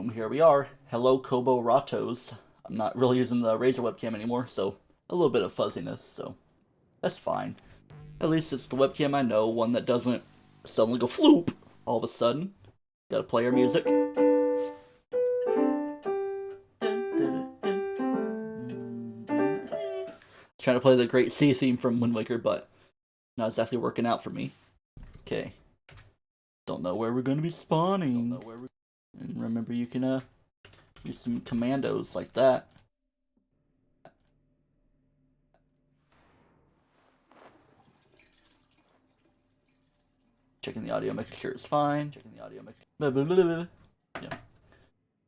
boom, here we are. Hello, Kobo Ratos. I'm not really using the Razer webcam anymore, so a little bit of fuzziness, so that's fine. At least it's the webcam I know, one that doesn't suddenly go floop all of a sudden. Gotta play our music. Trying to play the Great Sea theme from Wind Waker, but not exactly working out for me. Okay. Don't know where we're gonna be spawning. And remember, you can use some commandos like that. Checking the audio, making sure it's fine. Yeah.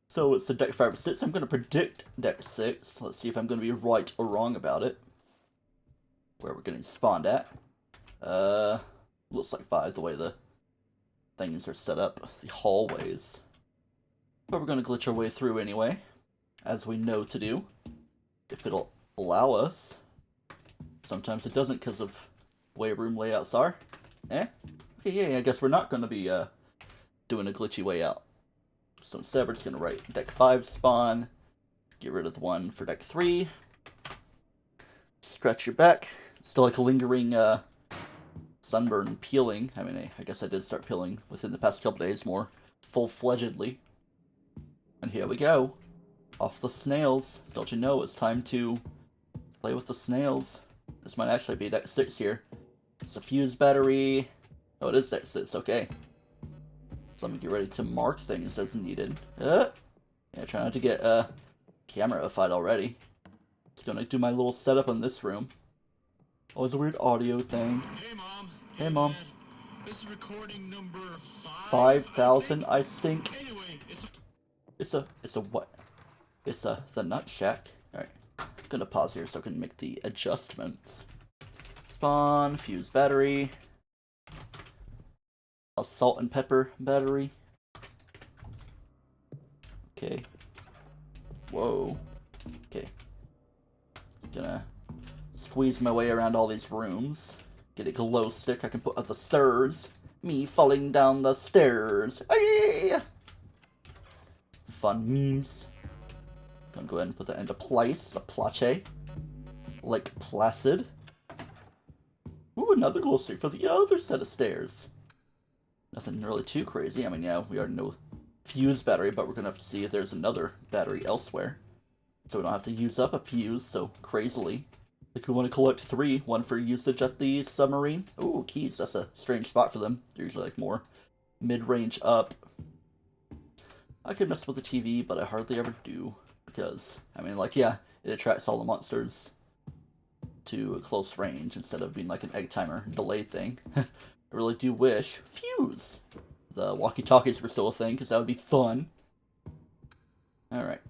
So it's a deck 5 or 6. I'm gonna predict deck 6. Let's see if I'm gonna be right or wrong about it. Where we're getting spawned at. Looks like 5 the way the things are set up, the hallways. But we're gonna glitch our way through anyway, as we know to do. If it'll allow us. Sometimes it doesn't because of the way room layouts are. Okay, yeah, I guess we're not gonna be doing a glitchy way out. So instead we're just gonna write deck 5 spawn, get rid of the one for deck 3. Scratch your back. Still like a lingering sunburn peeling. I mean, I guess I did start peeling within the past couple days more full-fledgedly. And here we go. Off the snails. Don't you know it's time to play with the snails. This might actually be deck 6 here. It's a fuse battery. Oh, it is deck 6, okay. So let me get ready to mark things as needed. Yeah, try not to get camera-ified already. Just gonna do my little setup in this room. Always a weird audio thing. Hey, Mom. Hey, Mom. This is recording number 5,000, I stink. Anyway, It's a what? It's the nut shack. Alright. I'm gonna pause here so I can make the adjustments. Spawn, fuse battery. A salt and pepper battery. Okay. Whoa. Okay. Gonna squeeze my way around all these rooms. Get a glow stick I can put at the stairs. Me falling down the stairs. Aye! Fun memes. Gonna go ahead and put that into place. The Plache. Lake Placid. Ooh, another glow stick for the other set of stairs. Nothing really too crazy. I mean, yeah, we already know fuse battery, but we're gonna have to see if there's another battery elsewhere. So we don't have to use up a fuse so crazily. I think we want to collect 3. One for usage at the submarine. Ooh, keys. That's a strange spot for them. They're usually like more mid-range up. I could mess with the TV, but I hardly ever do. Because, I mean, like, yeah, it attracts all the monsters to a close range instead of being like an egg timer delay thing. I really do wish fuse the walkie-talkies were still a thing, because that would be fun. Alright.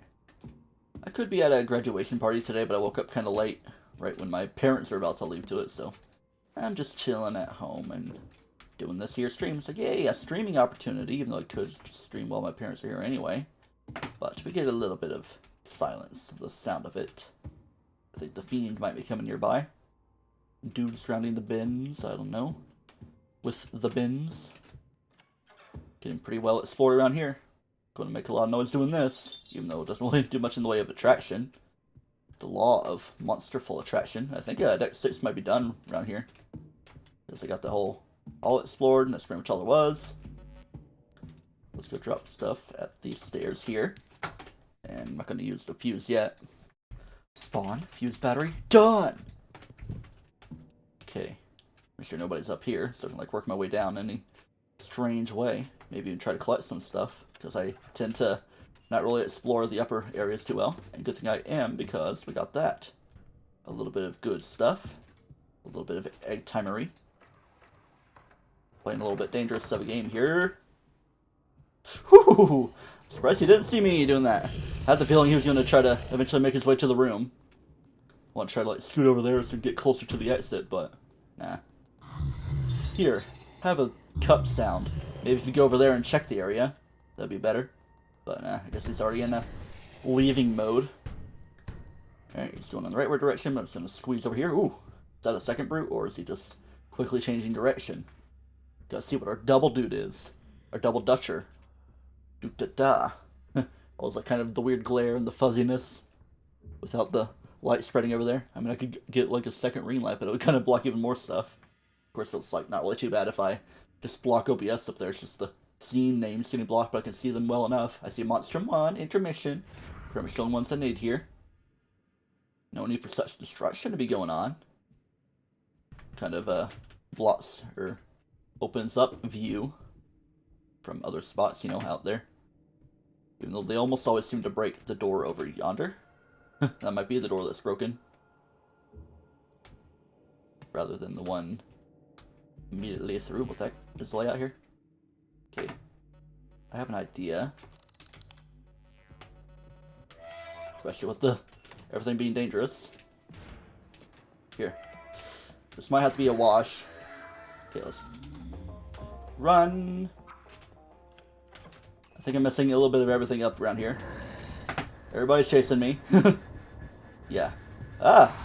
I could be at a graduation party today, but I woke up kind of late, right when my parents were about to leave to it, so I'm just chilling at home and doing this here stream. So yay, a streaming opportunity, even though I could just stream while my parents are here anyway. But we get a little bit of silence, the sound of it. I think the fiend might be coming nearby. Dudes surrounding the bins, I don't know. With the bins. Getting pretty well explored around here. Going to make a lot of noise doing this, even though it doesn't really do much in the way of attraction. The law of monsterful attraction. I think deck 6 might be done around here. Because I got the whole all explored, and that's pretty much all there was. Let's go drop stuff at the stairs here. And I'm not going to use the fuse yet. Spawn, fuse battery, done! Okay. Make sure nobody's up here, so I can like work my way down any strange way. Maybe even try to collect some stuff, because I tend to not really explore the upper areas too well. And good thing I am, because we got that. A little bit of good stuff. A little bit of egg timery. Playing a little bit dangerous of a game here. Whew! Surprised he didn't see me doing that. I had the feeling he was going to try to eventually make his way to the room. I want to try to like scoot over there so get closer to the exit, but nah. Here, have a cup sound. Maybe if you go over there and check the area, that'd be better. But nah, I guess he's already in a leaving mode. Alright, he's going in the right direction. I'm just going to squeeze over here. Ooh, is that a second brute, or is he just quickly changing direction? Gotta see what our double dude is. Our double dutcher. Doo-da-da. Always like kind of the weird glare and the fuzziness without the light spreading over there. I mean, I could get like a second ring light, but it would kind of block even more stuff. Of course, it's like not really too bad if I just block OBS up there. It's just the scene names getting blocked, but I can see them well enough. I see Monstrum 1, intermission. Pretty much the only ones I need here. No need for such destruction to be going on. Kind of blocks or opens up view from other spots, you know, out there. Even though they almost always seem to break the door over yonder. That might be the door that's broken. Rather than the one immediately through. What the heck is the layout here? Okay. I have an idea. Especially with the everything being dangerous. Here. This might have to be a wash. Okay, let's run. I think I'm messing a little bit of everything up around here. Everybody's chasing me. Yeah. Ah!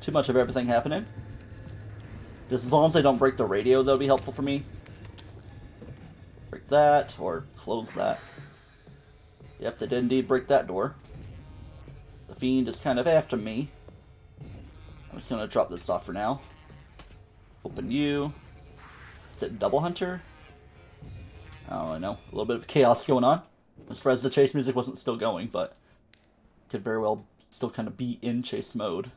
Too much of everything happening. Just as long as I don't break the radio, that'll be helpful for me. Break that, or close that. Yep, they did indeed break that door. The fiend is kind of after me. I'm just gonna drop this off for now. Open you. Is it Double Hunter? I don't really know. A little bit of chaos going on. I'm surprised the chase music wasn't still going, but could very well still kind of be in chase mode.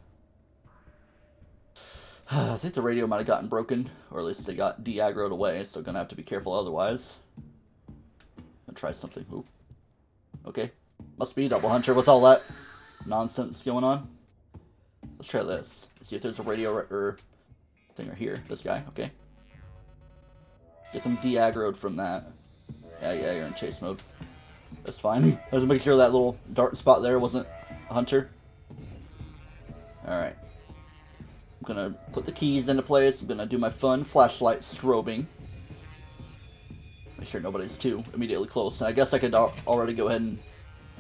I think the radio might have gotten broken, or at least they got de-aggroed away, so gonna have to be careful otherwise. I'm gonna try something. Ooh. Okay. Must be Double Hunter with all that nonsense going on. Let's try this. See if there's a radio or thing right here. This guy, okay. Get them de-aggroed from that. Yeah, you're in chase mode. That's fine. I was making sure that little dark spot there wasn't a hunter. Alright. I'm gonna put the keys into place. I'm gonna do my fun flashlight strobing. Make sure nobody's too immediately close. And I guess I could already go ahead and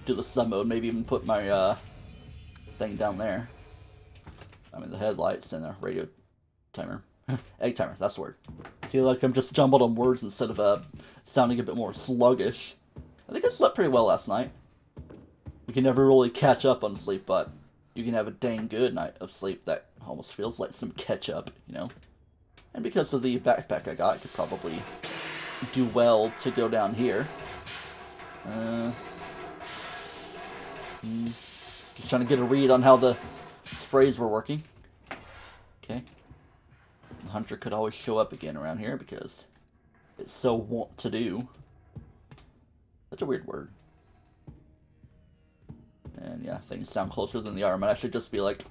do the sub mode. Maybe even put my thing down there. I mean the headlights and the radio timer. Egg timer, that's the word. See, like I'm just jumbled on words instead of sounding a bit more sluggish. I think I slept pretty well last night. You can never really catch up on sleep, but you can have a dang good night of sleep that almost feels like some catch up, you know? And because of the backpack I got, I could probably do well to go down here. Just trying to get a read on how the sprays were working. Okay. The hunter could always show up again around here because it's so wont to do. Such a weird word. And yeah, things sound closer than they are. I might actually just be like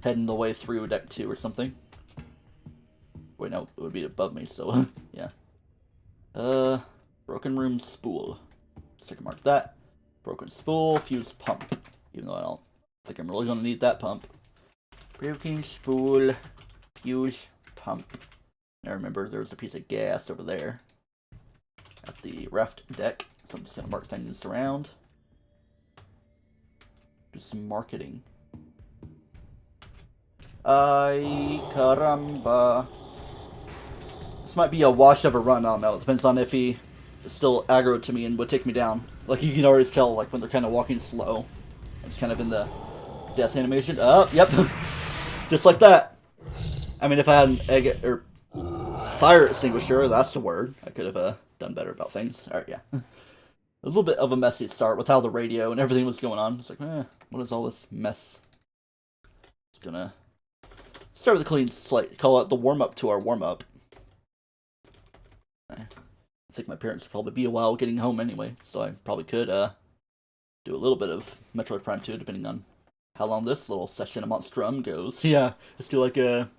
heading the way through deck 2 or something. Wait, no, it would be above me, so yeah. Broken room spool. So I can mark that. Broken spool, fuse pump. Even though I don't think I'm really gonna need that pump. Broken spool, fuse pump. I remember there was a piece of gas over there at the raft deck, so I'm just gonna mark things around. Do some marketing. Ay caramba. This might be a wash of a run, I don't know. It depends on if he is still aggro to me and would take me down. Like you can always tell like when they're kind of walking slow. It's kind of in the death animation. Oh, yep. Just like that. I mean, if I had an egg or fire extinguisher, that's the word. I could have done better about things. Alright, yeah. It was a little bit of a messy start with how the radio and everything was going on. It's like, what is all this mess? It's gonna start with a clean slate. Call it the warm-up to our warm-up. I think my parents would probably be a while getting home anyway, so I probably could do a little bit of Metroid Prime 2, depending on how long this little session of Monstrum goes. Yeah, let's do like a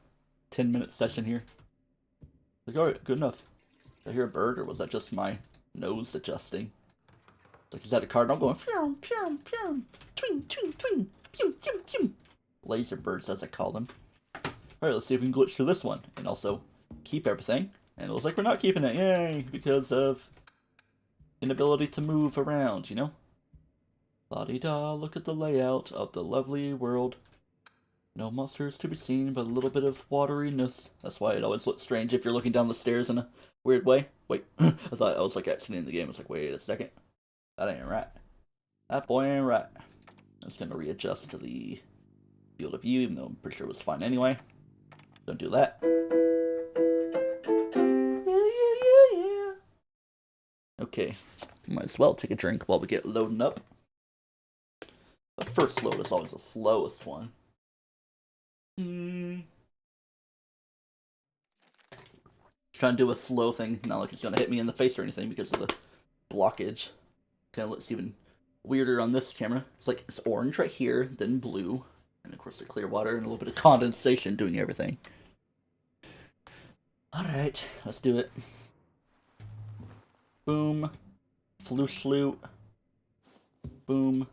10-minute session here. Like, alright, good enough. Did I hear a bird, or was that just my nose adjusting? Like, is that a cardinal going, pew, pew, pew, twing, twing, twing, pew, pew, pew. Laser birds, as I call them. Alright, let's see if we can glitch through this one, and also keep everything. And it looks like we're not keeping it, yay, because of inability to move around, you know? La-di-da, look at the layout of the lovely world. No monsters to be seen, but a little bit of wateriness. That's why it always looks strange if you're looking down the stairs in a weird way. Wait, I thought I was like exiting the game. I was like, wait a second. That ain't right. That boy ain't right. I'm just gonna readjust to the field of view, even though I'm pretty sure it was fine anyway. Don't do that. Yeah. Okay, might as well take a drink while we get loading up. The first load is always the slowest one. Trying to do a slow thing, not like it's gonna hit me in the face or anything because of the blockage. Kind of looks even weirder on this camera. It's like it's orange right here, then blue, and of course the clear water and a little bit of condensation doing everything. Alright, let's do it. Boom. Flute. Boom.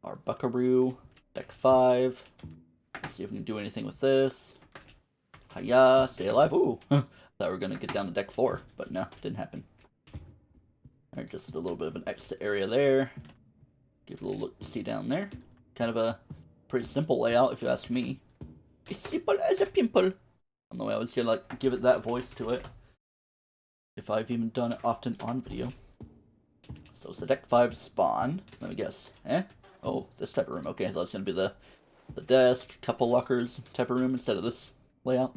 Our Buckaroo. Deck 5. Let's see if we can do anything with this. Hiya, stay alive. Ooh. Thought we were gonna get down to deck 4, but no, didn't happen. Alright, just a little bit of an exit area there. Give a little look to see down there. Kind of a pretty simple layout if you ask me. As simple as a pimple. On the way I was gonna like give it that voice to it. If I've even done it often on video. So it's the deck 5 spawn. Let me guess. Oh, this type of room. Okay, so that's gonna be the desk, couple lockers type of room instead of this layout.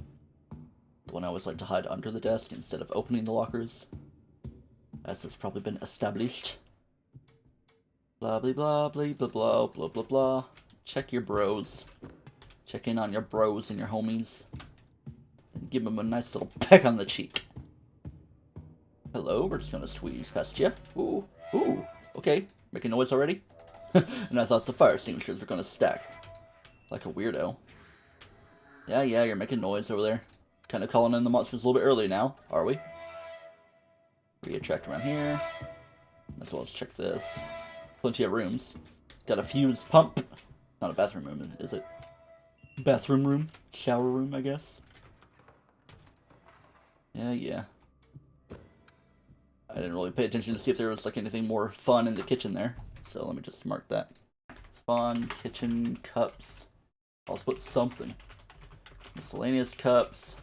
The one I always like to hide under the desk instead of opening the lockers. As has probably been established. Blah blah blah blah blah blah blah blah blah. Check your bros. Check in on your bros and your homies. And give them a nice little peck on the cheek. Hello, we're just gonna squeeze past you. Ooh, ooh, okay. Making noise already? And I thought the fire extinguishers were gonna stack. Like a weirdo. Yeah, you're making noise over there. Kind of calling in the monsters a little bit early now, are we? Reattract around here. As well as check this. Plenty of rooms. Got a fuse pump. Not a bathroom room, is it? Bathroom room? Shower room, I guess? Yeah. I didn't really pay attention to see if there was like anything more fun in the kitchen there. So let me just mark that. Spawn, kitchen, cups. I'll put something. Miscellaneous cups.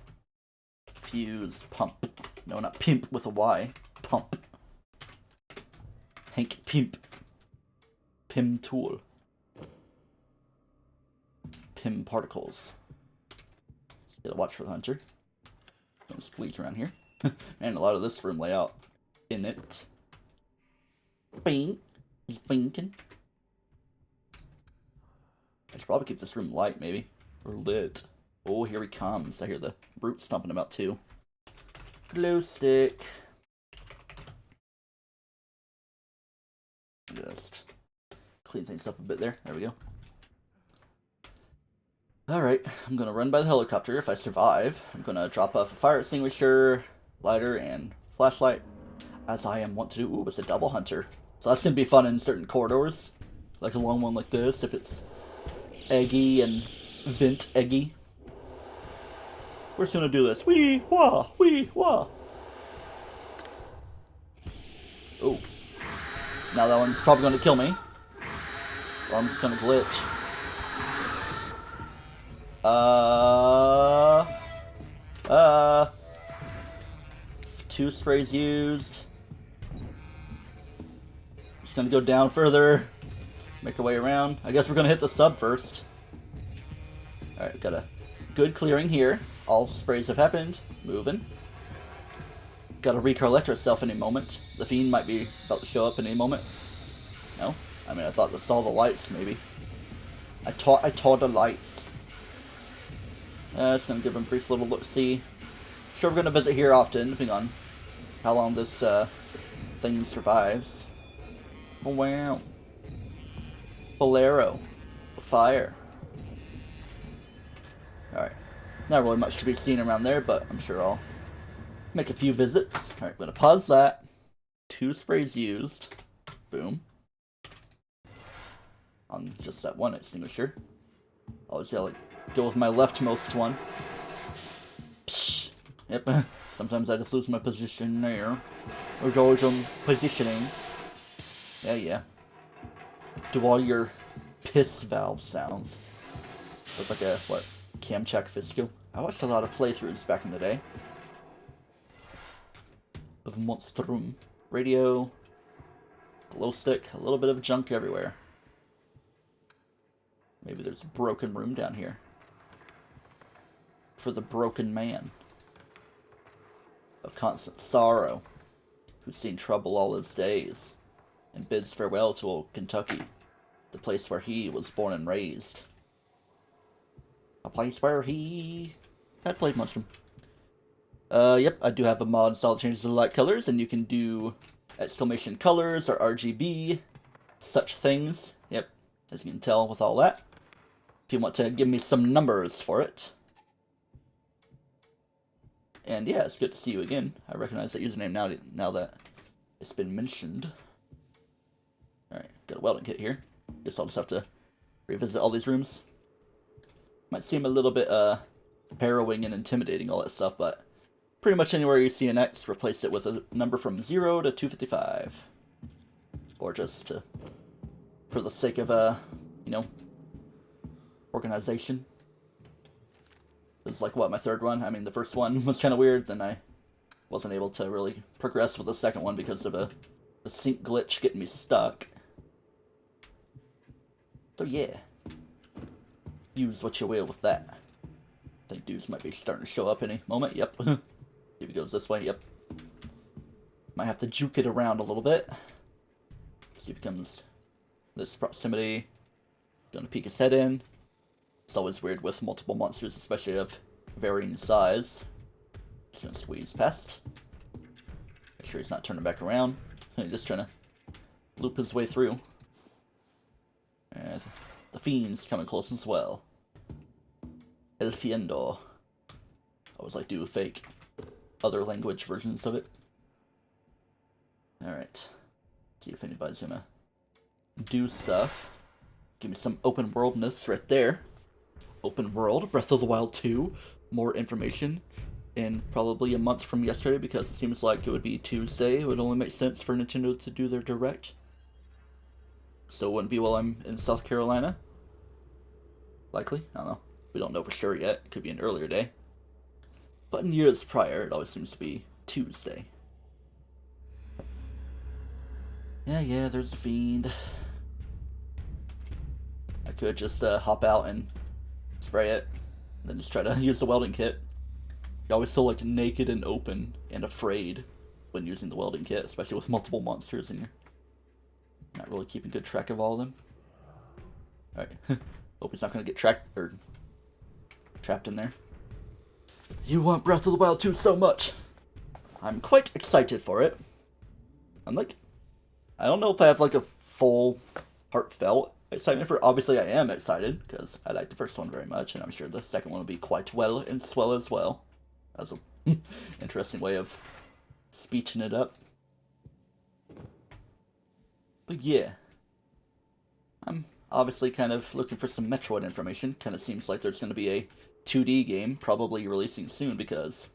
Fuse, pump. No, not pimp with a Y. Pump. Hank Pimp. Pim tool. Pim particles. Just gotta watch for the hunter. Gonna squeeze around here. And a lot of this room layout in it. Bing. He's blinking. I should probably keep this room light, maybe. Or lit. Oh, here he comes. I hear the brute stomping about too. Glow stick. Just clean things up a bit there. There we go. Alright, I'm gonna run by the helicopter if I survive. I'm gonna drop off a fire extinguisher, lighter, and flashlight, as I am wont to do. Ooh, it's a double hunter. So that's gonna be fun in certain corridors. Like a long one like this, if it's eggy and vent eggy. We're just gonna do this. Wee wah, wee wah. Oh. Now that one's probably gonna kill me. Or I'm just gonna glitch. 2 sprays used. Just gonna go down further. Make our way around. I guess we're gonna hit the sub first. Alright, got a good clearing here. All sprays have happened. Moving. Gotta recollect ourselves any moment. The fiend might be about to show up in any moment. No? I mean, I thought I saw the lights, maybe. I taught the lights. Just gonna give him a brief little look-see. Sure, we're gonna visit here often, depending on how long this thing survives. Oh, wow. Bolero. Fire. Alright. Not really much to be seen around there, but I'm sure I'll make a few visits. Alright, I'm gonna pause that. 2 sprays used. Boom. On just that one extinguisher. Always gotta go with my leftmost one. Psh. Yep. Sometimes I just lose my position there. There's always some positioning. Yeah. Do all your piss valve sounds. Looks like a, what, Kamchak Fisco? I watched a lot of playthroughs back in the day. Of Monstrum. Radio. Glow stick, a little bit of junk everywhere. Maybe there's a broken room down here. For the broken man. Of constant sorrow. Who's seen trouble all his days. And bids farewell to old Kentucky. The place where he was born and raised. A place where he had played Monstrum. Yep, I do have a mod installed that changes the light colors, and you can do exclamation colors or RGB, such things. Yep, as you can tell with all that. If you want to give me some numbers for it. And yeah, it's good to see you again. I recognize that username now that it's been mentioned. Alright, got a welding kit here. Guess I'll just have to revisit all these rooms. Might seem a little bit harrowing and intimidating, all that stuff, but pretty much anywhere you see an X, replace it with a number from 0 to 255. Or just to, for the sake of, you know, organization. This is like, what, my third one? I mean, the first one was kind of weird, then I wasn't able to really progress with the second one because of the sync glitch getting me stuck. So yeah. Use what you will with that. I think dudes might be starting to show up any moment. Yep. If he goes this way, yep. Might have to juke it around a little bit. See if he comes this proximity. Gonna peek his head in. It's always weird with multiple monsters, especially of varying size. Just gonna squeeze past. Make sure he's not turning back around. He's just trying to loop his way through. And the fiend's coming close as well. El Fiendo. I always like to do fake other language versions of it. Alright. See if anybody's gonna do stuff. Give me some open worldness right there. Open world, Breath of the Wild 2. More information in probably a month from yesterday because it seems like it would be Tuesday. It would only make sense for Nintendo to do their direct. So it wouldn't be while I'm in South Carolina. Likely, I don't know. We don't know for sure yet. It could be an earlier day. But in years prior, it always seems to be Tuesday. Yeah, there's the fiend. I could just hop out and spray it, and then just try to use the welding kit. You always feel like naked and open and afraid when using the welding kit, especially with multiple monsters and you're not really keeping good track of all of them. Alright, hope he's not going to get trapped in there. You want Breath of the Wild 2 so much! I'm quite excited for it. I don't know if I have like a full, heartfelt excitement for it. Obviously I am excited, because I like the first one very much, and I'm sure the second one will be quite well and swell as well. That was an interesting way of speeching it up. But yeah. I'm obviously kind of looking for some Metroid information. Kind of seems like there's going to be a 2D game probably releasing soon, because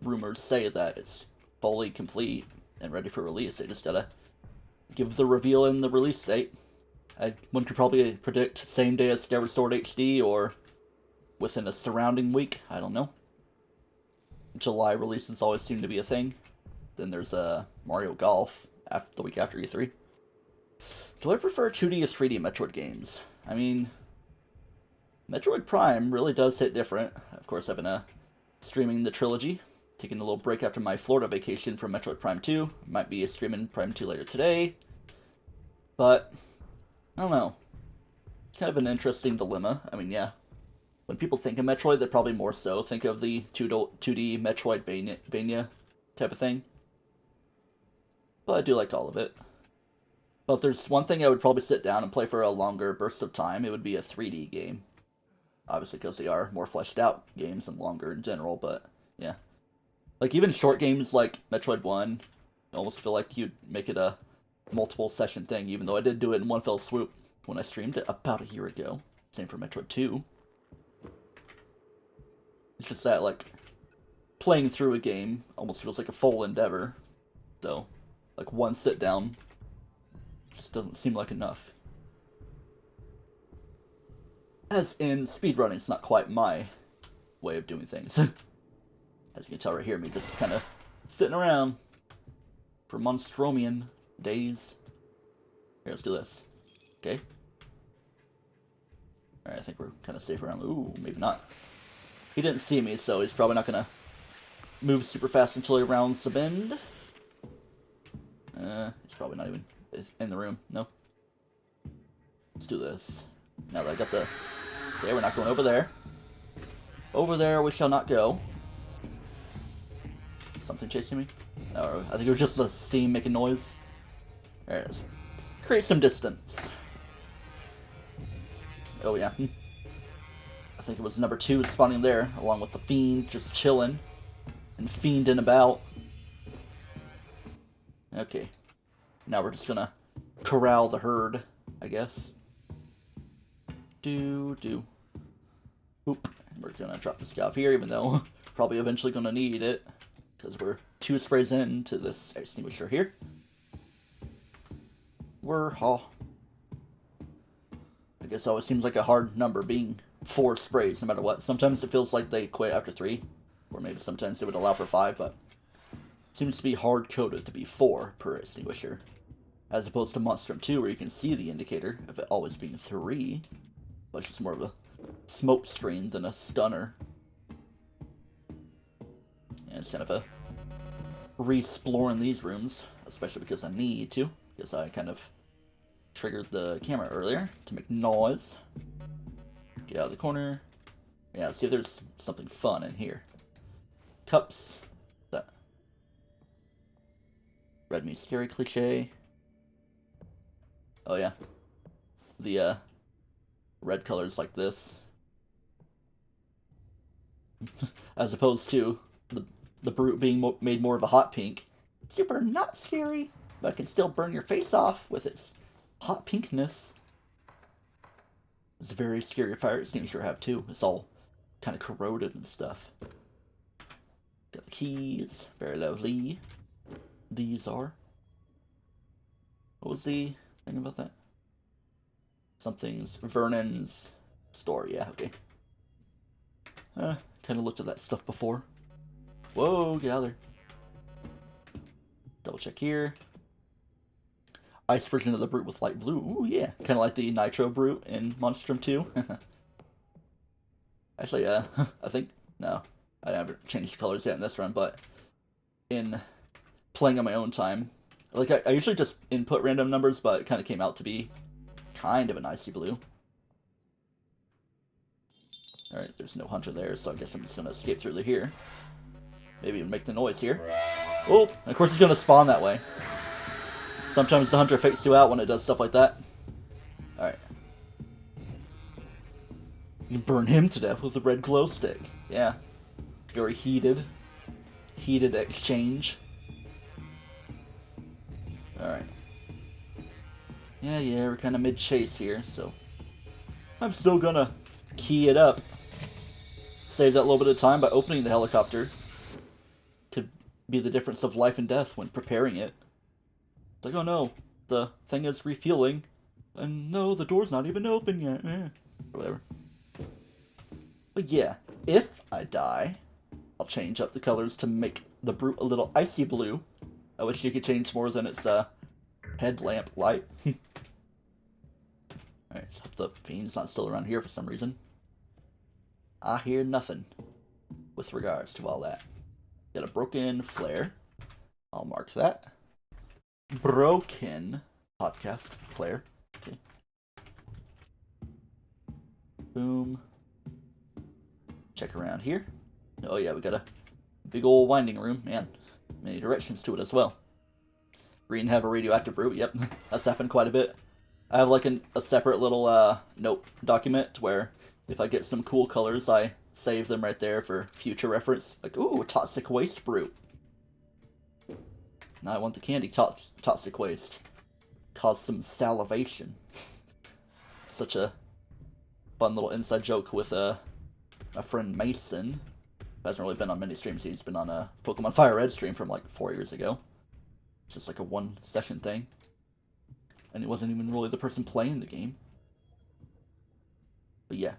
rumors say that it's fully complete and ready for release. They just gotta give the reveal and the release date. One could probably predict same day as Skyward Sword HD or within a surrounding week. I don't know. July releases always seem to be a thing. Then there's Mario Golf the week after E3. Do I prefer 2D or 3D Metroid games? I mean, Metroid Prime really does hit different. Of course, I've been streaming the trilogy. Taking a little break after my Florida vacation from Metroid Prime 2. Might be streaming Prime 2 later today. But, I don't know. It's kind of an interesting dilemma. I mean, yeah. When people think of Metroid, they probably more so think of the 2D Metroidvania type of thing. But I do like all of it. But if there's one thing I would probably sit down and play for a longer burst of time, it would be a 3D game. Obviously, because they are more fleshed out games and longer in general, but yeah. Like, even short games like Metroid 1, I almost feel like you'd make it a multiple session thing, even though I did do it in one fell swoop when I streamed it about a year ago. Same for Metroid 2. It's just that, like, playing through a game almost feels like a full endeavor. So, like, one sit down just doesn't seem like enough. As in, speedrunning's not quite my way of doing things. As you can tell right here, me just kind of sitting around for Monstrumian days. Here, let's do this. Okay. Alright, I think we're kind of safe around. Ooh, maybe not. He didn't see me, so he's probably not going to move super fast until he rounds the bend. He's probably not even in the room. No. Let's do this. Now that I got the... Okay, we're not going over there. Over there we shall not go. Something chasing me? No, I think it was just the steam making noise. There it is. Create some distance. Oh yeah. I think it was number 2 spawning there, along with the fiend just chilling and fiending about. Okay. Now we're just gonna corral the herd, I guess. Do. Oop. We're gonna drop the scav here, even though probably eventually gonna need it, because we're 2 sprays into this extinguisher here. I guess it always seems like a hard number being 4 sprays, no matter what. Sometimes it feels like they quit after 3, or maybe sometimes they would allow for 5, but it seems to be hard-coded to be 4 per extinguisher, as opposed to Monstrum 2, where you can see the indicator of it always being 3, but it's just more of a smoke screen than a stunner. And it's kind of a re-exploring these rooms, especially because I need to, because I kind of triggered the camera earlier to make noise. Get out of the corner. Yeah, see if there's something fun in here. Cups. That red me scary cliche. Oh yeah. The red colors like this. As opposed to the brute being made more of a hot pink. Super not scary, but it can still burn your face off with its hot pinkness. It's a very scary fire extinguisher have too. It's all kind of corroded and stuff. Got the keys. Very lovely. These are. What was the thing about that? Something's Vernon's store. Yeah, okay. Kind of looked at that stuff before. Whoa, get out of there. Double check here. Ice version of the brute with light blue. Ooh, yeah. Kind of like the Nitro brute in Monstrum 2. Actually, I think... No. I haven't changed the colors yet in this run, but in playing on my own time, like, I usually just input random numbers, but it kind of came out to be kind of an icy blue. Alright, there's no hunter there, so I guess I'm just going to escape through here. Maybe even make the noise here. Oh, of course he's going to spawn that way. Sometimes the hunter fakes you out when it does stuff like that. Alright. You can burn him to death with a red glow stick. Yeah. Very heated. Heated exchange. Alright. Yeah, we're kind of mid-chase here, so... I'm still gonna key it up. Save that little bit of time by opening the helicopter. Could be the difference of life and death when preparing it. It's like, oh no, the thing is refueling. And no, the door's not even open yet. Or whatever. But yeah, if I die, I'll change up the colors to make the brute a little icy blue. I wish you could change more than its headlamp light. Alright, so the fiend's not still around here for some reason. I hear nothing with regards to all that. Got a broken flare. I'll mark that. Broken podcast flare. Okay. Boom. Check around here. Oh yeah, we got a big old winding room. Man, many directions to it as well. Green have a radioactive brute. Yep, that's happened quite a bit. I have like a separate little note document where if I get some cool colors, I save them right there for future reference. Like, ooh, toxic waste brute. Now I want the candy toxic waste. Cause some salivation. Such a fun little inside joke with my friend Mason. Hasn't really been on many streams. He's been on a Pokemon Fire Red stream from like 4 years ago. It's just like a one session thing. And it wasn't even really the person playing the game. But yeah.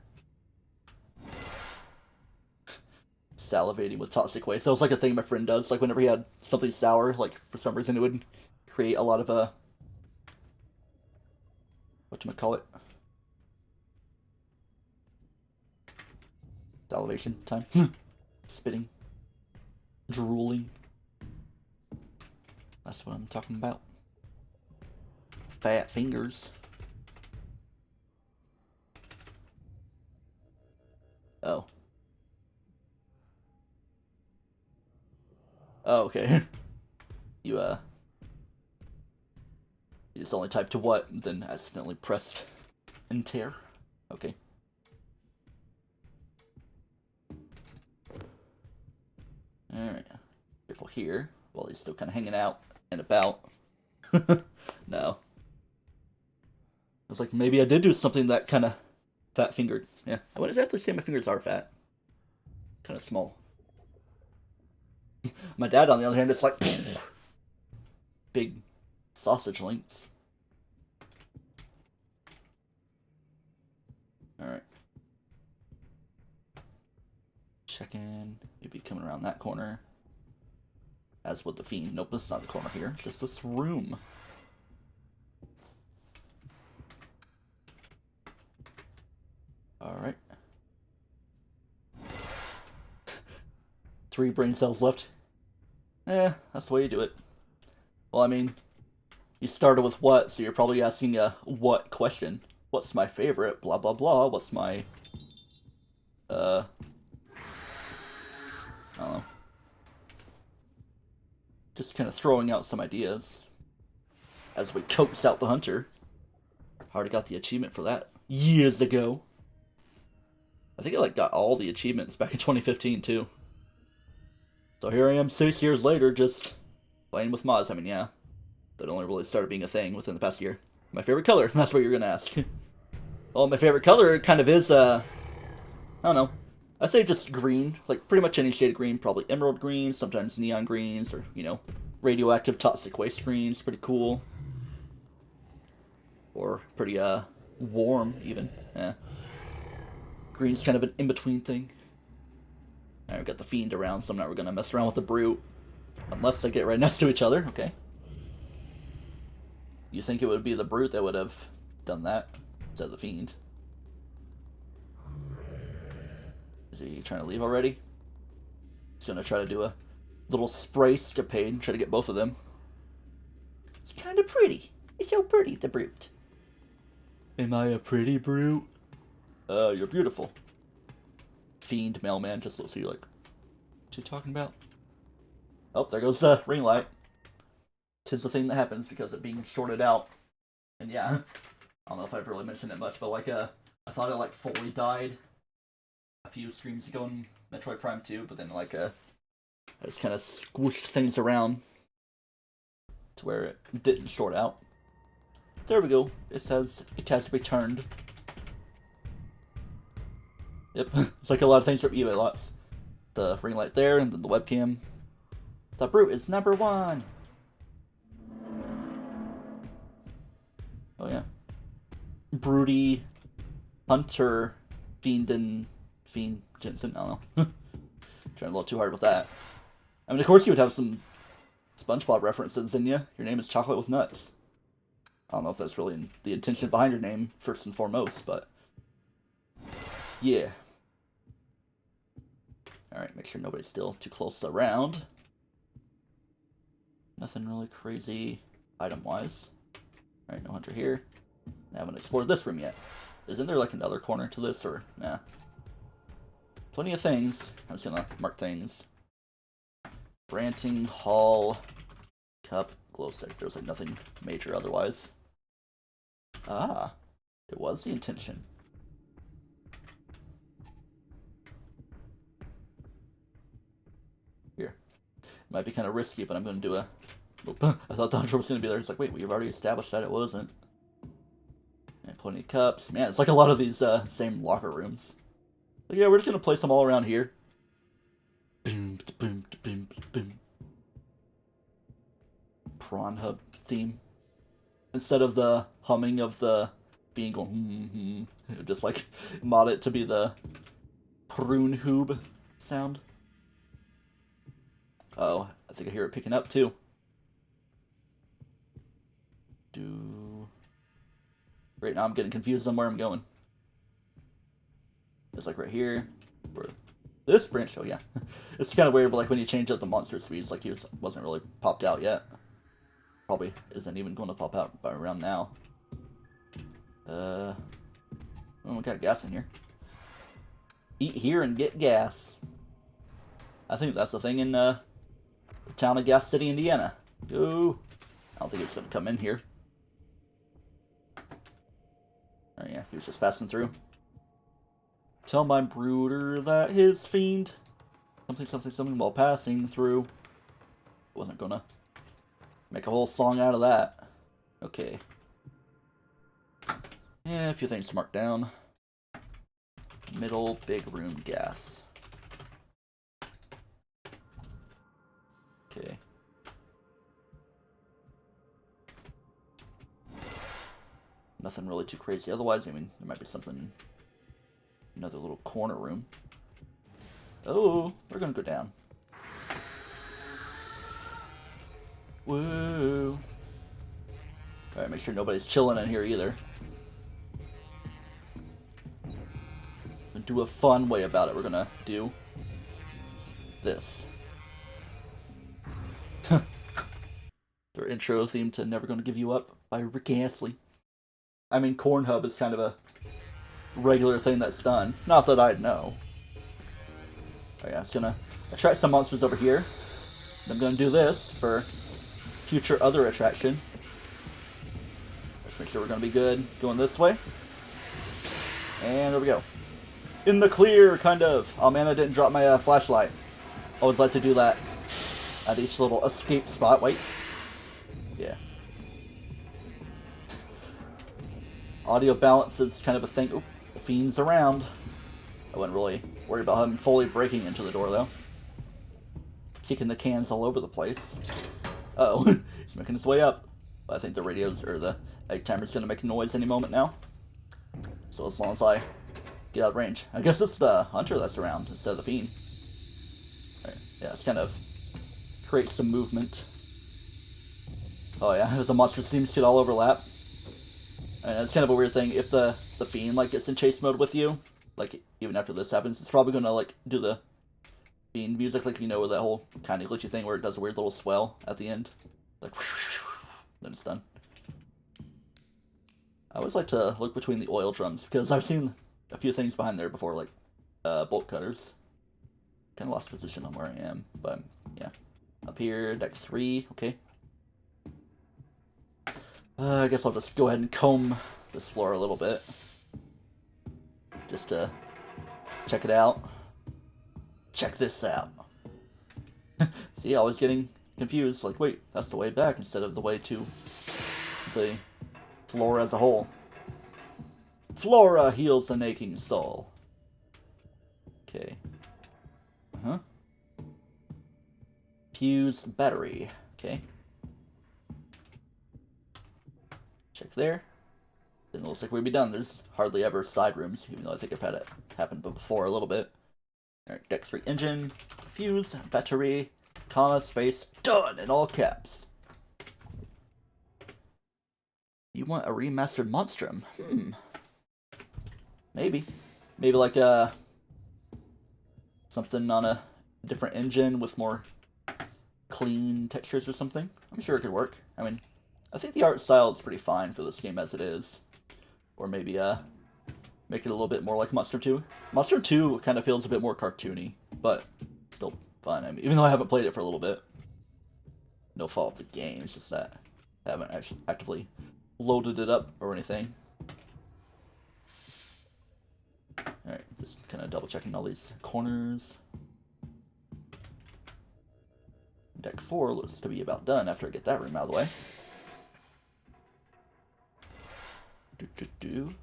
Salivating with toxic waste. That was like a thing my friend does. Like whenever he had something sour, like for some reason it would create a lot of whatchamacallit. Salivation time. Spitting. Drooling. That's what I'm talking about. Fat fingers. Oh. Oh, okay. You just only typed to what, then accidentally pressed enter. Okay. Alright. Careful here, while he's still kind of hanging out and about. No. I was like, maybe I did do something that kind of fat-fingered. Yeah, I wouldn't exactly say my fingers are fat. Kind of small. My dad, on the other hand, is like big sausage links. Alright. Check in. Maybe coming around that corner. As with the fiend. Nope, this is not the corner here. It's just this room. Alright. 3 brain cells left. That's the way you do it. Well, I mean, you started with what, so you're probably asking a what question. What's my favorite? Blah, blah, blah. What's my... I don't know. Just kind of throwing out some ideas. As we coax out the hunter. Already got the achievement for that years ago. I think I got all the achievements back in 2015 too. So here I am 6 years later just playing with mods. I mean, yeah. That only really started being a thing within the past year. My favorite color, that's what you're gonna ask. Well, my favorite color kind of is, I don't know. I say just green. Like, pretty much any shade of green. Probably emerald green, sometimes neon greens, or, you know, radioactive toxic waste greens. Pretty cool. Or pretty, warm, even. Yeah. Green's kind of an in-between thing. Alright, we got the fiend around, so I'm not gonna mess around with the brute. Unless they get right next to each other. Okay. You think it would be the brute that would have done that instead of the fiend? Is he trying to leave already? He's gonna try to do a little spray escapade and try to get both of them. It's kind of pretty. It's so pretty, the brute. Am I a pretty brute? You're beautiful. Fiend mailman just looks at you like, what you talking about? Oh, there goes the ring light. 'Tis the thing that happens because of being shorted out. And yeah, I don't know if I've really mentioned it much, but I thought it fully died a few streams ago in Metroid Prime 2, but then I just kind of squished things around to where it didn't short out. There we go. It has returned. Yep, it's like a lot of things from eBay lots. The ring light there, and then the webcam. The brute is number 1. Oh yeah. Broody, Hunter, Fiend Jensen. I don't know. Trying a little too hard with that. I mean, of course you would have some SpongeBob references in you. Your name is Chocolate with Nuts. I don't know if that's really the intention behind your name, first and foremost, but... yeah. Alright, make sure nobody's still too close around. Nothing really crazy item-wise. Alright, no hunter here. I haven't explored this room yet. Isn't there another corner to this, or nah? Plenty of things. I'm just gonna mark things. Branting, hall, cup, glow stick. There's nothing major otherwise. Ah, it was the intention. Here. Might be kind of risky, but I'm gonna do a... I thought the hunter was gonna be there. It's like, wait, we've already established that it wasn't. And plenty of cups. Man, it's like a lot of these same locker rooms. But yeah, we're just gonna place them all around here. Boom, boom, boom, boom. Prawn hub theme. Instead of the humming of the being going, just mod it to be the prune hoob sound. Oh, I think I hear it picking up too. Right now I'm getting confused on where I'm going. It's like right here. Where this branch, oh yeah. It's kind of weird, but like when you change up the monster speeds, like he wasn't really popped out yet. Probably isn't even going to pop out by around now. Oh, we got gas in here. Eat here and get gas. I think that's the thing in the town of Gas City, Indiana. Go. I don't think it's going to come in here. Oh yeah, he was just passing through. Tell my brooder that his fiend something while passing through. Wasn't gonna make a whole song out of that. Okay. Yeah, a few things to mark down. Middle big room gas. Okay. Nothing really too crazy. Otherwise, I mean, there might be something. Another little corner room. Oh, we're gonna go down. Woo! Alright, make sure nobody's chilling in here either. And do a fun way about it. We're gonna do this. Their intro theme to Never Gonna Give You Up by Rick Astley. I mean, Corn Hub is kind of a regular thing that's done. Not that I'd know. Oh yeah, I'm just gonna attract some monsters over here. I'm gonna do this for future other attraction. Let's make sure we're gonna be good going this way. And there we go. In the clear, kind of. Oh man, I didn't drop my flashlight. Always like to do that at each little escape spot. Wait. Yeah. Audio balance is kind of a thing. Oop, the fiend's around. I wouldn't really worry about him fully breaking into the door, though. Kicking the cans all over the place. Uh-oh, he's making his way up. But I think the radios, or the egg timer's gonna make noise any moment now. So as long as I get out of range. I guess it's the hunter that's around instead of the fiend. Right. Yeah, it's kind of creates some movement. Oh yeah, as the monster seems to all overlap. And it's kind of a weird thing. If the fiend like gets in chase mode with you, like even after this happens, it's probably gonna like do the fiend music, like you know, with that whole kind of glitchy thing where it does a weird little swell at the end, like then it's done. I always like to look between the oil drums because I've seen a few things behind there before, like bolt cutters. Kind of lost position on where I am, but yeah. Up here, deck 3, okay. I guess I'll just go ahead and comb this floor a little bit. Just to check it out. Check this out. See, always getting confused. Like, wait, that's the way back instead of the way to the floor as a whole. Flora heals the aching soul. Okay. Uh-huh. Fuse battery. Okay. Check there. Then it looks like we'd be done. There's hardly ever side rooms, even though I think I've had it happen before a little bit. Alright, deck 3 engine, fuse, battery, comma, space, done in all caps. You want a remastered Monstrum? Maybe. Maybe like something on a different engine with more clean textures or something. I'm sure it could work. I mean, I think the art style is pretty fine for this game as it is. Or maybe make it a little bit more like Monstrum 2. Monstrum 2 kind of feels a bit more cartoony, but still fun. I mean, even though I haven't played it for a little bit. No fault of the game, it's just that I haven't actually actively loaded it up or anything. Alright, just kind of double checking all these corners. Deck 4 looks to be about done after I get that room out of the way. Kind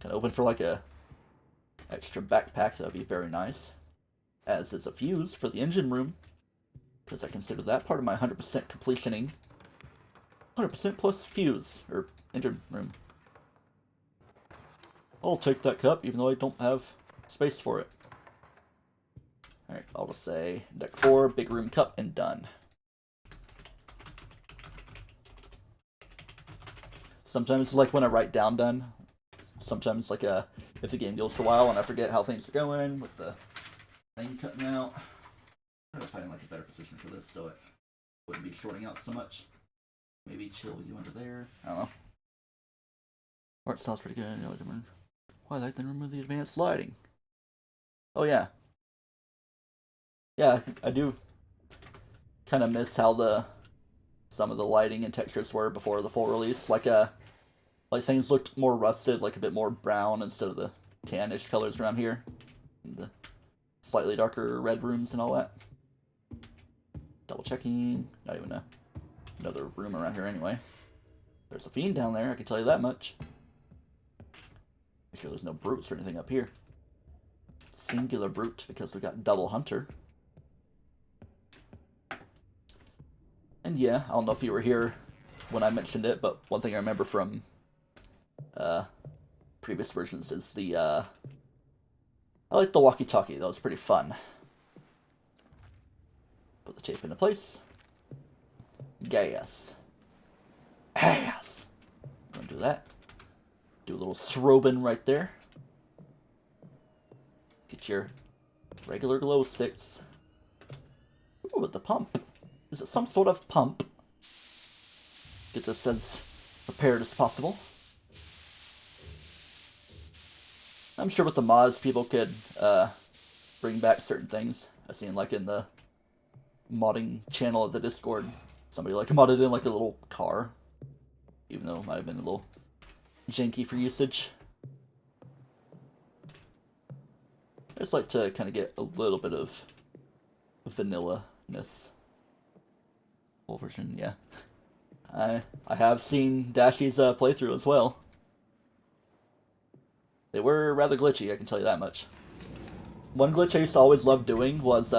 of open for like a extra backpack, that'd be very nice. As is a fuse for the engine room, because I consider that part of my 100% completioning. 100% plus fuse, or engine room. I'll take that cup, even though I don't have space for it. Alright, I'll just say deck 4, big room cup, and done. Sometimes, like, when I write down done, sometimes, like, if the game goes for a while and I forget how things are going with the thing cutting out. I'm trying to find, like, a better position for this so it wouldn't be shorting out so much. Maybe chill you under there. I don't know. Art style's pretty good. Why I then remove the advanced lighting? Oh, yeah. Yeah, I do kind of miss how some of the lighting and textures were before the full release. Like things looked more rusted, like a bit more brown instead of the tannish colors around here. And the slightly darker red rooms and all that. Double checking. Not even another room around here anyway. There's a fiend down there, I can tell you that much. Make sure there's no brutes or anything up here. Singular brute, because we got double hunter. And yeah, I don't know if you were here when I mentioned it, but one thing I remember from previous versions is I like the walkie-talkie. That was pretty fun. Put the tape into place. Gas. Gas. Gonna do that. Do a little strobing right there. Get your regular glow sticks. Ooh, with the pump. Is it some sort of pump? Get this as prepared as possible. I'm sure with the mods, people could bring back certain things. I've seen, like, in the modding channel of the Discord, somebody, like, modded in, like, a little car. Even though it might have been a little janky for usage. I just like to kind of get a little bit of vanilla-ness. Full version, yeah. I have seen Dashy's playthrough as well. They were rather glitchy, I can tell you that much. One glitch I used to always love doing was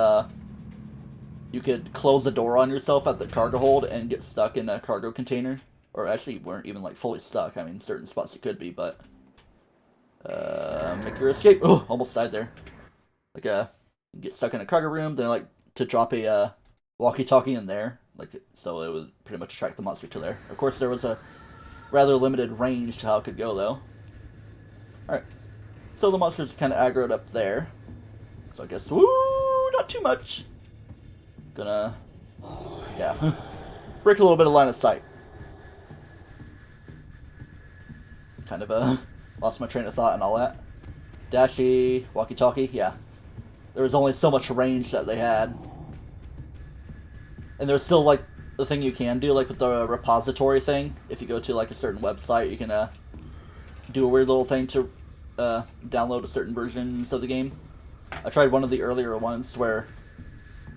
you could close the door on yourself at the cargo hold and get stuck in a cargo container. Or actually, you weren't even, like, fully stuck. I mean, certain spots you could be, but make your escape. Oh, almost died there. Like, you get stuck in a cargo room, then, like, to drop a walkie-talkie in there, like, so it would pretty much attract the monster to there. Of course, there was a rather limited range to how it could go, though. Alright, so the monsters are kind of aggroed up there. So I guess, woo, not too much. Gonna, yeah, break a little bit of line of sight. Kind of lost my train of thought and all that. Dashy, walkie-talkie, yeah. There was only so much range that they had. And there's still, like, the thing you can do, like with the repository thing. If you go to, like, a certain website, you can do a weird little thing to download a certain versions of the game. I tried one of the earlier ones where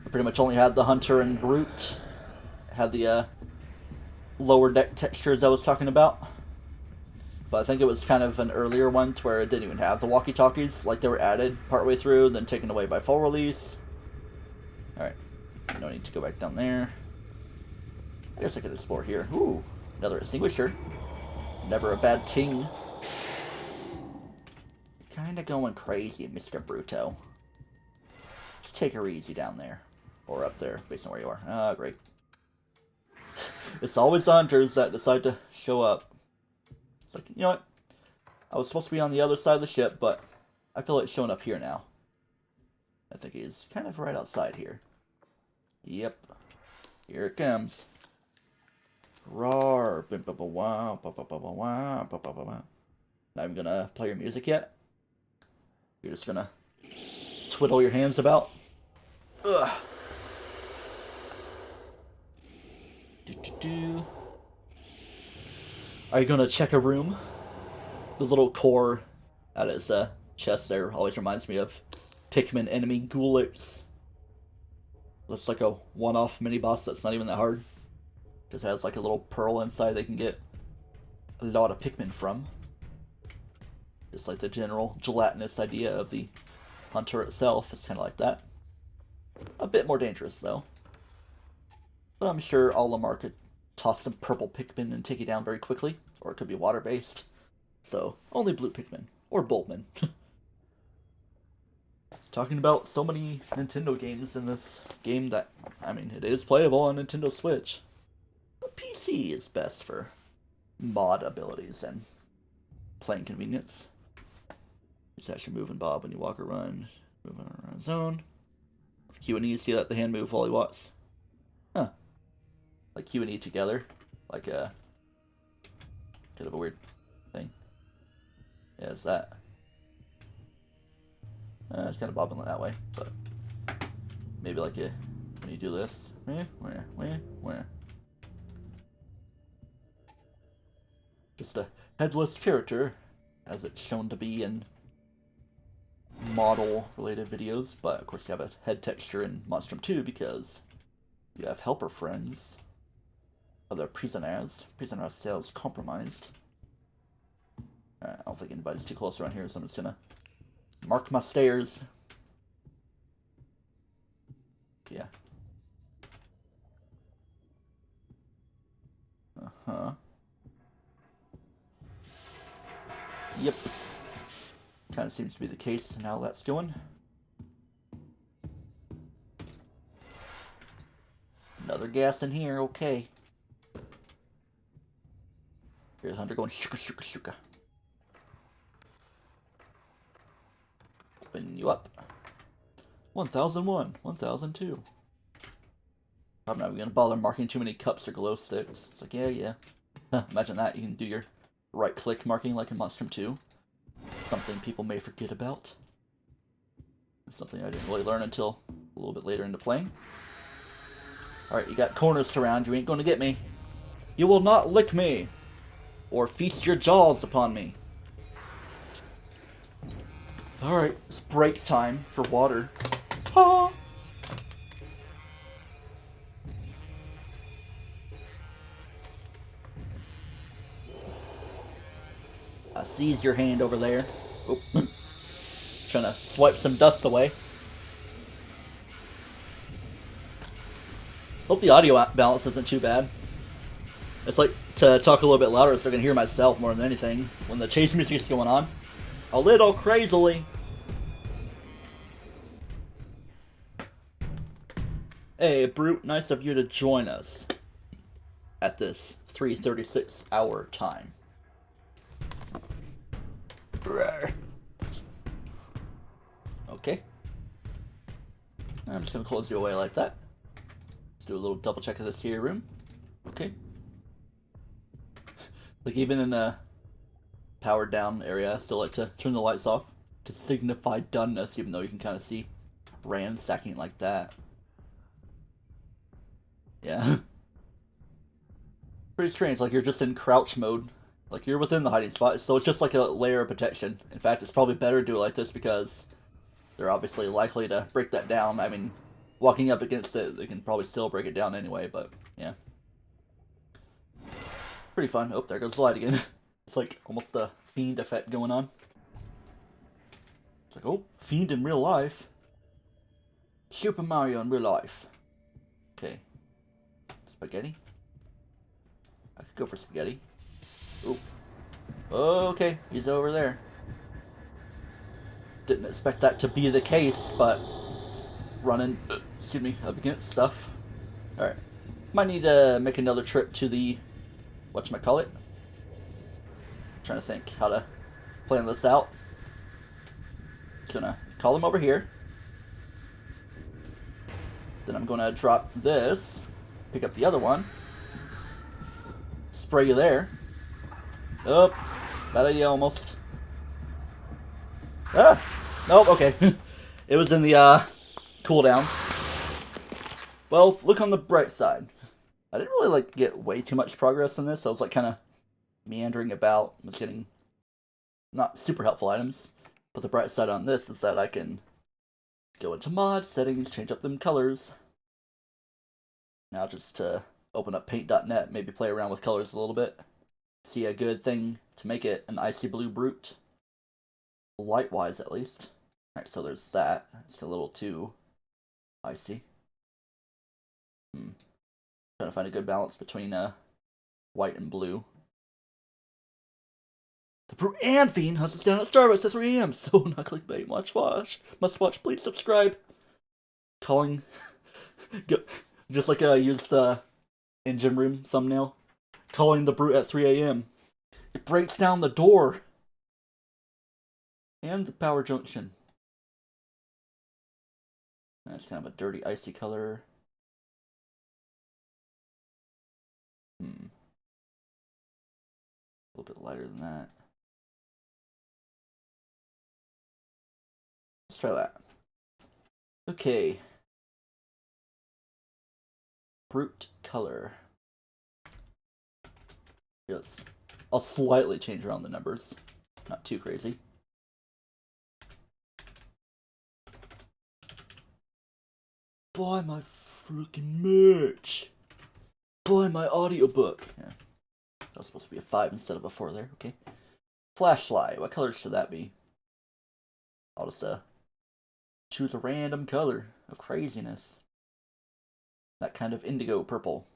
I pretty much only had the hunter and brute. Had the lower deck textures I was talking about. But I think it was kind of an earlier one to where it didn't even have the walkie-talkies. Like, they were added partway through, then taken away by full release. Alright. No need to go back down there. I guess I could explore here. Ooh, another extinguisher. Never a bad ting. Kinda going crazy, Mr. Bruto. Just take her easy down there. Or up there, based on where you are. Ah, great. It's always hunters that decide to show up. It's like, you know what? I was supposed to be on the other side of the ship, but I feel like showing up here now. I think he's kind of right outside here. Yep. Here it comes. Roar. Not even gonna play your music yet. You're just gonna twiddle your hands about. Ugh. Are you gonna check a room? The little core at his chest there always reminds me of Pikmin enemy Ghoulix. Looks like a one-off mini-boss that's not even that hard. Because it has like a little pearl inside they can get a lot of Pikmin from. Just like the general gelatinous idea of the hunter itself. It's kind of like that. A bit more dangerous though. But I'm sure Olimar could toss some purple Pikmin and take you down very quickly. Or it could be water-based. So, only blue Pikmin. Or Boltman. Talking about so many Nintendo games in this game that, I mean, it is playable on Nintendo Switch. But PC is best for mod abilities and playing convenience. Just actually move and bob when you walk or run. Move around zone. With Q and E, see that the hand move while he walks. Huh. Like Q and E together. Like a kind of a weird thing. Yeah, it's that. It's kind of bobbing that way, but maybe like when you do this. Where? Just a headless character, as it's shown to be in model-related videos, but of course you have a head texture in Monstrum 2 because you have helper friends. Other prisoners. Prisoner cells compromised. I don't think anybody's too close around here, so I'm just gonna mark my stairs. Yeah. Uh-huh. Yep. Kind of seems to be the case and how that's going. Another gas in here, okay. Here's Hunter going shuka shuka shuka. Open you up. 1001, 1002. I'm not even gonna bother marking too many cups or glow sticks. It's like, yeah. Imagine that. You can do your right click marking like in Monstrum 2. Something people may forget about. It's something I didn't really learn until a little bit later into playing. Alright, you got corners to round. You ain't gonna get me. You will not lick me. Or feast your jaws upon me. Alright, it's break time for water. Ah! I seize your hand over there. Oh. Trying to swipe some dust away. Hope the audio balance isn't too bad. It's like to talk a little bit louder so I can hear myself more than anything when the chase music is going on. A little crazily. Hey, Brute, nice of you to join us at this 3:36 hour time. Okay. I'm just gonna close you away like that. Let's do a little double check of this here room. Okay. Like even in a powered down area, I still like to turn the lights off to signify doneness, even though you can kind of see ransacking like that. Yeah. Pretty strange, like you're just in crouch mode. Like you're within the hiding spot, so it's just like a layer of protection. In fact, it's probably better to do it like this because they're obviously likely to break that down. I mean, walking up against it, they can probably still break it down anyway, but yeah. Pretty fun. Oh, there goes the light again. It's like almost a Fiend effect going on. It's like, oh, Fiend in real life. Super Mario in real life. Okay. Spaghetti? I could go for spaghetti. Oh. Okay, he's over there. Didn't expect that to be the case, but running, excuse me, up against stuff. Alright. Might need to make another trip to the, whatchamacallit? Trying to think how to plan this out. Just gonna call him over here. Then I'm gonna drop this, pick up the other one, spray you there. Oh, bad idea almost. Ah! Nope, okay. It was in the cooldown. Well, look on the bright side. I didn't really like get way too much progress in this. I was like kind of meandering about. I was getting not super helpful items. But the bright side on this is that I can go into mod settings, change up them colors. Now just to open up paint.net, maybe play around with colors a little bit. See a good thing to make it an icy blue brute. Light-wise, at least. Alright, so there's that. It's a little too icy. Trying to find a good balance between white and blue. The Brute and Fiend hunts us down at Starbucks at 3 a.m. So not clickbait. Must watch. Please subscribe. Calling. Just like I used the engine room thumbnail. calling the brute at 3 a.m. It breaks down the door and the power junction. That's kind of a dirty, icy color. A little bit lighter than that. Let's try that. Okay. Brute color. Yes. I'll slightly change around the numbers. Not too crazy. Buy my freaking merch. Buy my audiobook. Yeah. That was supposed to be a 5 instead of a 4 there. Okay. Flashlight. What color should that be? I'll just choose a random color of craziness. That kind of indigo purple.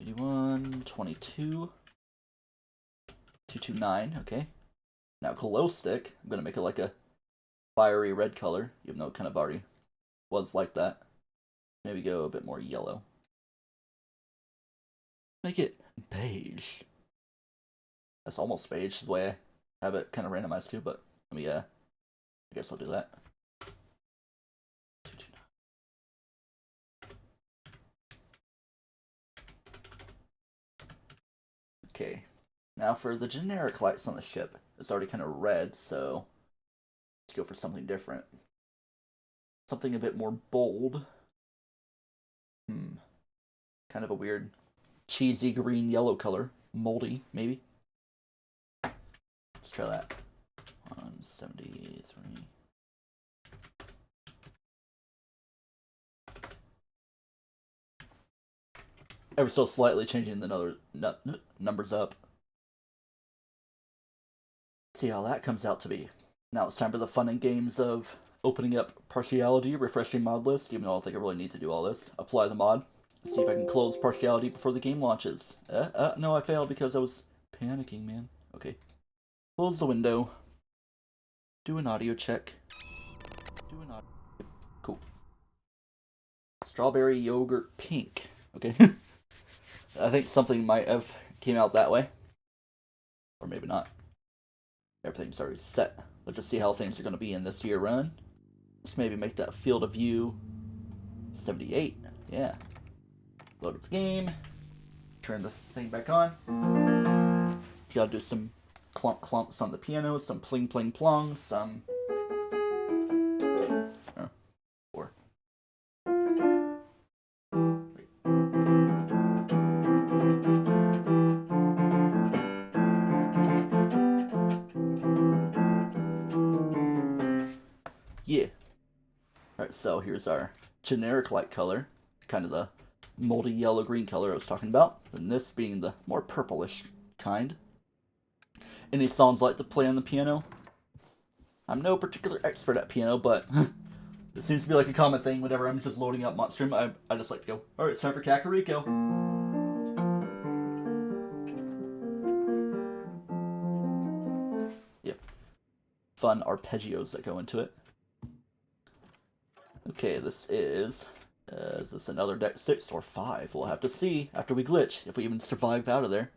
$81, $22, $229. Okay. Now glow stick. I'm gonna make it like a fiery red color, even though it kind of already was like that. Maybe go a bit more yellow. Make it beige. That's almost beige, the way I have it kind of randomized too, but let me, I guess I'll do that. Okay, now for the generic lights on the ship. It's already kind of red, so let's go for something different. Something a bit more bold. Kind of a weird cheesy green yellow color. Moldy, maybe. Let's try that. 173. Ever so slightly changing the numbers up. See how that comes out to be. Now it's time for the fun and games of opening up partiality, refreshing mod list, even though I don't think I really need to do all this. Apply the mod. See if I can close partiality before the game launches. No, I failed because I was panicking, man. Okay. Close the window. Do an audio check. Do an audio. Cool. Strawberry yogurt pink. Okay. I think something might have came out that way. Or maybe not. Everything's already set. Let's just see how things are going to be in this year run. Let's maybe make that field of view 78. Yeah. Load up the game. Turn the thing back on. You gotta do some clunk clumps on the piano, some pling pling plongs, some... Oh, 4. Yeah. Alright, so here's our generic light color. Kind of the moldy yellow-green color I was talking about. And this being the more purplish kind. Any songs like to play on the piano? I'm no particular expert at piano, but it seems to be like a common thing whenever I'm just loading up Monstrum. I just like to go, alright, it's time for Kakariko. Yep. Fun arpeggios that go into it. Okay, this is this another deck 6 or 5? We'll have to see after we glitch, if we even survive out of there.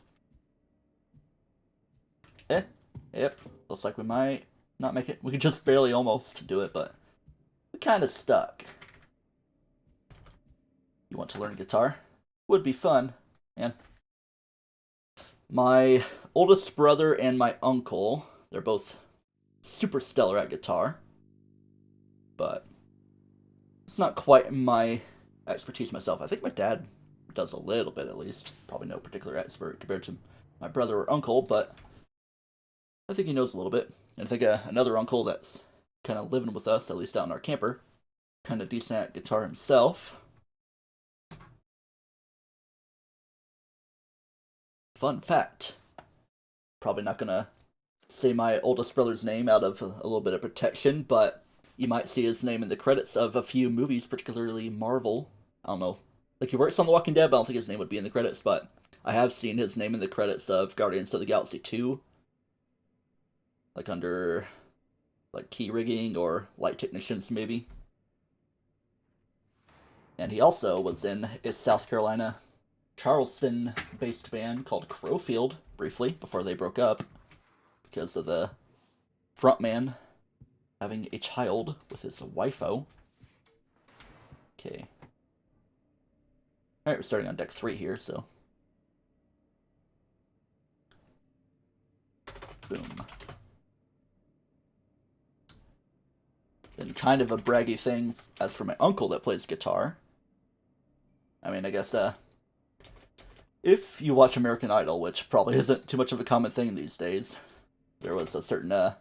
Yep, looks like we might not make it. We could just barely almost do it, but we kind of stuck. You want to learn guitar? Would be fun, man. My oldest brother and my uncle, they're both super stellar at guitar, but it's not quite my expertise myself. I think my dad does a little bit at least. Probably no particular expert compared to my brother or uncle, but I think he knows a little bit. And I think another uncle that's kind of living with us, at least out in our camper, kind of decent at guitar himself. Fun fact. Probably not gonna say my oldest brother's name out of a little bit of protection, but you might see his name in the credits of a few movies, particularly Marvel. I don't know. Like, he works on The Walking Dead, but I don't think his name would be in the credits, but I have seen his name in the credits of Guardians of the Galaxy 2. Like, under, like, key rigging or light technicians, maybe. And he also was in a South Carolina, Charleston-based band called Crowfield, briefly, before they broke up, because of the frontman having a child with his wifo. Okay. Alright, we're starting on deck 3 here, so... Boom. Then kind of a braggy thing as for my uncle that plays guitar. I mean, I guess, if you watch American Idol, which probably isn't too much of a common thing these days, there was a certain,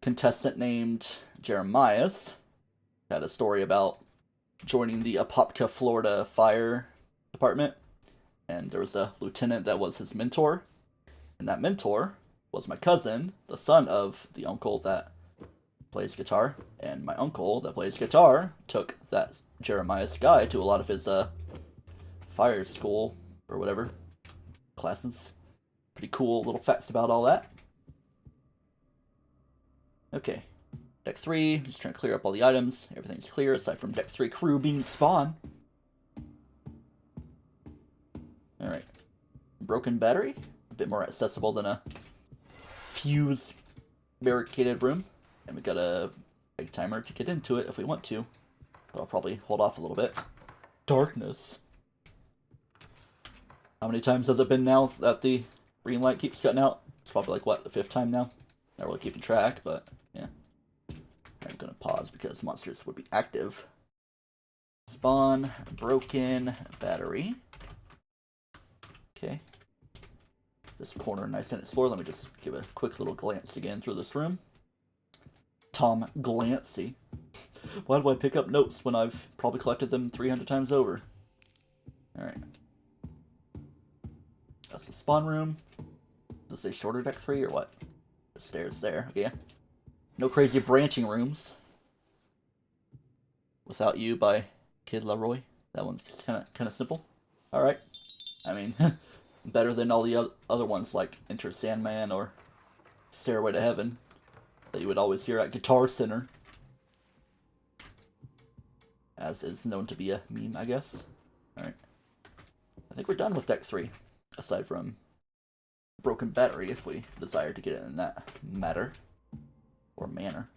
contestant named Jeremias, had a story about joining the Apopka, Florida Fire Department, and there was a lieutenant that was his mentor, and that mentor was my cousin, the son of the uncle that plays guitar, and my uncle that plays guitar took that Jeremias guy to a lot of his fire school or whatever classes. Pretty cool little facts about all that. Okay, deck 3, just trying to clear up all the items. Everything's clear aside from deck 3 crew being spawn. Alright, broken battery, a bit more accessible than a fuse barricaded room. And we got a big timer to get into it if we want to. But I'll probably hold off a little bit. Darkness. How many times has it been now that the green light keeps cutting out? It's probably like, what, the 5th time now? Not really keeping track, but yeah. I'm going to pause because monsters would be active. Spawn, broken battery. Okay. This corner, nice and explored. Let me just give a quick little glance again through this room. Tom Glancy. Why do I pick up notes when I've probably collected them 300 times over? Alright. That's the spawn room. Does it say shorter deck 3 or what? The stairs there. Okay. No crazy branching rooms. Without You by Kid Laroi. That one's kind of simple. Alright. I mean, better than all the other ones like Enter Sandman or Stairway to Heaven that you would always hear at Guitar Center. As is known to be a meme, I guess. Alright. I think we're done with deck 3. Aside from broken battery, if we desire to get it in that matter. Or manner.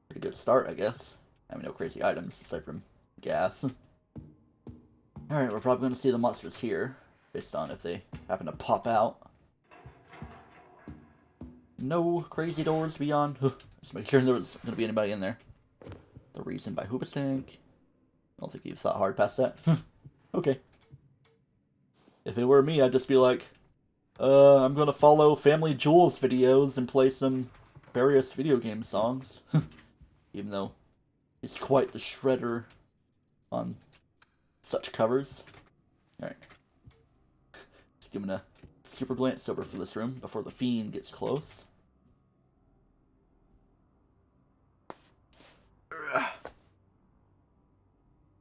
Pretty good start, I guess. I mean, no crazy items, aside from gas. Alright, we're probably going to see the monsters here. Based on if they happen to pop out. No crazy doors beyond. Just make sure there was going to be anybody in there. The Reason by Hoobastank. I don't think you've thought hard past that. Okay. If it were me, I'd just be like, I'm going to follow Family Jewels videos and play some various video game songs. Even though he's quite the shredder on such covers. Alright. Just giving a super glance over for this room before the fiend gets close.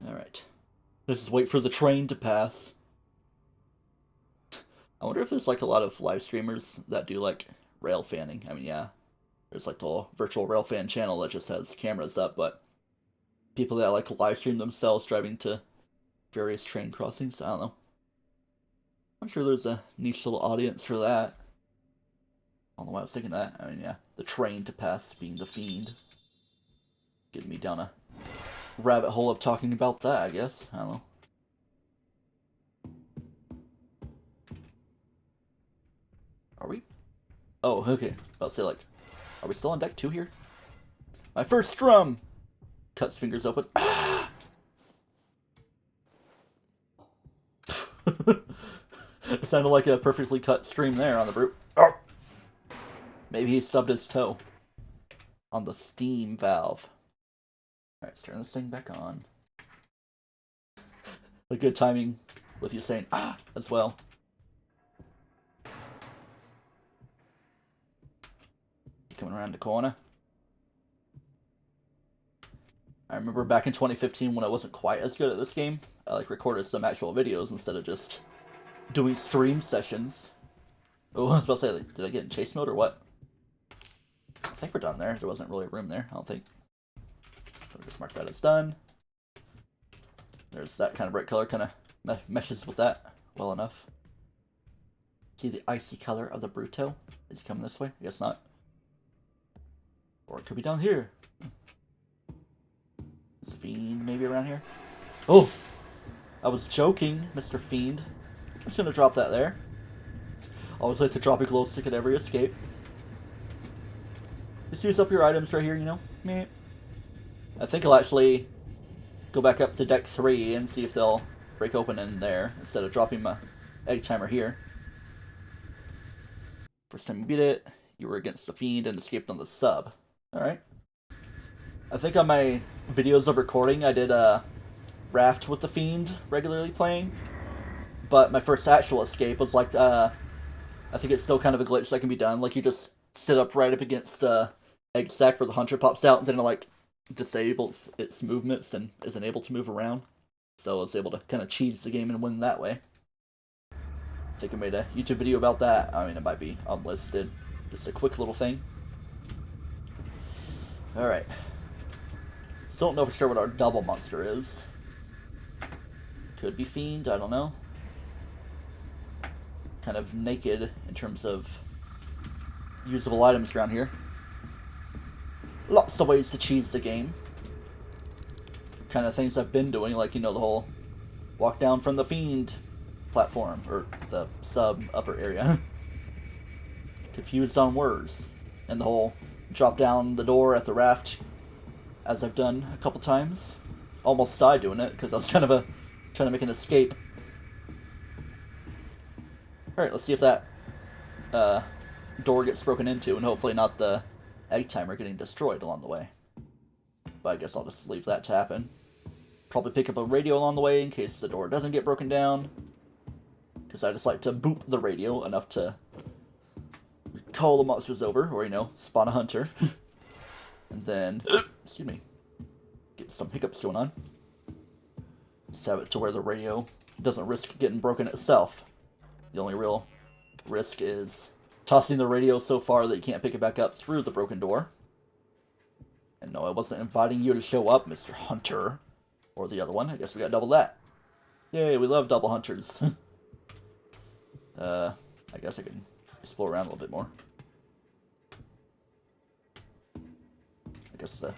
Alright. Let's just wait for the train to pass. I wonder if there's like a lot of live streamers that do like rail fanning. I mean, yeah. There's like the virtual rail fan channel that just has cameras up, but people that like live stream themselves driving to various train crossings, I don't know. I'm sure there's a niche little audience for that. I don't know why I was thinking that. I mean, yeah, the train to pass being the fiend. Getting me down a rabbit hole of talking about that, I guess. I don't know. Are we? Oh, okay. I'll say, like, are we still on deck 2 here? My first strum! Cuts fingers open. Ah! It sounded like a perfectly cut stream there on the brute. Oh! Maybe he stubbed his toe on the steam valve. Alright, let's turn this thing back on. A good timing with you saying ah as well. Coming around the corner. I remember back in 2015 when I wasn't quite as good at this game, I like recorded some actual videos instead of just doing stream sessions. Oh, I was about to say, like, did I get in chase mode or what? I think we're done there. There wasn't really room there, I don't think. Just mark that as done. There's that kind of bright color, kind of meshes with that well enough. See the icy color of the Bruto? Is he coming this way? I guess not. Or it could be down here. Is the Fiend maybe around here? Oh! I was joking, Mr. Fiend. I'm just gonna drop that there. Always like to drop a glow stick at every escape. Just use up your items right here, you know? Meh. I think I'll actually go back up to deck 3 and see if they'll break open in there instead of dropping my egg timer here. First time you beat it, you were against the Fiend and escaped on the sub. Alright. I think on my videos of recording I did a raft with the Fiend regularly playing. But my first actual escape was like, I think it's still kind of a glitch that can be done. Like you just sit up right up against egg sack where the hunter pops out and then it like disables its movements and isn't able to move around. So I was able to kind of cheese the game and win that way. I think I made a YouTube video about that. I mean, it might be unlisted. Just a quick little thing. Alright. Still don't know for sure what our double monster is. Could be Fiend, I don't know. Kind of naked in terms of usable items around here. Lots of ways to cheese the game. Kind of things I've been doing, like, you know, the whole walk down from the Fiend platform, or the sub upper area. Confused on words. And the whole drop down the door at the raft, as I've done a couple times. Almost died doing it, because I was kind of trying to make an escape. Alright, let's see if that door gets broken into, and hopefully not the egg timer getting destroyed along the way. But I guess I'll just leave that to happen. Probably pick up a radio along the way in case the door doesn't get broken down. Because I just like to boop the radio enough to call the monsters over, or, you know, spawn a hunter. And then, excuse me, get some hiccups going on. Just have it to where the radio doesn't risk getting broken itself. The only real risk is tossing the radio so far that you can't pick it back up through the broken door. And no, I wasn't inviting you to show up, Mr. Hunter. Or the other one. I guess we got double that. Yay, we love double hunters. I guess I can explore around a little bit more. I guess the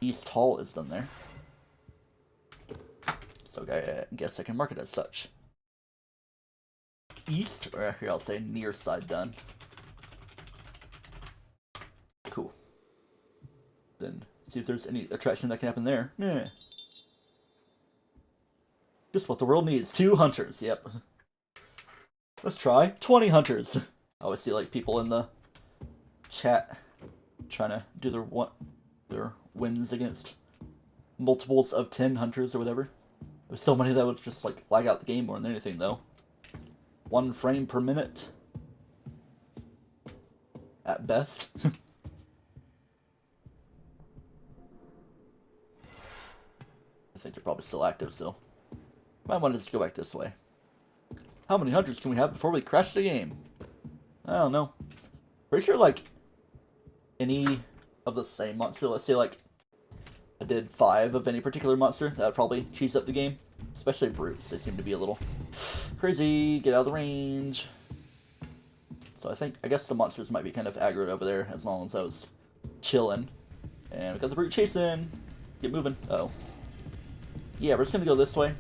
East Hall is done there. So I guess I can mark it as such. East, or here I'll say near side done. Cool. Then see if there's any attraction that can happen there. Yeah. Just what the world needs. 2 hunters. Yep. Let's try 20 hunters. I always see like people in the chat trying to do their wins against multiples of 10 hunters or whatever. There's so many that would just like lag out the game more than anything though. 1 frame per minute. At best. I think they're probably still active still. Might want to just go back this way. How many hunters can we have before we crash the game? I don't know. Pretty sure like any of the same monster, let's say like I did 5 of any particular monster, that would probably cheese up the game. Especially brutes, they seem to be a little crazy, get out of the range. So I guess the monsters might be kind of aggroed over there as long as I was chilling. And we got the brute chasing. Get moving. Uh-oh. Yeah, we're just gonna go this way.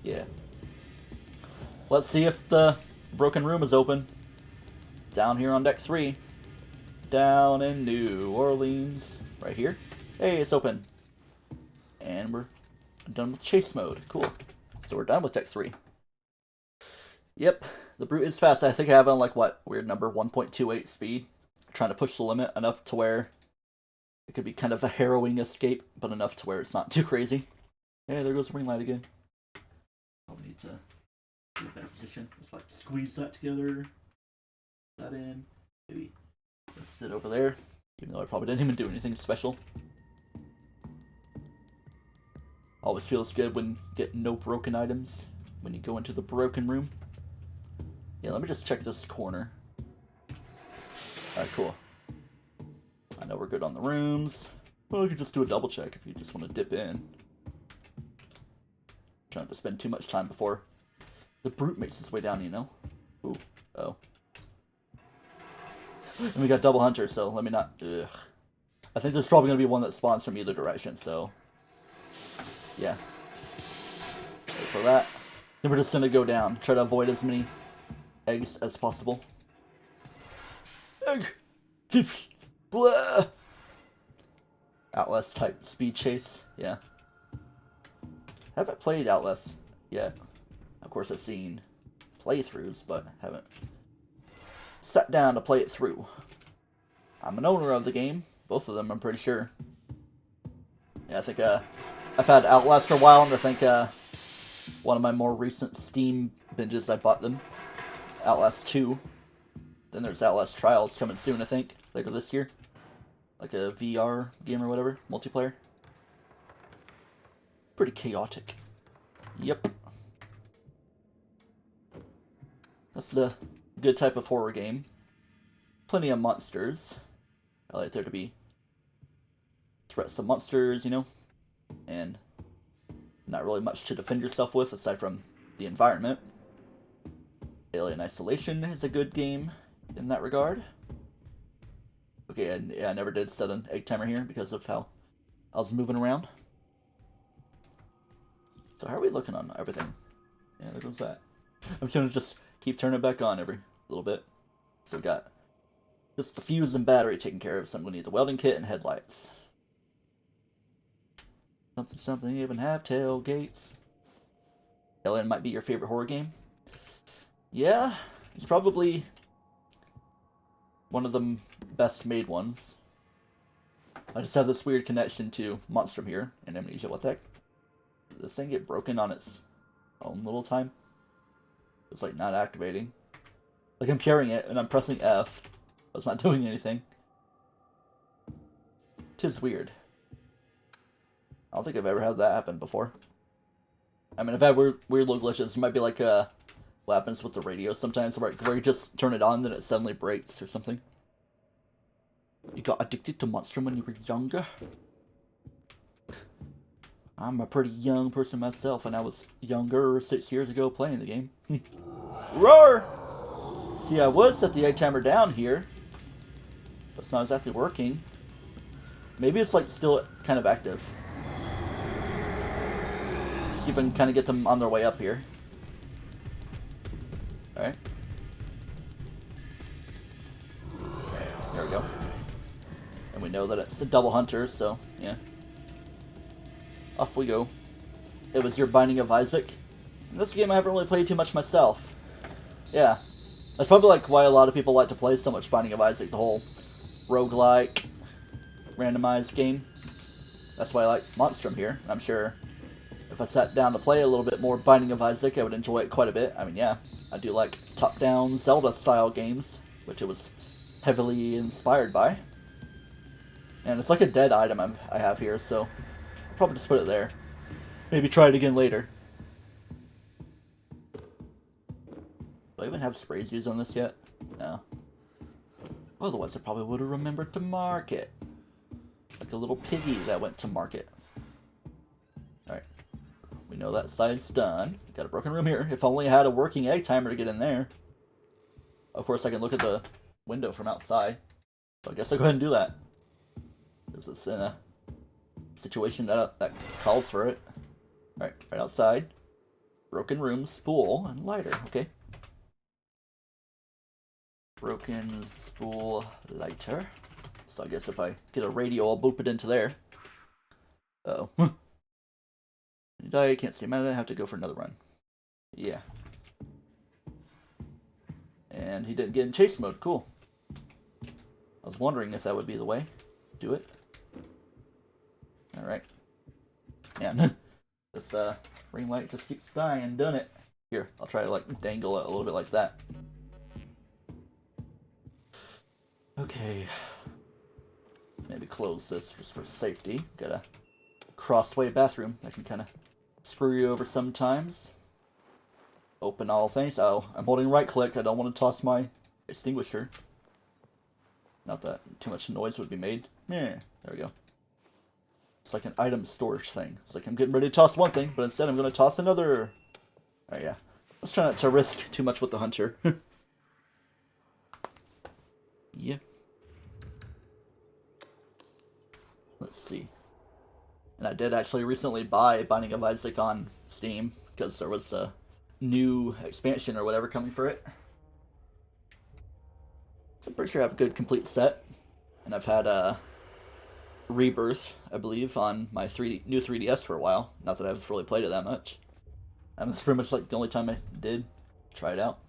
Yeah. Let's see if the broken room is open. Down here on deck 3. Down in New Orleans. Right here. Hey, it's open. And we're done with chase mode. Cool. So we're done with deck 3. Yep. The brute is fast. I think I have it on like what? Weird number 1.28 speed. Trying to push the limit enough to where it could be kind of a harrowing escape, but enough to where it's not too crazy. Hey, there goes the ring light again. Oh, we need to do a better position. Just like squeeze that together. That in. Maybe just sit over there. Even though I probably didn't even do anything special. Always feels good when you get no broken items. When you go into the broken room. Yeah, let me just check this corner. Alright, cool. know we're good on the rooms. Well, we could just do a double check if you just want to dip in. Trying to spend too much time before the brute makes his way down, you know? Ooh, oh. And we got double hunter, so let me not... Ugh. I think there's probably going to be one that spawns from either direction, so... Yeah. Wait for that. Then we're just going to go down. Try to avoid as many eggs as possible. Egg! Blah! Outlast type speed chase, yeah. Haven't played Outlast yet. Of course, I've seen playthroughs, but haven't sat down to play it through. I'm an owner of the game. Both of them, I'm pretty sure. Yeah, I think I've had Outlast for a while, and I think one of my more recent Steam binges, I bought them. Outlast 2. Then there's Outlast Trials coming soon, I think, later this year. Like a VR game or whatever, multiplayer. Pretty chaotic. Yep. That's the good type of horror game. Plenty of monsters. I like there to be threats of monsters, you know? And not really much to defend yourself with aside from the environment. Alien Isolation is a good game in that regard. Okay, I never did set an egg timer here because of how I was moving around. So how are we looking on everything? Yeah, there goes that. I'm just gonna just keep turning it back on every little bit. So we got just the fuse and battery taken care of, so I'm gonna need the welding kit and headlights. Something, even have tailgates. Alien might be your favorite horror game. Yeah, it's probably one of the best made ones. I just have this weird connection to Monstrum here in Amnesia. What the heck? Did this thing get broken on its own little time? It's like not activating. Like I'm carrying it and I'm pressing F, but it's not doing anything. 'Tis weird. I don't think I've ever had that happen before. I mean, I've had weird little glitches. It might be like what happens with the radio sometimes, where you just turn it on, then it suddenly breaks or something. You got addicted to Monstrum when you were younger? I'm a pretty young person myself, and I was younger 6 years ago playing the game. Roar! See, I would set the egg timer down here. But it's not exactly working. Maybe it's like still kind of active. See if I can kind of get them on their way up here. Alright. There we go. And we know that it's a double hunter, so yeah. Off we go. It was your Binding of Isaac. In this game I haven't really played too much myself. Yeah. That's probably like why a lot of people like to play so much Binding of Isaac, the whole roguelike, randomized game. That's why I like Monstrum here. I'm sure if I sat down to play a little bit more Binding of Isaac, I would enjoy it quite a bit. I mean, yeah, I do like top-down Zelda-style games, which it was heavily inspired by. And it's like a dead item I have here, so I'll probably just put it there. Maybe try it again later. Do I even have sprays used on this yet? No. Otherwise I probably would have remembered to mark it. Like a little piggy that went to market. Alright. We know that side's done. Got a broken room here. If only I had a working egg timer to get in there. Of course I can look at the window from outside. So I guess I'll go ahead and do that. Because it's in a situation that calls for it. Alright, right outside. Broken room, spool, and lighter. Okay. Broken spool, lighter. So I guess if I get a radio, I'll boop it into there. Uh oh. You die, can't stay mad. I have to go for another run. Yeah. And he didn't get in chase mode. Cool. I was wondering if that would be the way. Do it. Alright. Man, this ring light just keeps dying, doesn't it? Here, I'll try to like dangle it a little bit like that. Okay. Maybe close this just for safety. Got a crossway bathroom that can kind of screw you over sometimes. Open all things. Oh, I'm holding right click. I don't want to toss my extinguisher. Not that too much noise would be made. Yeah, there we go. It's like an item storage thing. It's like I'm getting ready to toss one thing, but instead I'm going to toss another. Oh yeah. Let's try not to risk too much with the hunter. Yeah. Let's see. And I did actually recently buy Binding of Isaac on Steam because there was a new expansion or whatever coming for it. So I'm pretty sure I have a good complete set. And I've had a Rebirth, I believe, on my new 3DS for a while. Not that I've really played it that much. And that's pretty much like the only time I did try it out.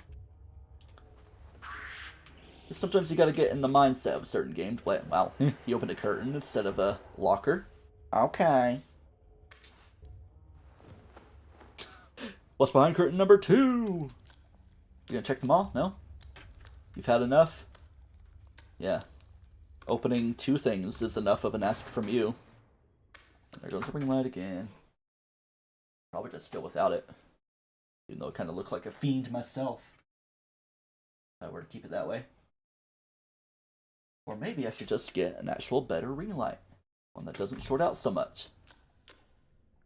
Sometimes you gotta get in the mindset of a certain game to play it. Wow, he opened a curtain instead of a locker. Okay. What's behind curtain number 2? You gonna check them all? No? You've had enough? Yeah. Opening 2 things is enough of an ask from you. There goes the ring light again. Probably just go without it. Even though it kind of looks like a fiend myself. If I were to keep it that way. Or maybe I should just get an actual better ring light. One that doesn't short out so much.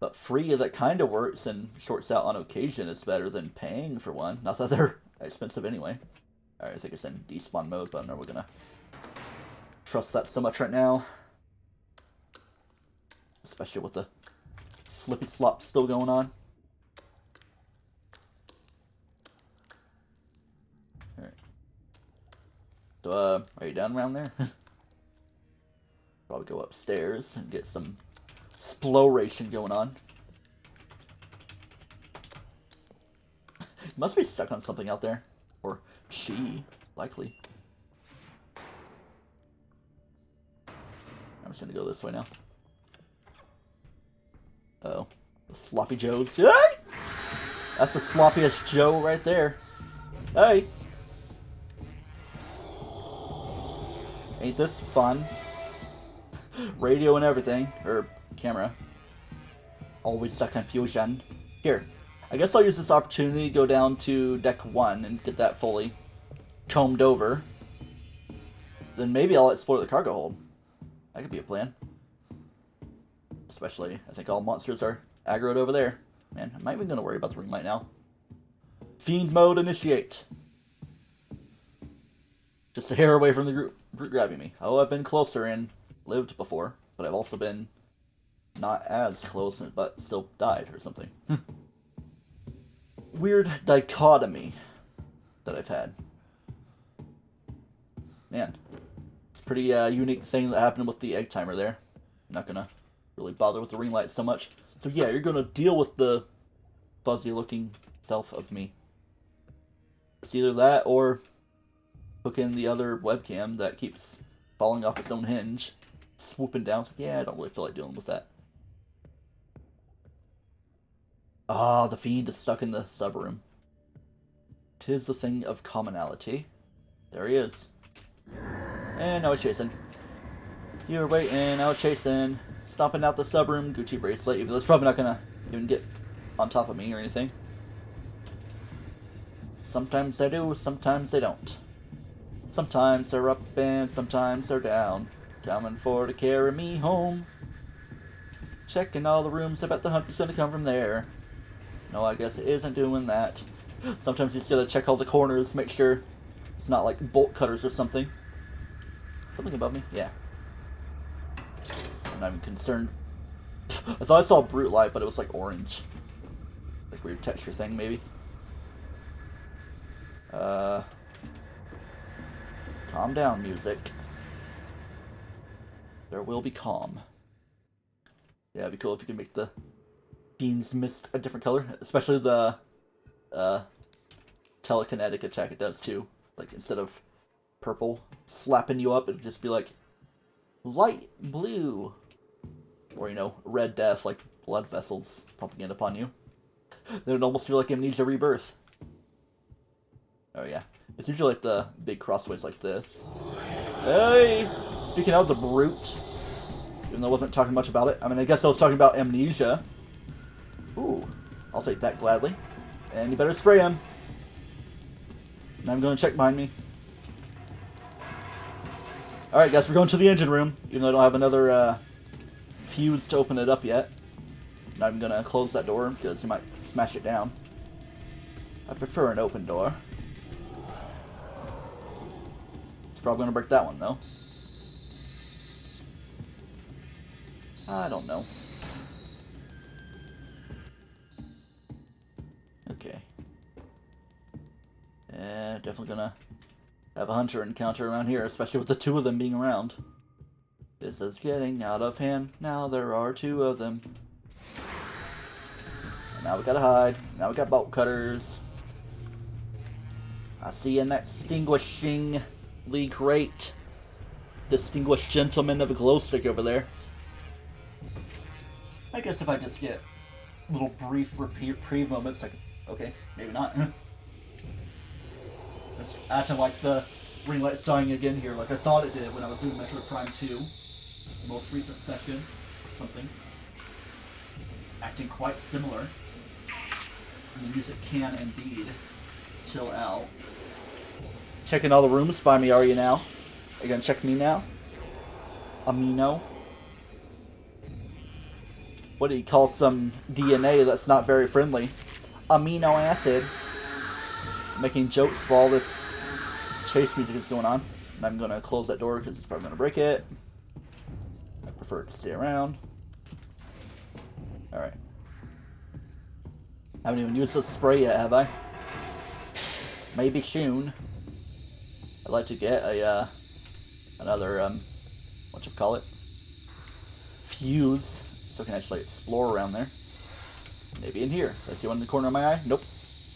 But free that kind of works and shorts out on occasion is better than paying for one. Not that they're expensive anyway. Alright, I think it's in despawn mode, but I'm never gonna trust that so much right now. Especially with the slippy slop still going on. Alright. So, are you down around there? Probably go upstairs and get some exploration going on. Must be stuck on something out there. Or she, likely. I'm just gonna go this way now. Uh-oh. The sloppy Joes. Hey! That's the sloppiest Joe right there. Hey! Ain't this fun? Radio and everything. Or camera. Always stuck on fusion. Here. I guess I'll use this opportunity to go down to deck 1 and get that fully combed over. Then maybe I'll explore the cargo hold. That could be a plan. Especially, I think all monsters are aggroed over there. Man, I'm not even going to worry about the ring light now. Fiend mode initiate. Just a hair away from the group grabbing me. Oh, I've been closer and lived before, but I've also been not as close, but still died or something. Weird dichotomy that I've had. Man, it's a pretty unique thing that happened with the egg timer there. I'm not gonna really bother with the ring light so much. So yeah, you're gonna deal with the fuzzy looking self of me. It's either that or hook in the other webcam that keeps falling off its own hinge, swooping down. So yeah, I don't really feel like dealing with that. Ah, the fiend is stuck in the sub room. 'Tis a thing of commonality. There he is. And now he's chasing. You were waiting, now chasing. Stomping out the sub room, Gucci bracelet, even though it's probably not gonna even get on top of me or anything. Sometimes they do, sometimes they don't. Sometimes they're up and sometimes they're down. Coming for to carry me home. Checking all the rooms, I bet the hunter's gonna come from there. No, I guess it isn't doing that. Sometimes you just gotta check all the corners, make sure it's not like bolt cutters or something. Something above me? Yeah. I'm not even concerned. I thought I saw brute light, but it was like orange. Like weird texture thing, maybe. Calm down, music. There will be calm. Yeah, it'd be cool if you could make the fiend's mist a different color, especially the telekinetic attack it does too. Like instead of purple slapping you up, it'd just be like light blue, or you know, red death, like blood vessels pumping in upon you. Then it'd almost feel like Amnesia Rebirth. Oh yeah, it's usually like the big crossways like this. Hey, speaking of the brute, even though I wasn't talking much about it, I mean, I guess I was talking about Amnesia. Ooh, I'll take that gladly. And you better spray him. And I'm going to check behind me. Alright, guys, we're going to the engine room. Even though I don't have another fuse to open it up yet. I'm not even going to close that door because you might smash it down. I prefer an open door. It's probably going to break that one, though. I don't know. Okay. Yeah, definitely gonna have a hunter encounter around here, especially with the two of them being around. This is getting out of hand. Now there are two of them. And now we gotta hide. Now we got bolt cutters. I see an extinguishingly great distinguished gentleman of a glow stick over there. I guess if I just get little brief reprieve moments, like, okay, maybe not. Just acting like the ring light's dying again here, like I thought it did when I was doing Metroid Prime 2, the most recent session, or something. Acting quite similar. And the music can indeed chill out. Checking all the rooms by me, are you now? Are you gonna check me now? Amino? What do you call some DNA that's not very friendly? Amino acid. Making jokes while all this chase music is going on. And I'm gonna close that door because it's probably gonna break it. I prefer to stay around. Alright. I haven't even used the spray yet, have I? Maybe soon. I'd like to get a another whatchamacallit, fuse, so I can actually explore around there. Maybe in here. I see one in the corner of my eye. Nope.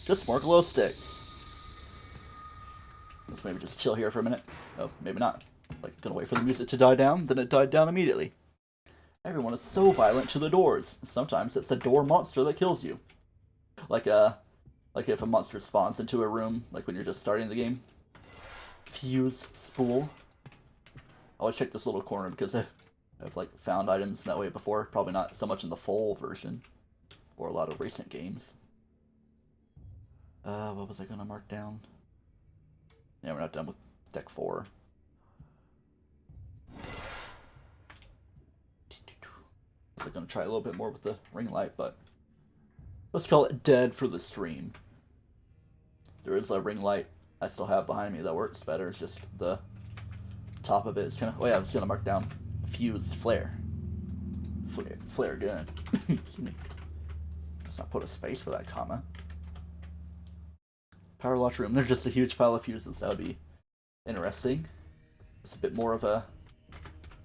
Just more glow sticks. Let's maybe just chill here for a minute. Oh, maybe not. Like, gonna wait for the music to die down, then it died down immediately. Everyone is so violent to the doors. Sometimes it's a door monster that kills you. Like if a monster spawns into a room, like when you're just starting the game. Fuse spool. I always check this little corner because I've like found items that way before. Probably not so much in the full version, or a lot of recent games. What was I gonna mark down? Yeah, we're not done with deck 4. I was gonna try a little bit more with the ring light, but let's call it dead for the stream. There is a ring light I still have behind me that works better. It's just the top of it is kind of... Oh yeah, I'm just gonna mark down fuse flare. Flare gun. Excuse me. Let's not put a space for that comma. Power lock room. There's just a huge pile of fuses. That would be interesting. It's a bit more of a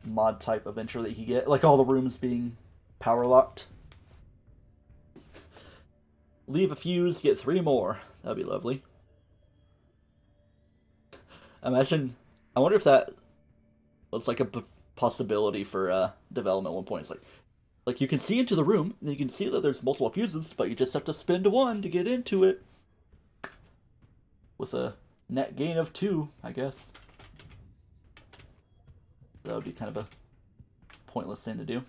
mod type adventure that you can get. Like all the rooms being power locked. Leave a fuse, get 3 more. That'd be lovely. Imagine... I wonder if that was like a possibility for development at one point. It's like you can see into the room, and you can see that there's multiple fuses, but you just have to spend 1 to get into it. With a net gain of 2, I guess. That would be kind of a pointless thing to do.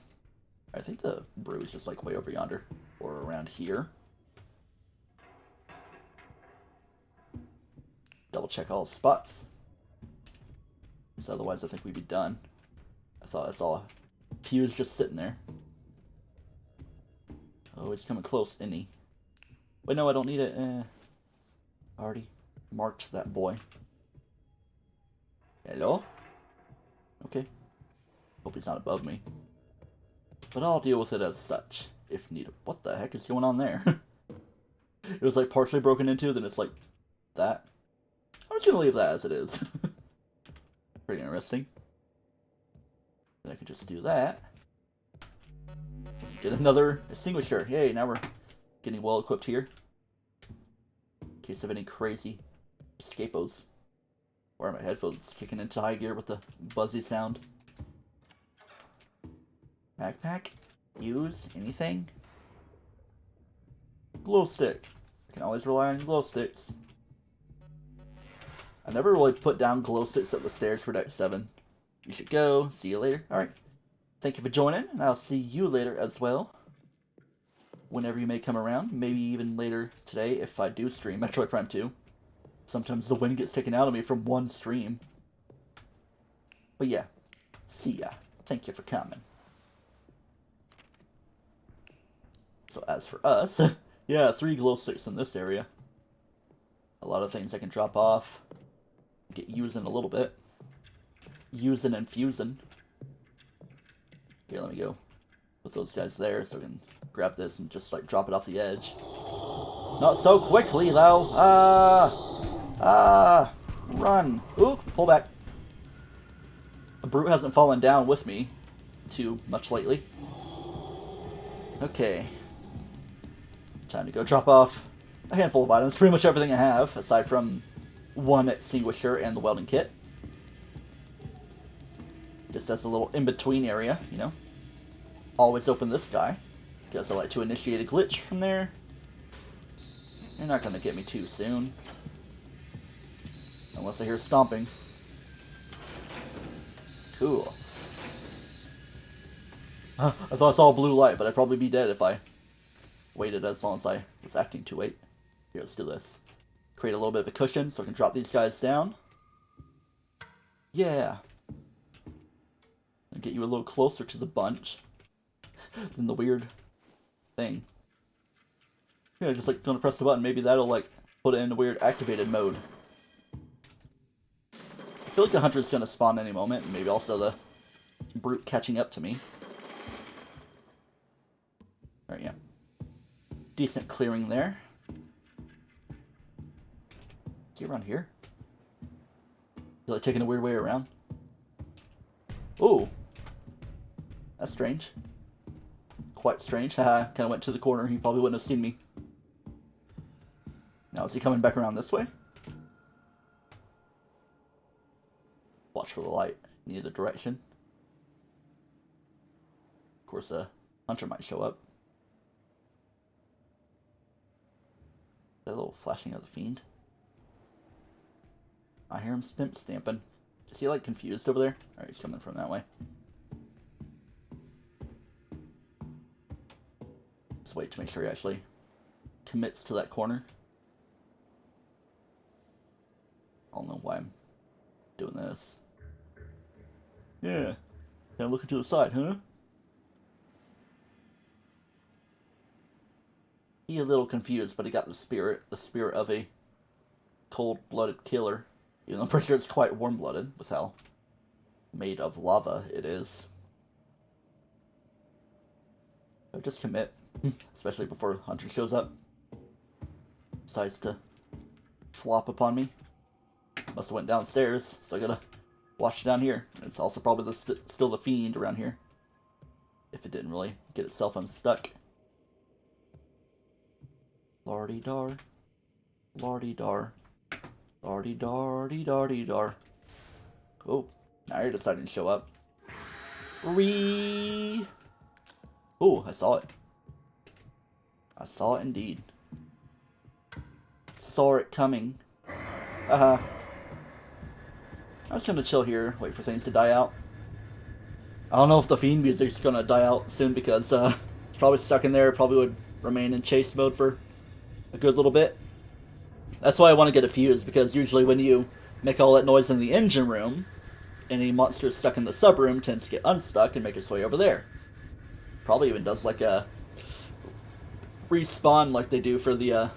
I think the brew is just like way over yonder, or around here. Double check all spots. Because otherwise I think we'd be done. I thought I saw a fuse just sitting there. Oh, he's coming close, isn't he? Wait, no, I don't need it. Already marked that boy. Hello? Okay. Hope he's not above me. But I'll deal with it as such, if needed. What the heck is going on there? It was like partially broken into, then it's like that. I'm just gonna leave that as it is. Pretty interesting. Then I could just do that. Get another extinguisher. Yay, now we're getting well equipped here. In case of any crazy escapos. Or my headphones kicking into high gear with the buzzy sound. Backpack? Use? Anything? Glow stick. I can always rely on glow sticks. I never really put down glow sticks at the stairs for deck 7. You should go. See you later. Alright. Thank you for joining, and I'll see you later as well. Whenever you may come around. Maybe even later today if I do stream Metroid Prime 2. Sometimes the wind gets taken out of me from one stream. But yeah, see ya. Thank you for coming. So as for us, yeah, 3 glow sticks in this area. A lot of things I can drop off. Get using a little bit. Using and fusing. Here, let me go put those guys there so I can grab this and just like drop it off the edge. Not so quickly though. Run. Ooh, pull back. The brute hasn't fallen down with me too much lately. Okay. Time to go drop off a handful of items. Pretty much everything I have, aside from one extinguisher and the welding kit. Just as a little in-between area, you know. Always open this guy, because I like to initiate a glitch from there. You're not going to get me too soon. Unless I hear stomping. Cool. I thought I saw a blue light, but I'd probably be dead if I waited as long as I was acting to wait. Here, let's do this. Create a little bit of a cushion so I can drop these guys down. Yeah. And get you a little closer to the bunch than the weird thing. Yeah, just like gonna press the button. Maybe that'll like put it in a weird activated mode. I feel like the hunter's gonna spawn any moment, and maybe also the brute catching up to me. Alright, yeah. Decent clearing there. Is he around here? Is he like taking a weird way around? Oh! That's strange. Quite strange. Haha, kinda went to the corner. He probably wouldn't have seen me. Now, is he coming back around this way? Watch for the light in either direction. Of course, a hunter might show up. That little flashing of the fiend. I hear him stamping. Is he like confused over there? Alright, he's coming from that way. Let's wait to make sure he actually commits to that corner. I don't know why I'm doing this. Yeah. Kind of looking to the side, huh? He a little confused, but he got the spirit of a cold-blooded killer. Even though I'm pretty sure it's quite warm-blooded with how made of lava it is. So just commit, especially before Hunter shows up. Decides to flop upon me. Must have went downstairs, so I gotta watch down here. It's also probably still the fiend around here. If it didn't really get itself unstuck. Lardy-dar. Lardy-dar. Lardy-dar-dee-dar-dee-dar. Oh, now you're deciding to show up. Ree. Oh, I saw it. I saw it indeed. Saw it coming. I was gonna chill here, wait for things to die out. I don't know if the fiend music's gonna die out soon because it's probably stuck in there. Probably would remain in chase mode for a good little bit. That's why I want to get a fuse, because usually when you make all that noise in the engine room, any monster stuck in the sub room tends to get unstuck and make its way over there. Probably even does like a respawn like they do for the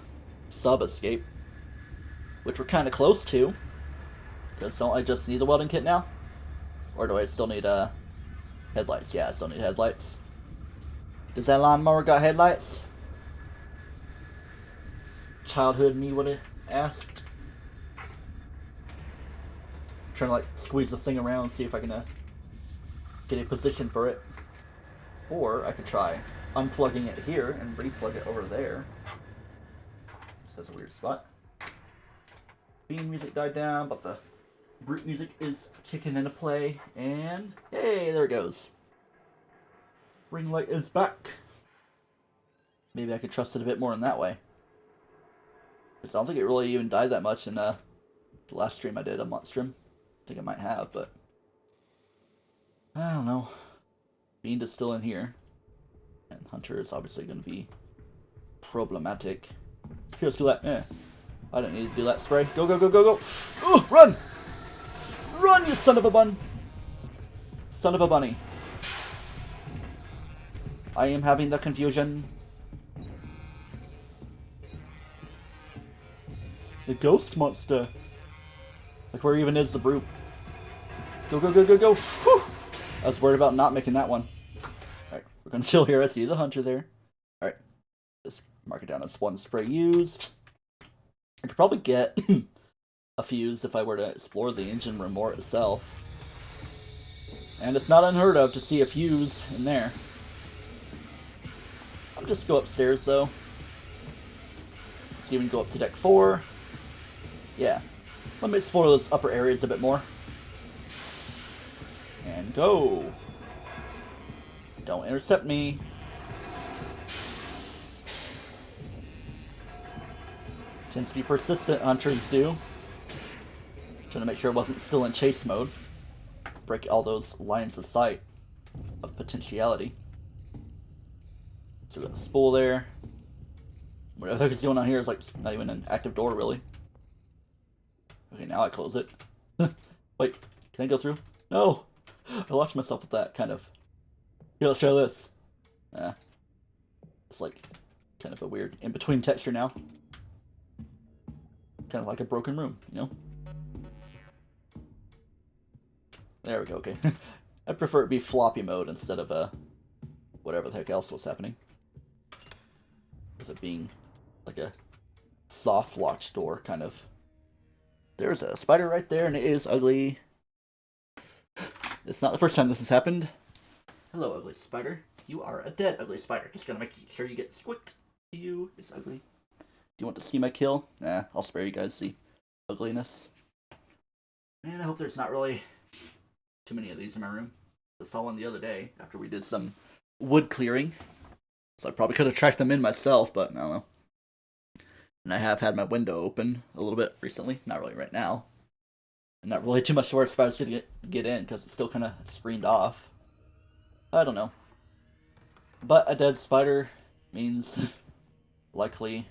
sub escape, which we're kind of close to. Because don't I just need the welding kit now? Or do I still need headlights? Yeah, I still need headlights. Does that lawnmower got headlights? Childhood me would have asked. I'm trying to like squeeze this thing around and see if I can get a position for it. Or I could try unplugging it here and replug it over there. This has a weird spot. Beam music died down, but the brute music is kicking into play, and hey, there it goes. Ring light is back. Maybe I could trust it a bit more in that way. Because I don't think it really even died that much in the last stream I did on Monstrum. I think I might have, but I don't know. Fiend is still in here, and Hunter is obviously going to be problematic. Here, let's do that. I don't need to do that spray. Go, go, go, go, go! Oh, run! Run, you son of a bun! Son of a bunny. I am having the confusion. The ghost monster. Like, where even is the brute? Go, go, go, go, go! Whew! I was worried about not making that one. Alright, we're gonna chill here. I see the hunter there. Alright, just mark it down as one spray used. I could probably get a fuse if I were to explore the engine room more itself. And it's not unheard of to see a fuse in there. I'll just go upstairs though. See if we can go up to deck 4. Yeah. Let me explore those upper areas a bit more. And go! Don't intercept me. Tends to be persistent, hunters do. Trying to make sure it wasn't still in chase mode. Break all those lines of sight of potentiality. So we got the spool there. What I think is going on here is like not even an active door really. Okay, now I close it. Wait, can I go through? No! I locked myself with that, kind of. Here, let's try this. It's like kind of a weird in-between texture now. Kind of like a broken room, you know? There we go, okay. I prefer it be floppy mode instead of whatever the heck else was happening. With it being like a soft locked door, kind of. There's a spider right there, and it is ugly. It's not the first time this has happened. Hello, ugly spider. You are a dead ugly spider. Just gotta make sure you get squicked. You is ugly. Do you want to see my kill? Nah, I'll spare you guys the ugliness. And I hope there's not really too many of these in my room. I saw one the other day after we did some wood clearing. So I probably could have tracked them in myself, but I don't know. And I have had my window open a little bit recently. Not really right now. And not really too much to where spiders could get in, because it's still kind of screened off. I don't know. But a dead spider means likely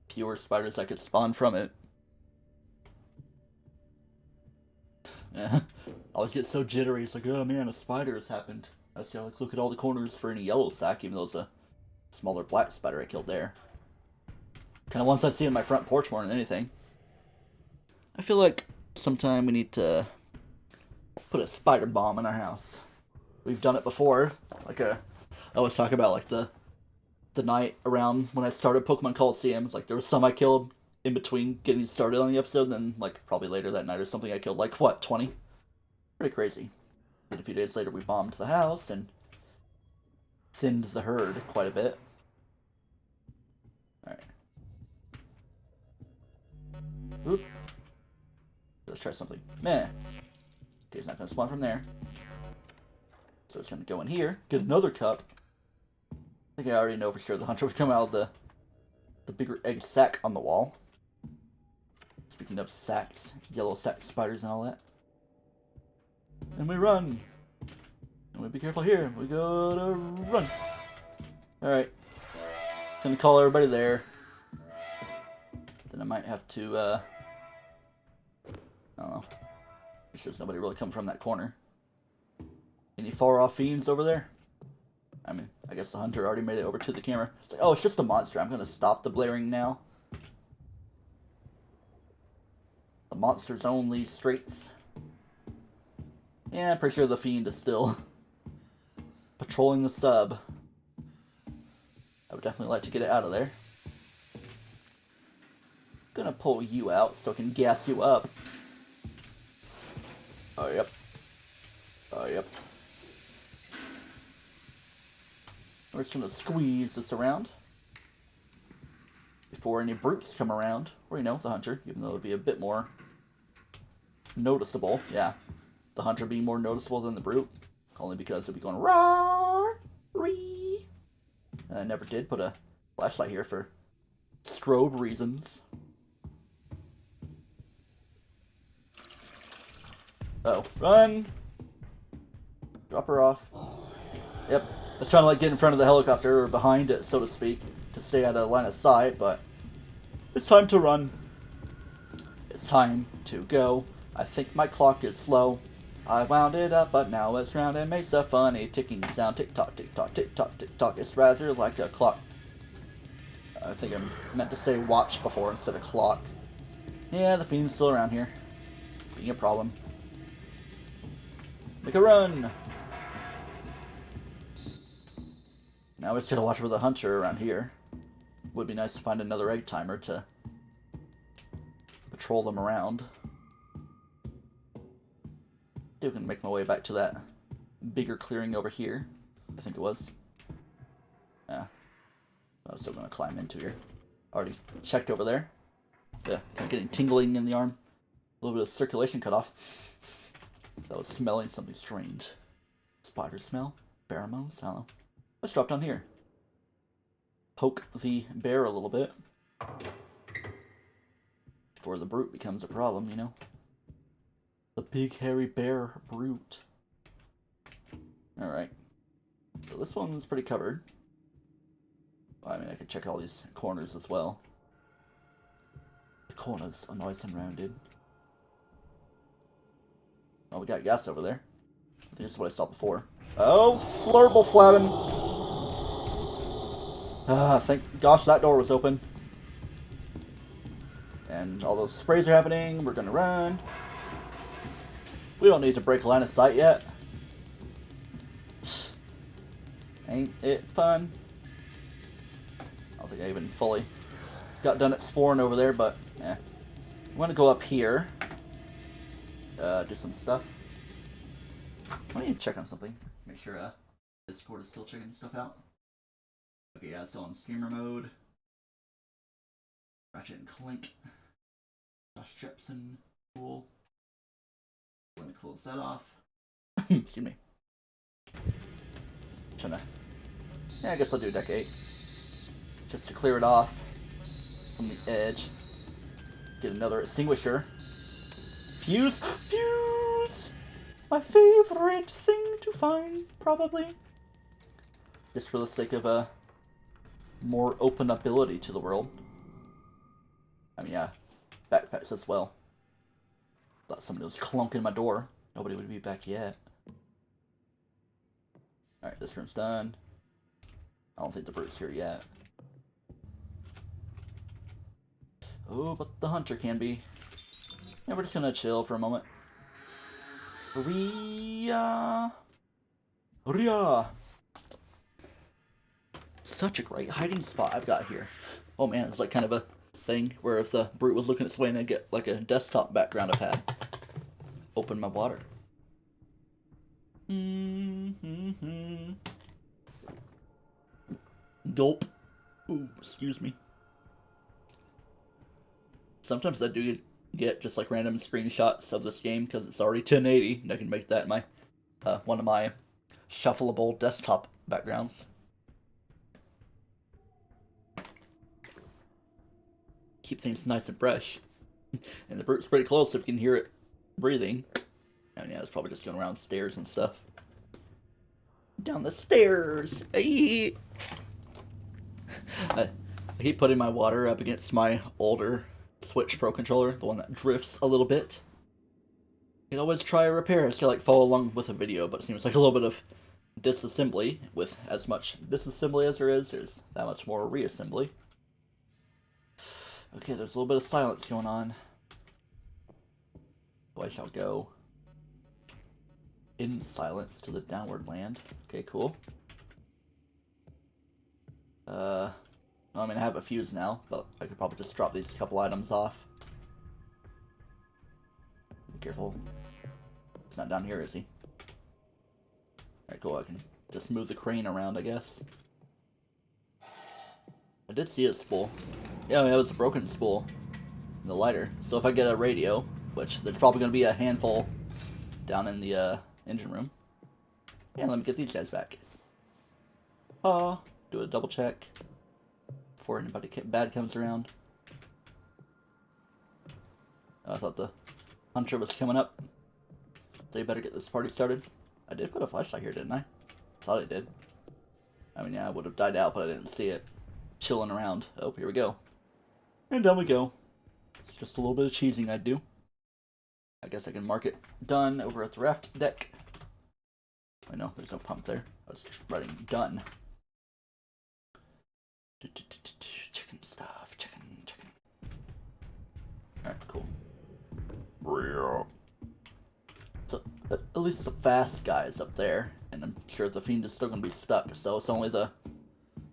fewer spiders that could spawn from it. Yeah. I always get so jittery. It's like, oh man, a spider has happened. I just gotta look at all the corners for any yellow sack, even though it's a smaller black spider I killed there. Kind of ones I see in my front porch more than anything. I feel like sometime we need to put a spider bomb in our house. We've done it before. Like I always talk about like the night around when I started Pokemon Coliseum. Like there was some I killed in between getting started on the episode, then like probably later that night or something I killed like what, 20? Pretty crazy. Then a few days later we bombed the house and thinned the herd quite a bit. Alright. Oop. Let's try something. Meh. Okay, he's not gonna spawn from there. So it's gonna go in here, get another cup. I think I already know for sure the hunter would come out of the bigger egg sac on the wall. Speaking of sacks, yellow sack spiders and all that. And we run. And we be careful here. We gotta run. Alright. Gonna call everybody there. Then I might have to, I don't know. Make sure there's nobody really coming from that corner. Any far off fiends over there? I mean, I guess the hunter already made it over to the camera. It's like, oh, it's just a monster. I'm gonna stop the blaring now. The monsters only streets. Yeah, I'm pretty sure the fiend is still patrolling the sub. I would definitely like to get it out of there. Gonna pull you out so I can gas you up. Oh, yep. Oh, yep. We're just gonna squeeze this around before any brutes come around. Or, you know, the hunter, even though it would be a bit more noticeable. Yeah. The hunter being more noticeable than the brute. Only because it'd be going roar, ree. And I never did put a flashlight here for strobe reasons. Oh, run! Drop her off. Yep. I was trying to like get in front of the helicopter, or behind it, so to speak, to stay out of line of sight, but it's time to run. It's time to go. I think my clock is slow. I wound it up, but now it's round and makes a funny ticking sound. Tick tock, tick tock, tick tock, tick tock. It's rather like a clock. I think I meant to say watch before instead of clock. Yeah, the fiend's still around here. Being a problem. Make a run! Now we just gotta watch for the hunter around here. Would be nice to find another egg timer to patrol them around. I can make my way back to that bigger clearing over here. I think it was. Yeah. I was still gonna climb into here. Already checked over there. Yeah, kind of getting tingling in the arm. A little bit of circulation cut off. That was smelling something strange. Spider smell? Pheromones? I don't know. Let's drop down here. Poke the bear a little bit. Before the brute becomes a problem, you know? The big hairy bear brute. Alright. So this one's pretty covered. I mean, I could check all these corners as well. The corners are nice and rounded. Oh, we got gas over there. I think this is what I saw before. Oh, flurble flabbing! Thank gosh that door was open. And all those sprays are happening. We're gonna run. We don't need to break line of sight yet. Ain't it fun? I don't think I even fully got done exploring over there, but yeah. I'm gonna go up here. Do some stuff. I need to check on something. Make sure Discord is still checking stuff out. Okay, yeah, it's still on streamer mode. Ratchet and Clank. Josh Jepson. Cool. Let me close that off. Excuse me. Trying to. Yeah, I guess I'll do deck 8. Just to clear it off from the edge. Get another extinguisher. Fuse! Fuse! My favorite thing to find, probably. Just for the sake of more open ability to the world. I mean, yeah, backpacks as well. Thought somebody was clunking my door. Nobody would be back yet. Alright, this room's done. I don't think the brute's here yet. Oh, but the hunter can be. Yeah, we're just gonna chill for a moment. Ria. Such a great hiding spot I've got here. Oh man, it's like kind of a thing where if the brute was looking its way and I'd get like a desktop background I've had. Open my water. Gulp. Ooh, excuse me. Sometimes I do get just like random screenshots of this game because it's already 1080 and I can make that my one of my shuffleable desktop backgrounds. Keep things nice and fresh. And the brute's pretty close if you can hear it breathing. And yeah, it's probably just going around stairs and stuff. Down the stairs! I keep putting my water up against my older Switch Pro controller, the one that drifts a little bit. You can always try a repair to like follow along with a video, but it seems like a little bit of disassembly. With as much disassembly as there is, there's that much more reassembly. Okay, there's a little bit of silence going on. So I shall go in silence to the downward land. Okay, cool. I mean, I have a fuse now, but I could probably just drop these couple items off. Be careful. He's not down here, is he? Alright, cool. I can just move the crane around, I guess. I did see a spool. Yeah, I mean, it was a broken spool in the lighter. So if I get a radio, which there's probably going to be a handful down in the engine room. Yeah, let me get these guys back. Do a double check before anybody bad comes around. I thought the hunter was coming up. So you better get this party started. I did put a flashlight here, didn't I? Thought I did. I mean, yeah, I would have died out, but I didn't see it. Chilling around. Oh, here we go. And down we go. It's just a little bit of cheesing I'd do. I guess I can mark it done over at the raft deck. I know there's no pump there. I was just writing done. Chicken stuff, chicken. Alright, cool. So, at least the fast guy is up there, and I'm sure the fiend is still going to be stuck, so it's only the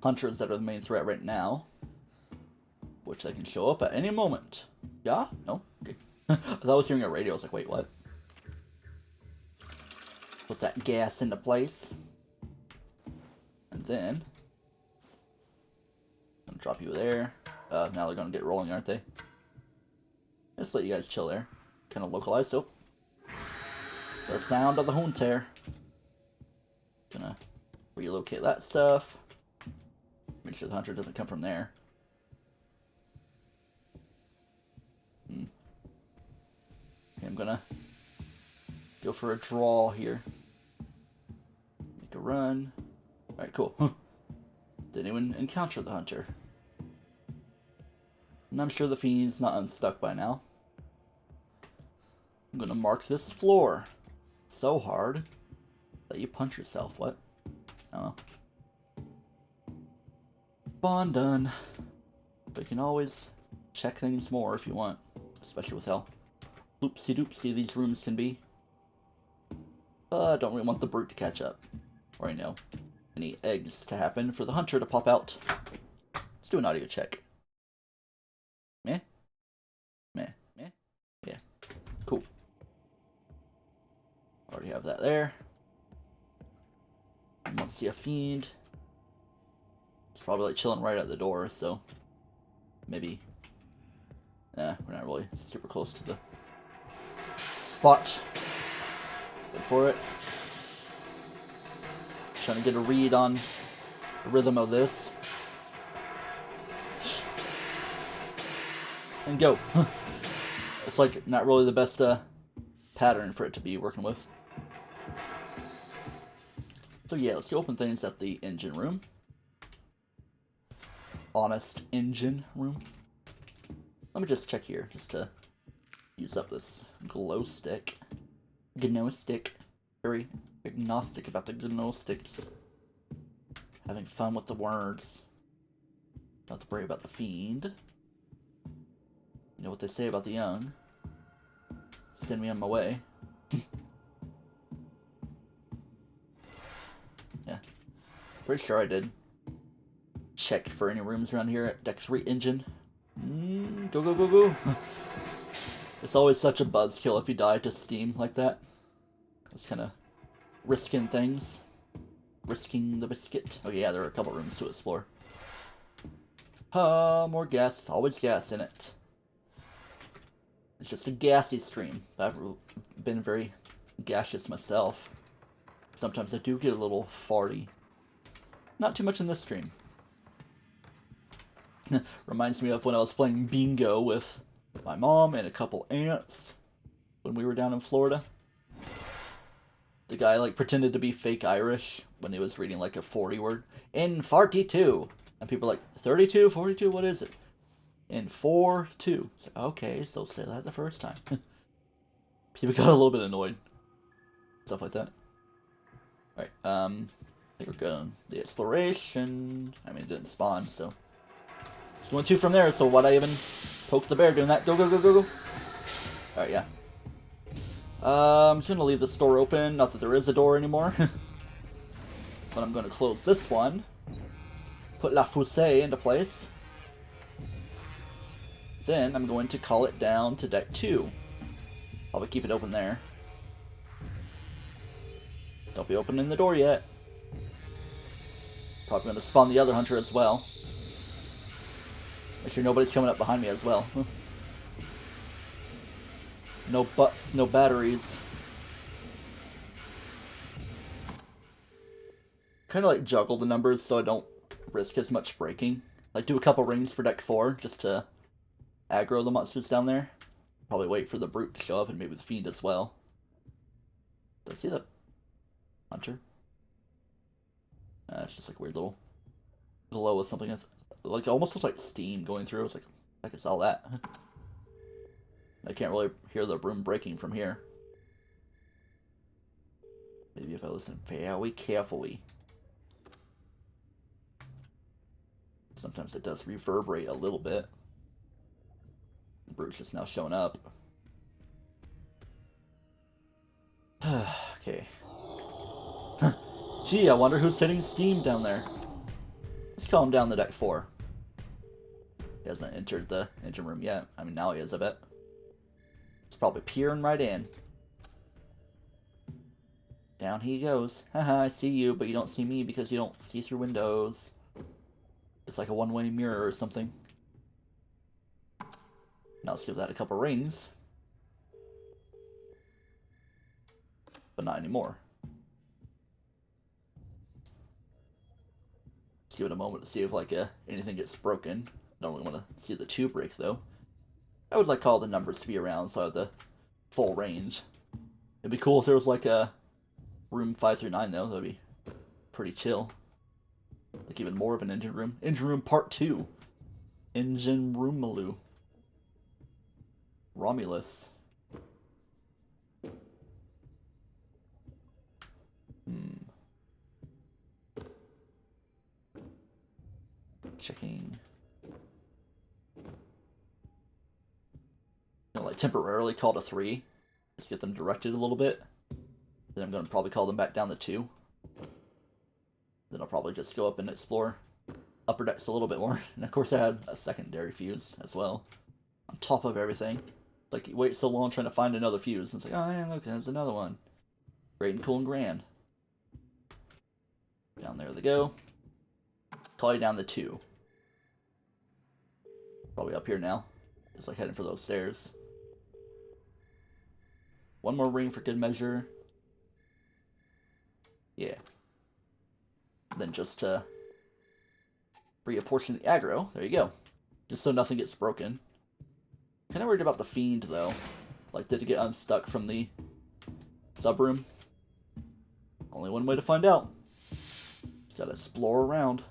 hunters that are the main threat right now, which they can show up at any moment. Yeah? No? Okay. As I was hearing a radio, I was like, wait, what? Put that gas into place. And then I'm gonna drop you there. Now they're gonna get rolling, aren't they? Just let you guys chill there. Kind of localized, so. The sound of the hunter. Gonna relocate that stuff. Make sure the hunter doesn't come from there. Okay, I'm gonna go for a draw here. Make a run. Alright, cool. Didn't even encounter the hunter. And I'm sure the fiend's not unstuck by now. I'm gonna mark this floor so hard that you punch yourself. What? I don't know. Spawn done. But you can always check things more if you want. Especially with how loopsy-doopsy these rooms can be. I don't really want the brute to catch up. Or, any eggs to happen for the hunter to pop out. Let's do an audio check. Meh? Meh? Yeah. Cool. Already have that there. I won't see a fiend. It's probably like chilling right at the door, so maybe. We're not really super close to the spot. Good for it. Trying to get a read on the rhythm of this. And go. It's like not really the best pattern for it to be working with. So yeah, let's go open things at the engine room. Honest engine room. Let me just check here, just to use up this glow stick. Glow stick. Very agnostic about the glow sticks. Having fun with the words. Don't have to worry about the fiend. You know what they say about the young. Send me on my way. Yeah. Pretty sure I did check for any rooms around here at Dex Re-Engine. Go. It's always such a buzzkill if you die to Steam like that. It's kind of risking things. Risking the biscuit. Oh yeah, there are a couple rooms to explore. More gas. Always gas in it. It's just a gassy stream. I've been very gaseous myself. Sometimes I do get a little farty. Not too much in this stream. Reminds me of when I was playing bingo with my mom and a couple aunts when we were down in Florida. The guy like pretended to be fake Irish when he was reading like a 40 word. In 42. And people were like, 32, 42, what is it? In 4-2. So, okay, so say that the first time. People got a little bit annoyed. Stuff like that. Alright, I think we're good on the exploration. I mean, it didn't spawn, so. It's going 2 from there, so why'd I even poke the bear doing that? Go. Alright, yeah. I'm just gonna leave this door open. Not that there is a door anymore. But I'm gonna close this one. Put La Fusée into place. Then I'm going to call it down to deck 2. Probably keep it open there. Don't be opening the door yet. Probably going to spawn the other hunter as well. Make sure nobody's coming up behind me as well. No butts, no batteries. Kind of like juggle the numbers so I don't risk as much breaking. Like do a couple rings for deck 4 just to aggro the monsters down there. Probably wait for the brute to show up and maybe the fiend as well. Did I see the hunter? It's just like a weird little glow with something that's like it almost looks like steam going through. It's like I saw that. I can't really hear the room breaking from here. Maybe if I listen very carefully. Sometimes it does reverberate a little bit. The brute's just now showing up. Okay. Gee, I wonder who's hitting steam down there. Let's call him down to deck 4. He hasn't entered the engine room yet. I mean, now he is, I bet. He's probably peering right in. Down he goes. Haha, I see you, but you don't see me because you don't see through windows. It's like a one-way mirror or something. Now let's give that a couple rings. But not anymore. Let's give it a moment to see if like anything gets broken. I don't really want to see the 2 break though. I would like all the numbers to be around so I have the full range. It'd be cool if there was like a room 5 through 9 though. That'd be pretty chill. Like even more of an engine room. Engine room part 2. Engine Roomaloo. Romulus. Checking. Like temporarily call to 3. Just get them directed a little bit. Then I'm going to probably call them back down to 2. Then I'll probably just go up and explore upper decks a little bit more. And of course I had a secondary fuse as well. On top of everything. It's like you wait so long trying to find another fuse. And it's like, oh yeah, look, there's another one. Great and cool and grand. Down there they go. Call you down to 2. Probably up here now. Just like heading for those stairs. One more ring for good measure. Yeah. Then just reapportion the aggro. There you go. Just so nothing gets broken. Kind of worried about the fiend though. Like, did it get unstuck from the sub-room? Only one way to find out. Gotta explore around.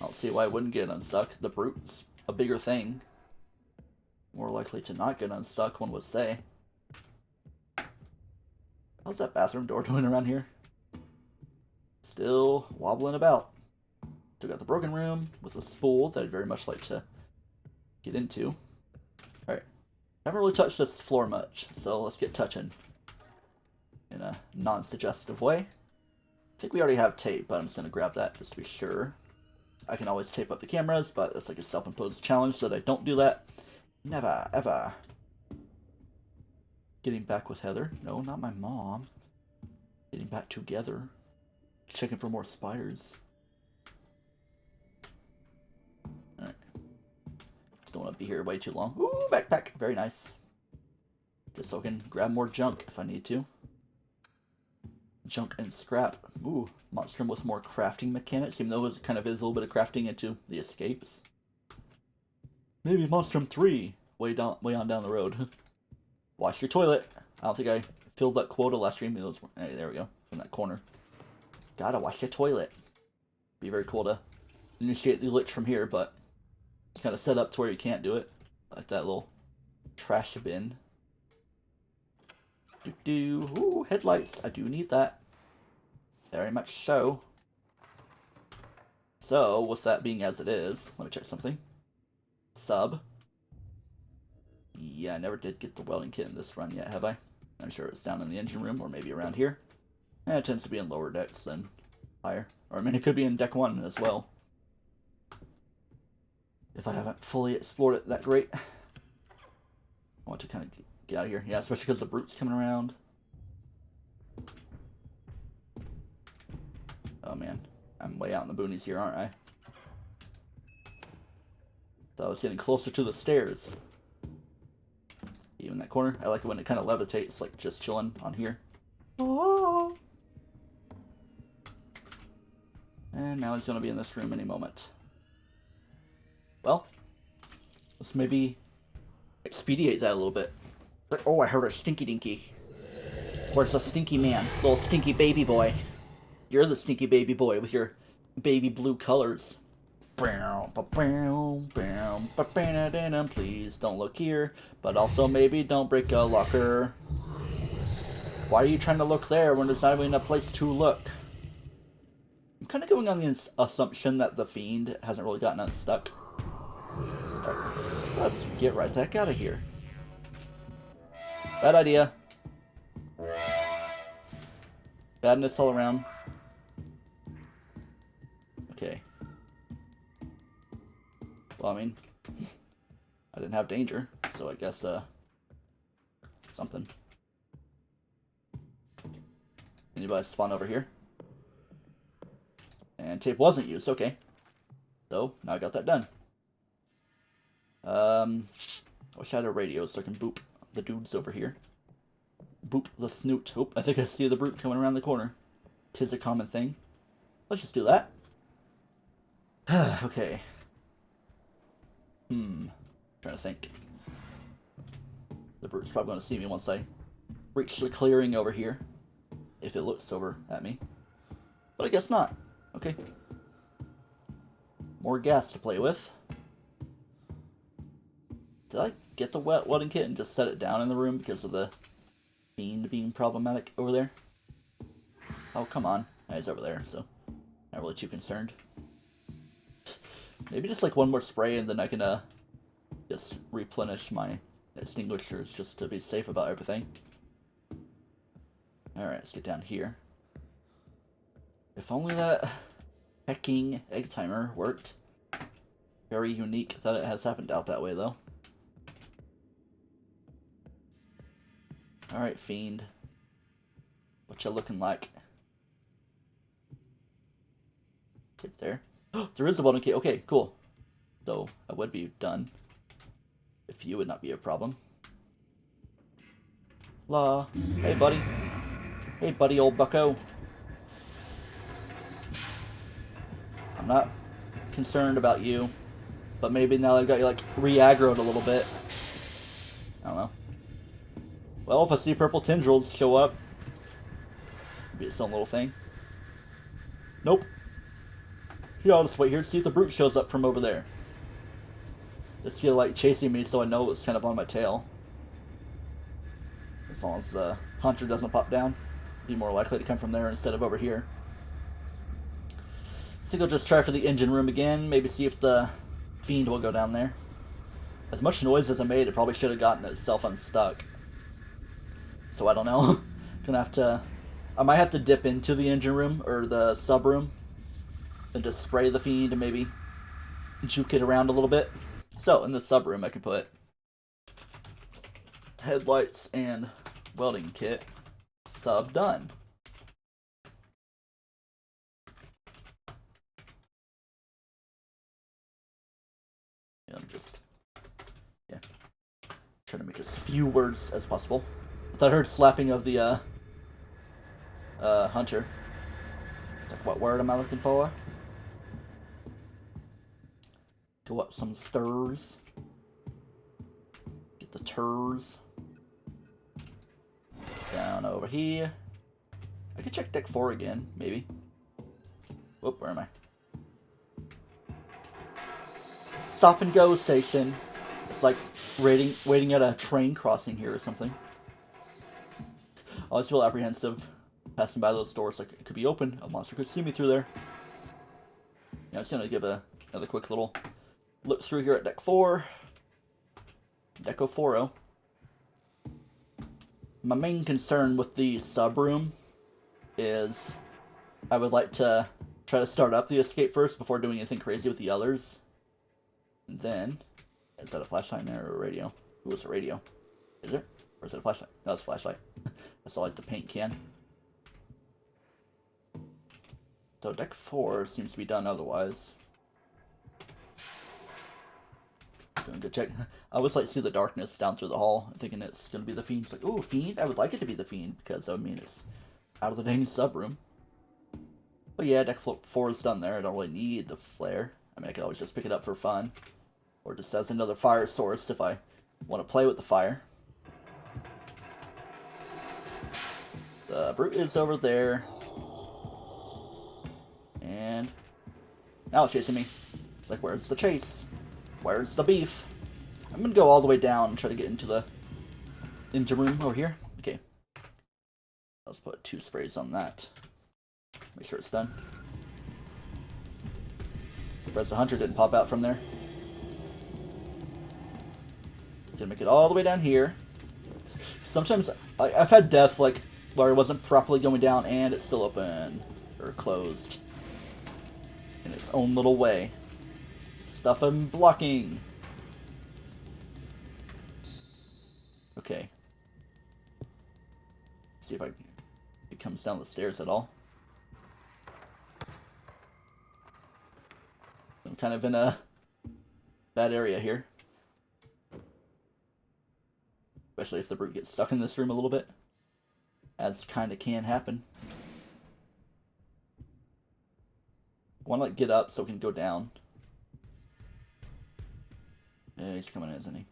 I don't see why it wouldn't get unstuck. The brute's a bigger thing. More likely to not get unstuck, one would say. How's that bathroom door doing around here? Still wobbling about. Still got the broken room with a spool that I'd very much like to get into. Alright. Haven't really touched this floor much, so let's get touching. In a non-suggestive way. I think we already have tape, but I'm just going to grab that just to be sure. I can always tape up the cameras, but it's like a self-imposed challenge that I don't do that. Never, ever. Getting back with Heather. No, not my mom. Getting back together. Checking for more spiders. Alright. Don't want to be here way too long. Ooh, backpack. Very nice. Just so I can grab more junk if I need to. Junk and scrap. Ooh, Monstrum with more crafting mechanics, even though it kind of is a little bit of crafting into the escapes. Maybe Monstrum 3, way on down the road. Wash your toilet. I don't think I filled that quota last stream. Hey, there we go, from that corner. Gotta wash your toilet. Be very cool to initiate the glitch from here, but it's kind of set up to where you can't do it. Like that little trash bin. Ooh, headlights. I do need that. Very much so. So, with that being as it is, let me check something. Sub. Yeah, I never did get the welding kit in this run yet, have I? I'm sure it's down in the engine room, or maybe around here. And it tends to be in lower decks than higher. Or, I mean, it could be in deck 1 as well. If I haven't fully explored it that great. I want to kind of get out of here. Yeah, especially because the brute's coming around. Oh man, I'm way out in the boonies here, aren't I? So I was getting closer to the stairs. Even that corner, I like it when it kind of levitates, like just chilling on here. Oh. And now he's going to be in this room any moment. Well, let's maybe expedite that a little bit. Oh, I heard a stinky dinky. Where's the stinky man? Little stinky baby boy. You're the stinky baby boy with your baby blue colors. Please don't look here, but also maybe don't break a locker. Why are you trying to look there when there's not even a place to look? I'm kind of going on the assumption that the fiend hasn't really gotten unstuck. Let's get right the heck out of here. Bad idea. Badness all around. Okay. Well, I mean, I didn't have danger, so I guess, something. Anybody spawn over here? And tape wasn't used, okay. So, now I got that done. I wish I had a radio so I can boop the dudes over here. Boop the snoot. Oh, I think I see the brute coming around the corner. 'Tis a common thing. Let's just do that. Okay. Trying to think. The brute's probably going to see me once I reach the clearing over here. If it looks over at me. But I guess not. Okay. More gas to play with. Did I get the welding kit and just set it down in the room because of the fiend being problematic over there? Oh, come on. He's over there, so not really too concerned. Maybe just like one more spray and then I can just replenish my extinguishers just to be safe about everything. Alright, let's get down here. If only that hecking egg timer worked. Very unique that it has happened out that way, though. Alright, fiend. What you looking like? Tip there. There is a button key. Okay, cool. So, I would be done. If you would not be a problem. La. Hey, buddy. Hey, buddy, old bucko. I'm not concerned about you. But maybe now I've got you, like, re-aggroed a little bit. I don't know. Well, if I see purple tendrils show up, be some little thing. Nope. Here, I'll just wait here to see if the brute shows up from over there. Just feel like chasing me so I know it's kind of on my tail. As long as the hunter doesn't pop down. Be more likely to come from there instead of over here. I think I'll just try for the engine room again. Maybe see if the fiend will go down there. As much noise as I made, it probably should have gotten itself unstuck. So I don't know. Gonna have to... I might have to dip into the engine room, or the sub room, and just spray the fiend and maybe juke it around a little bit. So, in the sub room I can put headlights and welding kit. Sub done. Yeah, I'm just... yeah. Trying to make as few words as possible. I thought I heard slapping of the, hunter. Like, what word am I looking for? Go up some stairs. Get the turs. Down over here. I could check deck 4 again, maybe. Whoop, where am I? Stop and go station. It's like waiting at a train crossing here or something. I always feel apprehensive passing by those doors, like it could be open. A monster could see me through there. Yeah, I'm just gonna give another quick little look through here at deck 4. Deco 4-0. My main concern with the sub room is I would like to try to start up the escape first before doing anything crazy with the others. And then, is that a flashlight there or a radio? Ooh, it's a radio. Is it? Or is it a flashlight? No, it's a flashlight. That's all like the paint can. So deck 4 seems to be done otherwise. Going to check. I always like to see the darkness down through the hall, thinking it's going to be the fiend. It's like, ooh, fiend? I would like it to be the fiend, because, I mean, it's out of the dang sub room. But yeah, deck 4 is done there. I don't really need the flare. I mean, I could always just pick it up for fun. Or just as another fire source if I want to play with the fire. The brute is over there. And now it's chasing me. Like, where's the chase? Where's the beef? I'm gonna go all the way down and try to get into the room over here. Okay. Let's put 2 sprays on that. Make sure it's done. Whereas the hunter didn't pop out from there. Gonna make it all the way down here. Sometimes I've had death like where it wasn't properly going down and it's still open or closed in its own little way. Stuff I'm blocking. Okay. See if it comes down the stairs at all. I'm kind of in a bad area here. Especially if the brute gets stuck in this room a little bit. As kind of can happen. I want to like get up so we can go down. Yeah, he's coming in, isn't he?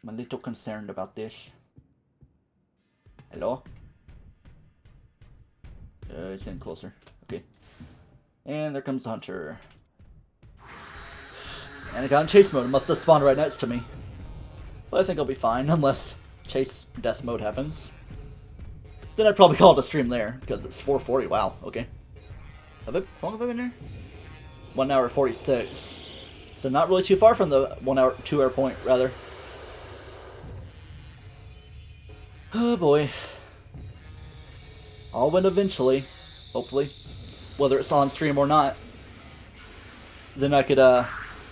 I'm a little concerned about this. Hello? He's getting closer. Okay. And there comes the hunter. And I got in chase mode. It must have spawned right next to me. But I think I'll be fine, unless chase death mode happens. Then I'd probably call it a stream there, because it's 4:40. Wow, okay. How long have I been there? 1 hour 46. So not really too far from the 2 hour point, rather. Oh boy. I'll win eventually, hopefully. Whether it's on stream or not. Then I could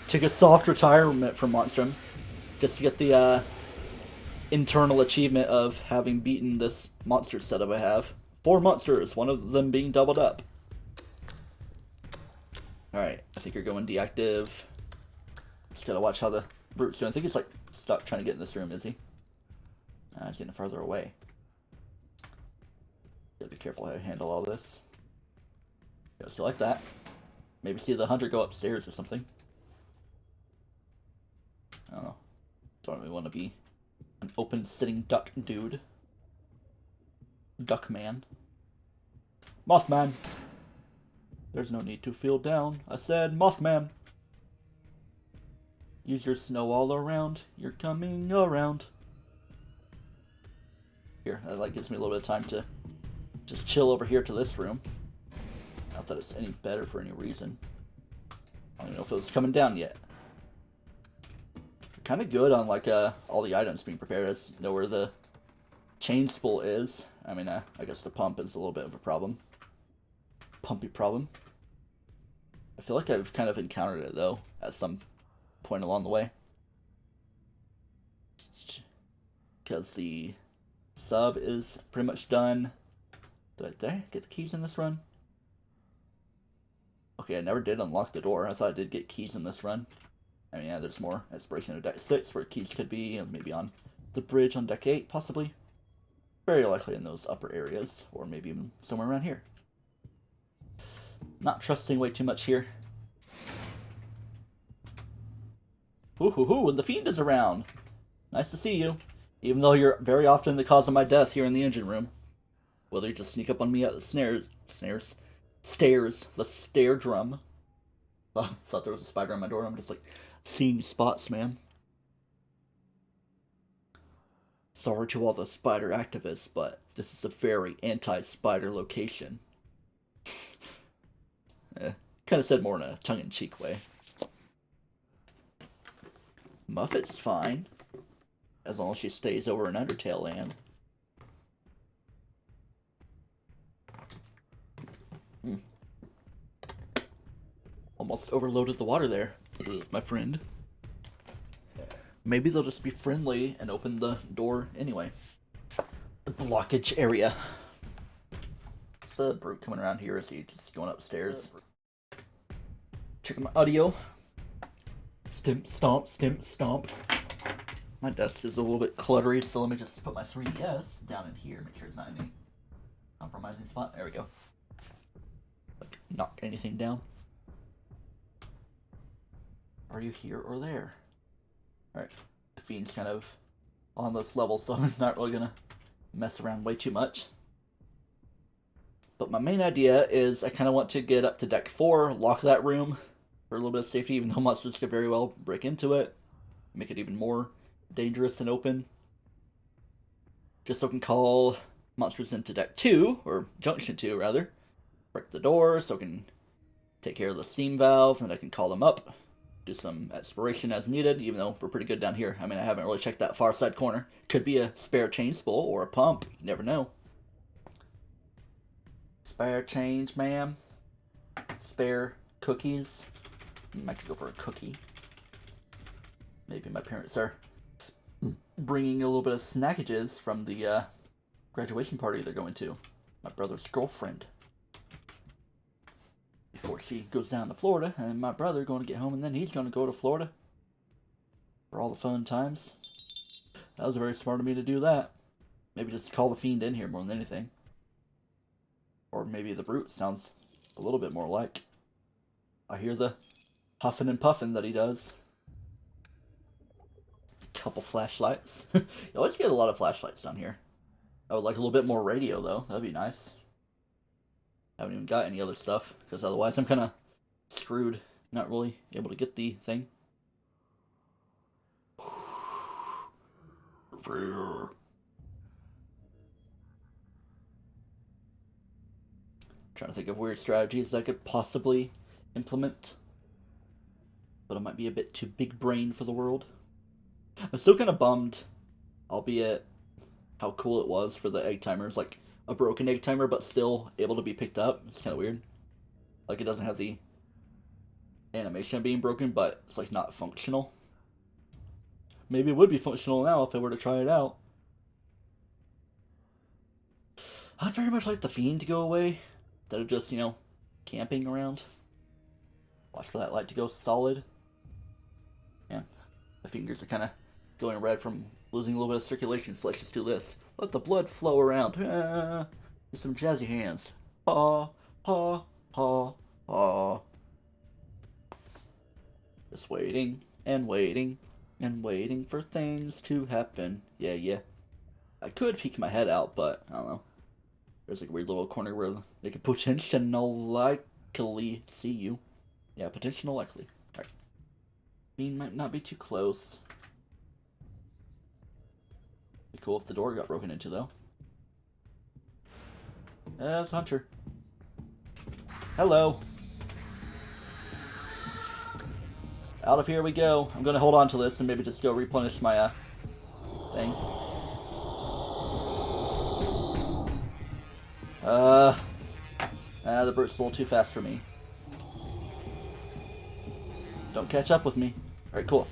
take a soft retirement from Monstrum. Just to get the internal achievement of having beaten this monster setup I have. 4 monsters, one of them being doubled up. Alright, I think you're going deactive. Just gotta watch how the brute's doing. I think he's like stuck trying to get in this room, is he? He's getting farther away. Gotta be careful how I handle all this. Gotta go like that. Maybe see the hunter go upstairs or something. I don't know. Don't really want to be an open sitting duck dude. Duck man. Mothman. There's no need to feel down. I said Mothman. Use your snow all around. You're coming around. Here, that like gives me a little bit of time to just chill over here to this room. Not that it's any better for any reason. I don't even know if it was coming down yet. Kind of good on like all the items being prepared. I just know where the chain spool is. I mean, I guess the pump is a little bit of a problem. Pumpy problem. I feel like I've kind of encountered it though at some point along the way. Because the sub is pretty much done. Did I get the keys in this run? Okay, I never did unlock the door. I thought I did get keys in this run. I mean, yeah, there's more exploration of deck 6 where keys could be, maybe on the bridge on deck 8, possibly. Very likely in those upper areas, or maybe even somewhere around here. Not trusting way too much here. Hoo, and the Fiend is around. Nice to see you. Even though you're very often the cause of my death here in the engine room. Whether you just sneak up on me at the stairs, the stair drum. I thought there was a spider on my door, I'm just like, seeing spots, man. Sorry to all the spider activists, but this is a very anti-spider location. Kind of said more in a tongue-in-cheek way. Muffet's fine. As long as she stays over in Undertale land. Almost overloaded the water there, my friend. Maybe they'll just be friendly and open the door anyway. The blockage area. Is the brute coming around here? Is he just going upstairs? Checking my audio. Stimp, stomp, stimp, stomp. My desk is a little bit cluttery, so let me just put my 3DS down in here. Make sure it's not in any compromising spot. There we go. Like, knock anything down. Are you here or there? Alright. The Fiend's kind of on this level, so I'm not really gonna mess around way too much. But my main idea is I kind of want to get up to deck 4, lock that room for a little bit of safety, even though monsters could very well break into it, make it even more dangerous and open. Just so I can call monsters into deck 2, or junction 2 rather, break the door so I can take care of the steam valve, and I can call them up, do some exploration as needed, even though we're pretty good down here. I mean, I haven't really checked that far side corner. Could be a spare chain spool or a pump, you never know. Spare change, ma'am. Spare cookies. I could go for a cookie. Maybe my parents are bringing a little bit of snackages from the graduation party they're going to. My brother's girlfriend. Before she goes down to Florida, and my brother going to get home, and then he's going to go to Florida for all the fun times. That was very smart of me to do that. Maybe just call the fiend in here more than anything. Or maybe the brute sounds a little bit more like. I hear the huffing and puffing that he does. Couple flashlights. You always get a lot of flashlights down here. I would like a little bit more radio though. That'd be nice. I haven't even got any other stuff, because otherwise I'm kind of screwed. Not really able to get the thing. Trying to think of weird strategies I could possibly implement. But it might be a bit too big brain for the world. I'm still kind of bummed, albeit how cool it was for the egg timers. Like a broken egg timer, but still able to be picked up. It's kind of weird. Like it doesn't have the animation of being broken, but it's like not functional. Maybe it would be functional now if I were to try it out. I'd very much like the fiend to go away, instead of just, camping around. Watch for that light to go solid. Yeah, my fingers are kind of going red from losing a little bit of circulation, so let's just do this. Let the blood flow around. Do some jazzy hands. Paw, paw, paw, paw. Just waiting and waiting and waiting for things to happen. Yeah, yeah. I could peek my head out, but I don't know. There's like a weird little corner where they could potentially likely see you. Yeah, potential likely. Alright. Bean might not be too close. Be cool if the door got broken into, though. That's Hunter. Hello. Out of here we go. I'm gonna hold on to this and maybe just go replenish my thing. The brute's a little too fast for me. Don't catch up with me. Alright, cool.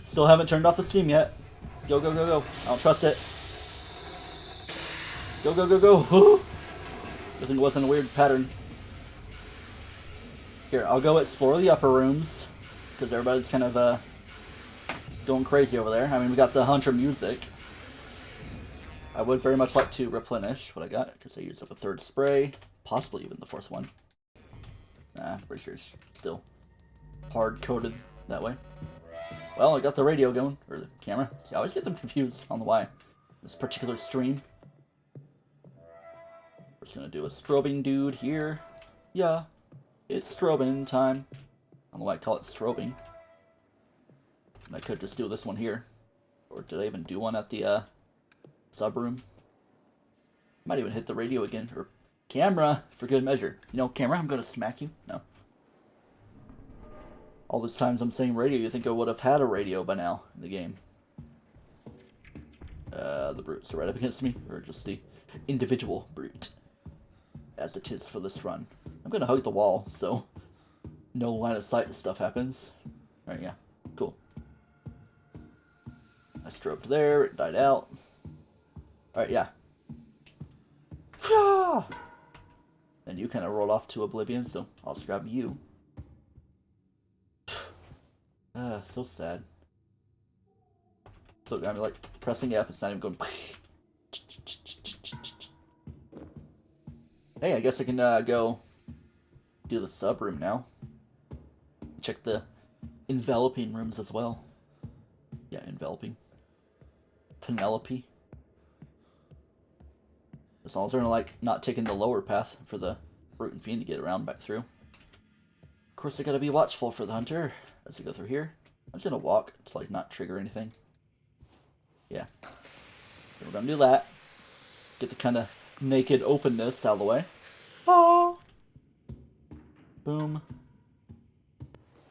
Still haven't turned off the steam yet. Go, go, go, go. I don't trust it. Go, go, go, go. Woo! Good thing it wasn't a weird pattern. Here, I'll go explore the upper rooms, because everybody's kind of going crazy over there. I mean, we got the Hunter music. I would very much like to replenish what I got, because I used up a third spray, possibly even the fourth one. Nah, pretty sure it's still hard-coded that way. Well, I got the radio going, or the camera. See, I always get them confused on the why. This particular stream. We're just gonna do a strobing dude here. Yeah, it's strobing time. I don't know why I call it strobing. And I could just do this one here. Or did I even do one at the sub room? Might even hit the radio again. Or camera, for good measure. You know, camera, I'm gonna smack you. No. All those times I'm saying radio, you think I would have had a radio by now in the game. The brutes are right up against me, or just the individual brute, as it is for this run. I'm gonna hug the wall, so no line of sight stuff happens. Alright, yeah, cool. I strobed there, it died out. Alright, yeah. And you kind of rolled off to oblivion, so I'll just grab you. So sad. So I'm like pressing F, it's not even going. Hey, I guess I can go do the sub room now. Check the enveloping rooms as well. Yeah, enveloping. Penelope. As long as they're like not taking the lower path for the brute and fiend to get around back through. Of course, I gotta be watchful for the hunter as we go through here. I'm just gonna walk to like not trigger anything. Yeah. So we're gonna do that. Get the kind of naked openness out of the way. Oh. Boom.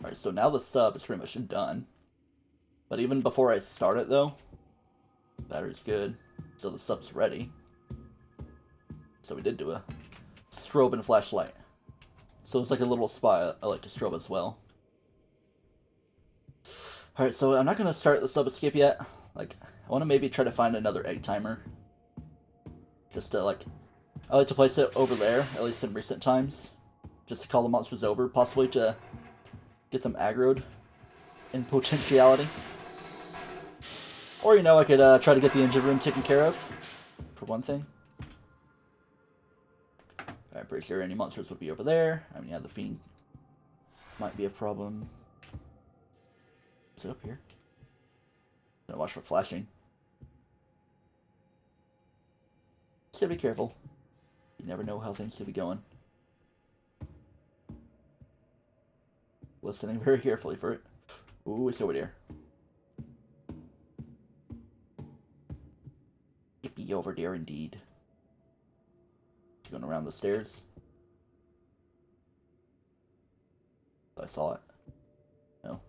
Alright, so now the sub is pretty much done. But even before I start it though, battery's good. So the sub's ready. So we did do a strobe and flashlight. So it's like a little spot I like to strobe as well. Alright, so I'm not going to start the sub escape yet. Like, I want to maybe try to find another egg timer. Just to like, I like to place it over there, at least in recent times. Just to call the monsters over, possibly to get them aggroed in potentiality. Or, you know, I could try to get the engine room taken care of, for one thing. I'm pretty sure any monsters would be over there. I mean, yeah, the fiend might be a problem. Is it up here? Gotta watch for flashing. So be careful. You never know how things could be going. Listening very carefully for it. Ooh, it's over there. It be over there indeed. Going around the stairs. I saw it. No.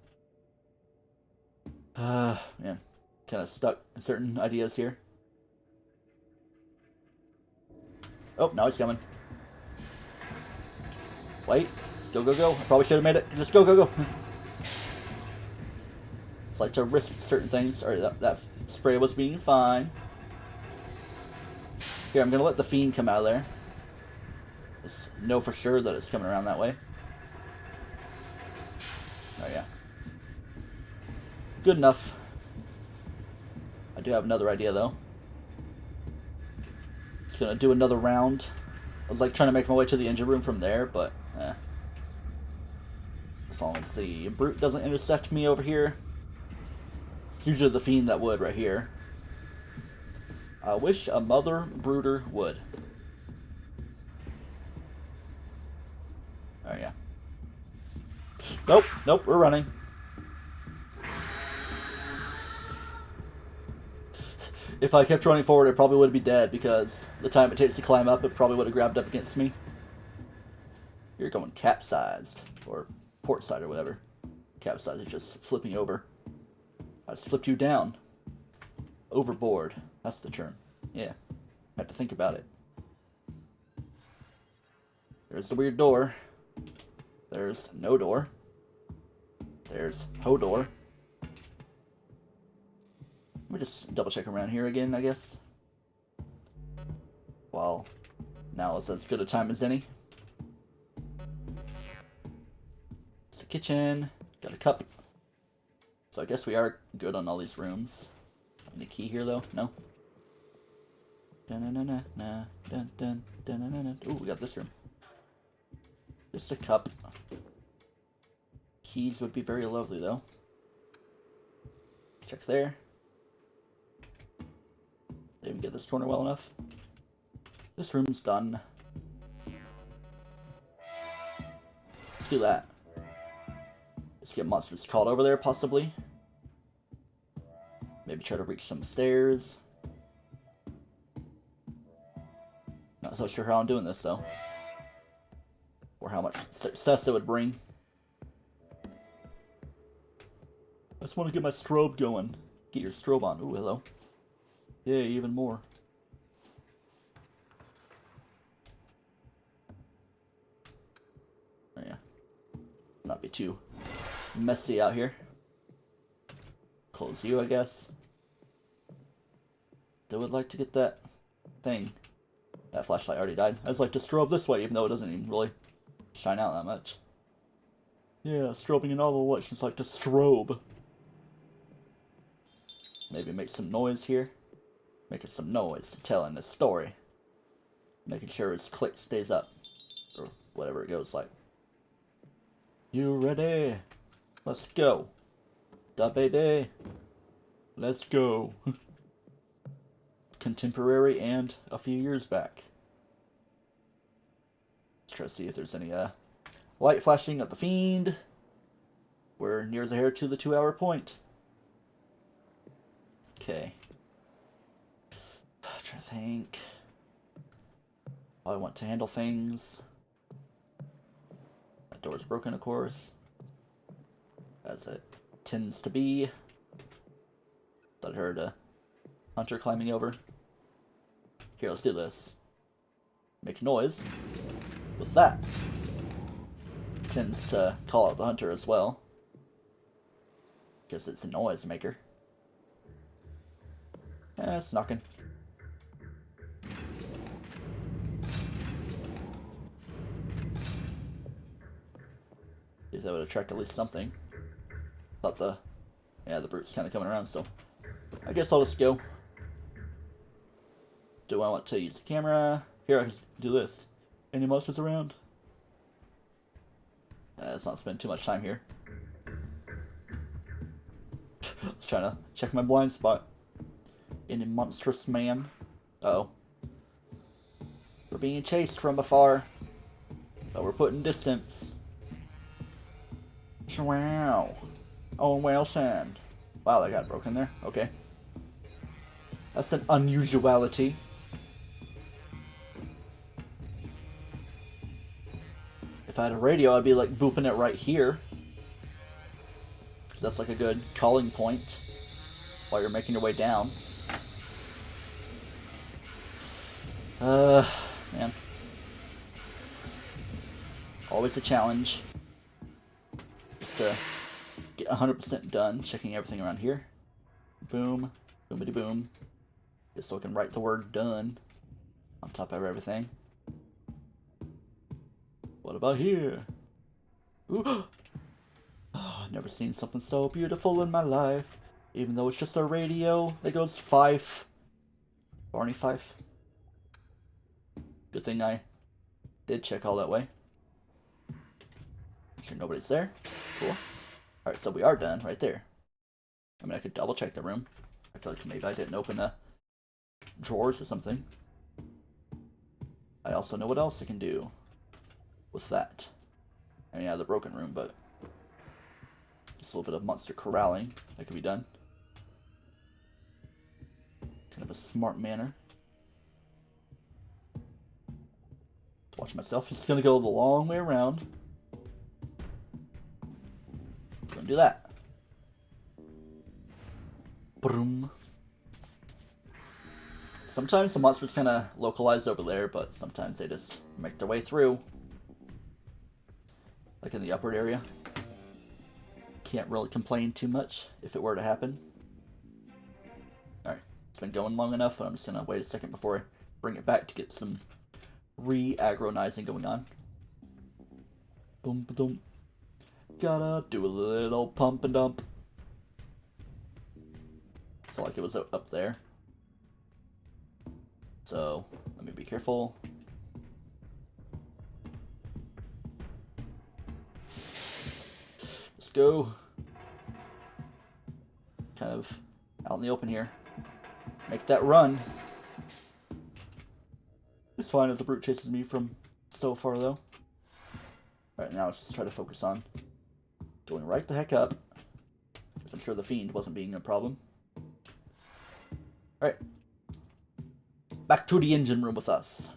Man. Kind of stuck in certain ideas here. Oh, now he's coming. Wait. Go, go, go. I probably should have made it. Just go, go, go. It's like to risk certain things. Alright, that spray was being fine. Here, I'm going to let the fiend come out of there. Just know for sure that it's coming around that way. Oh, yeah. Good enough. I do have another idea, though. Just gonna do another round. I was like trying to make my way to the engine room from there, but as long as the brute doesn't intersect me over here. It's usually the fiend that would right here. I wish a mother brooder would. Oh yeah. Nope, nope, we're running. If I kept running forward, I probably would be dead because the time it takes to climb up, it probably would have grabbed up against me. You're going capsized, or port side or whatever. Capsized is just flipping over. I just flipped you down. Overboard. That's the term. Yeah. I have to think about it. There's the weird door. There's no door. There's Hodor. Let me just double check around here again, I guess. Well, now it's as good a time as any. It's the kitchen. Got a cup. So I guess we are good on all these rooms. Any key here though? No. Ooh, we got this room. Just a cup. Keys would be very lovely though. Check there. Didn't get this corner well enough. This room's done. Let's do that. Let's get monsters called over there, possibly. Maybe try to reach some stairs. Not so sure how I'm doing this, though. Or how much success it would bring. I just want to get my strobe going. Get your strobe on. Ooh, hello. Yeah, even more. Oh, yeah. Not be too messy out here. Close you, I guess. I would like to get that thing. That flashlight already died. I just like to strobe this way, even though it doesn't even really shine out that much. Yeah, strobing in all the elections like to strobe. Maybe make some noise here. Making some noise, telling the story. Making sure his click stays up. Or whatever it goes like. You ready? Let's go. Da baby. Let's go. contemporary and a few years back. Let's try to see if there's any light flashing at the fiend. We're near as a hair to the 2-hour point. Okay. I'm trying to think how I want to handle things. That door's broken, of course, as it tends to be. Thought I heard a hunter climbing over. Here, let's do this. Make noise with that. Tends to call out the hunter as well, because it's a noise maker. It's knocking. See if that would attract at least something. Thought the brute's kind of coming around, so I guess I'll just go. Do I want to use the camera? Here, I can do this. Any monsters around? Let's not spend too much time here. I was trying to check my blind spot. Any monstrous man? Uh-oh. We're being chased from afar, but we're put in distance. Wow. Oh, well, sand. Wow, that got broken there. Okay. That's an unusuality. If I had a radio, I'd be like booping it right here. Because that's like a good calling point while you're making your way down. Man. Always a challenge. Just to get 100% done, checking everything around here. Boom. Boomity boom. Just so I can write the word done on top of everything. What about here? Ooh. Oh, I've never seen something so beautiful in my life. Even though it's just a radio that goes Fife. Barney Fife. Good thing I did check all that way. Sure nobody's there. Cool. Alright, so we are done right there. I mean, I could double check the room. I feel like maybe I didn't open drawers or something. I also know what else I can do with that. I mean, yeah, the broken room, but just a little bit of monster corralling that could be done. Kind of a smart manner. Watch myself. Just gonna go the long way around. Gonna do that. Boom. Sometimes the monsters kind of localize over there, but sometimes they just make their way through. Like in the upward area. Can't really complain too much if it were to happen. Alright, it's been going long enough, and I'm just gonna wait a second before I bring it back to get some re-agronizing going on. Boom, boom. Gotta do a little pump and dump. It's like it was up there. So, let me be careful. Let's go. Kind of out in the open here. Make that run. It's fine if the brute chases me from so far, though. Alright, now let's just try to focus on going right the heck up. Because I'm sure the fiend wasn't being a problem. Alright. Back to the engine room with us.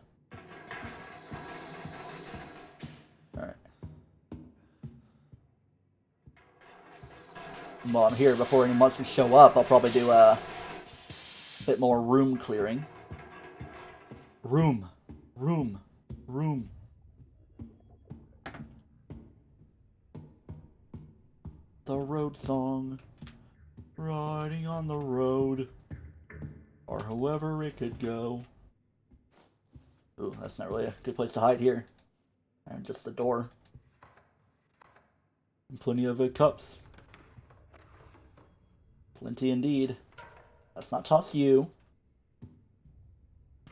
Alright. While I'm here, before any monsters show up, I'll probably do a bit more room clearing. Room. The road song. Riding on the road. Or however it could go. Ooh, that's not really a good place to hide here. And just the door. And plenty of cups. Plenty indeed. Let's not toss you.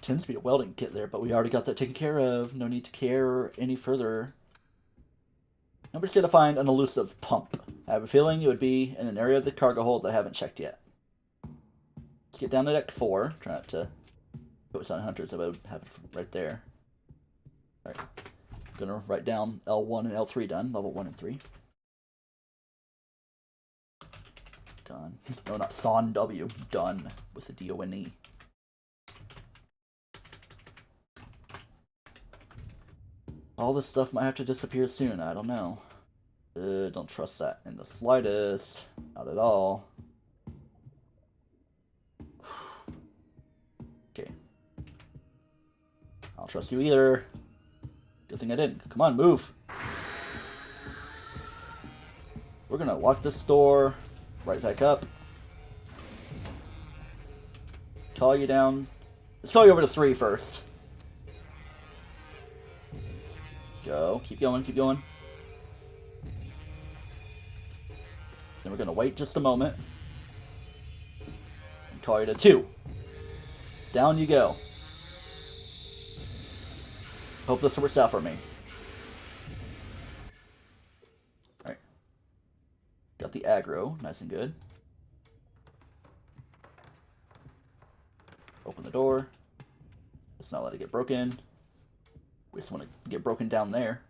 Tends to be a welding kit there, but we already got that taken care of. No need to care any further. Now we're just gonna find an elusive pump. I have a feeling it would be in an area of the cargo hold that I haven't checked yet. Let's get down to deck 4. Try not to Ghost hunters, that would have it right there. Alright. Gonna write down L1 and L3 done. Level 1 and 3. Done. No, not Son W. Done. With the D-O-N-E. All this stuff might have to disappear soon. I don't know. Don't trust that in the slightest. Not at all. Okay. I don't trust you either. Good thing I didn't. Come on, move. We're gonna lock this door. Right back up. Call you down. Let's call you over to 3 first. Go. Keep going, keep going. Then we're gonna wait just a moment. And call you to 2. Down you go. Hope this works out for me. Alright. Got the aggro, nice and good. Open the door. Let's not let it get broken. We just want to get broken down there.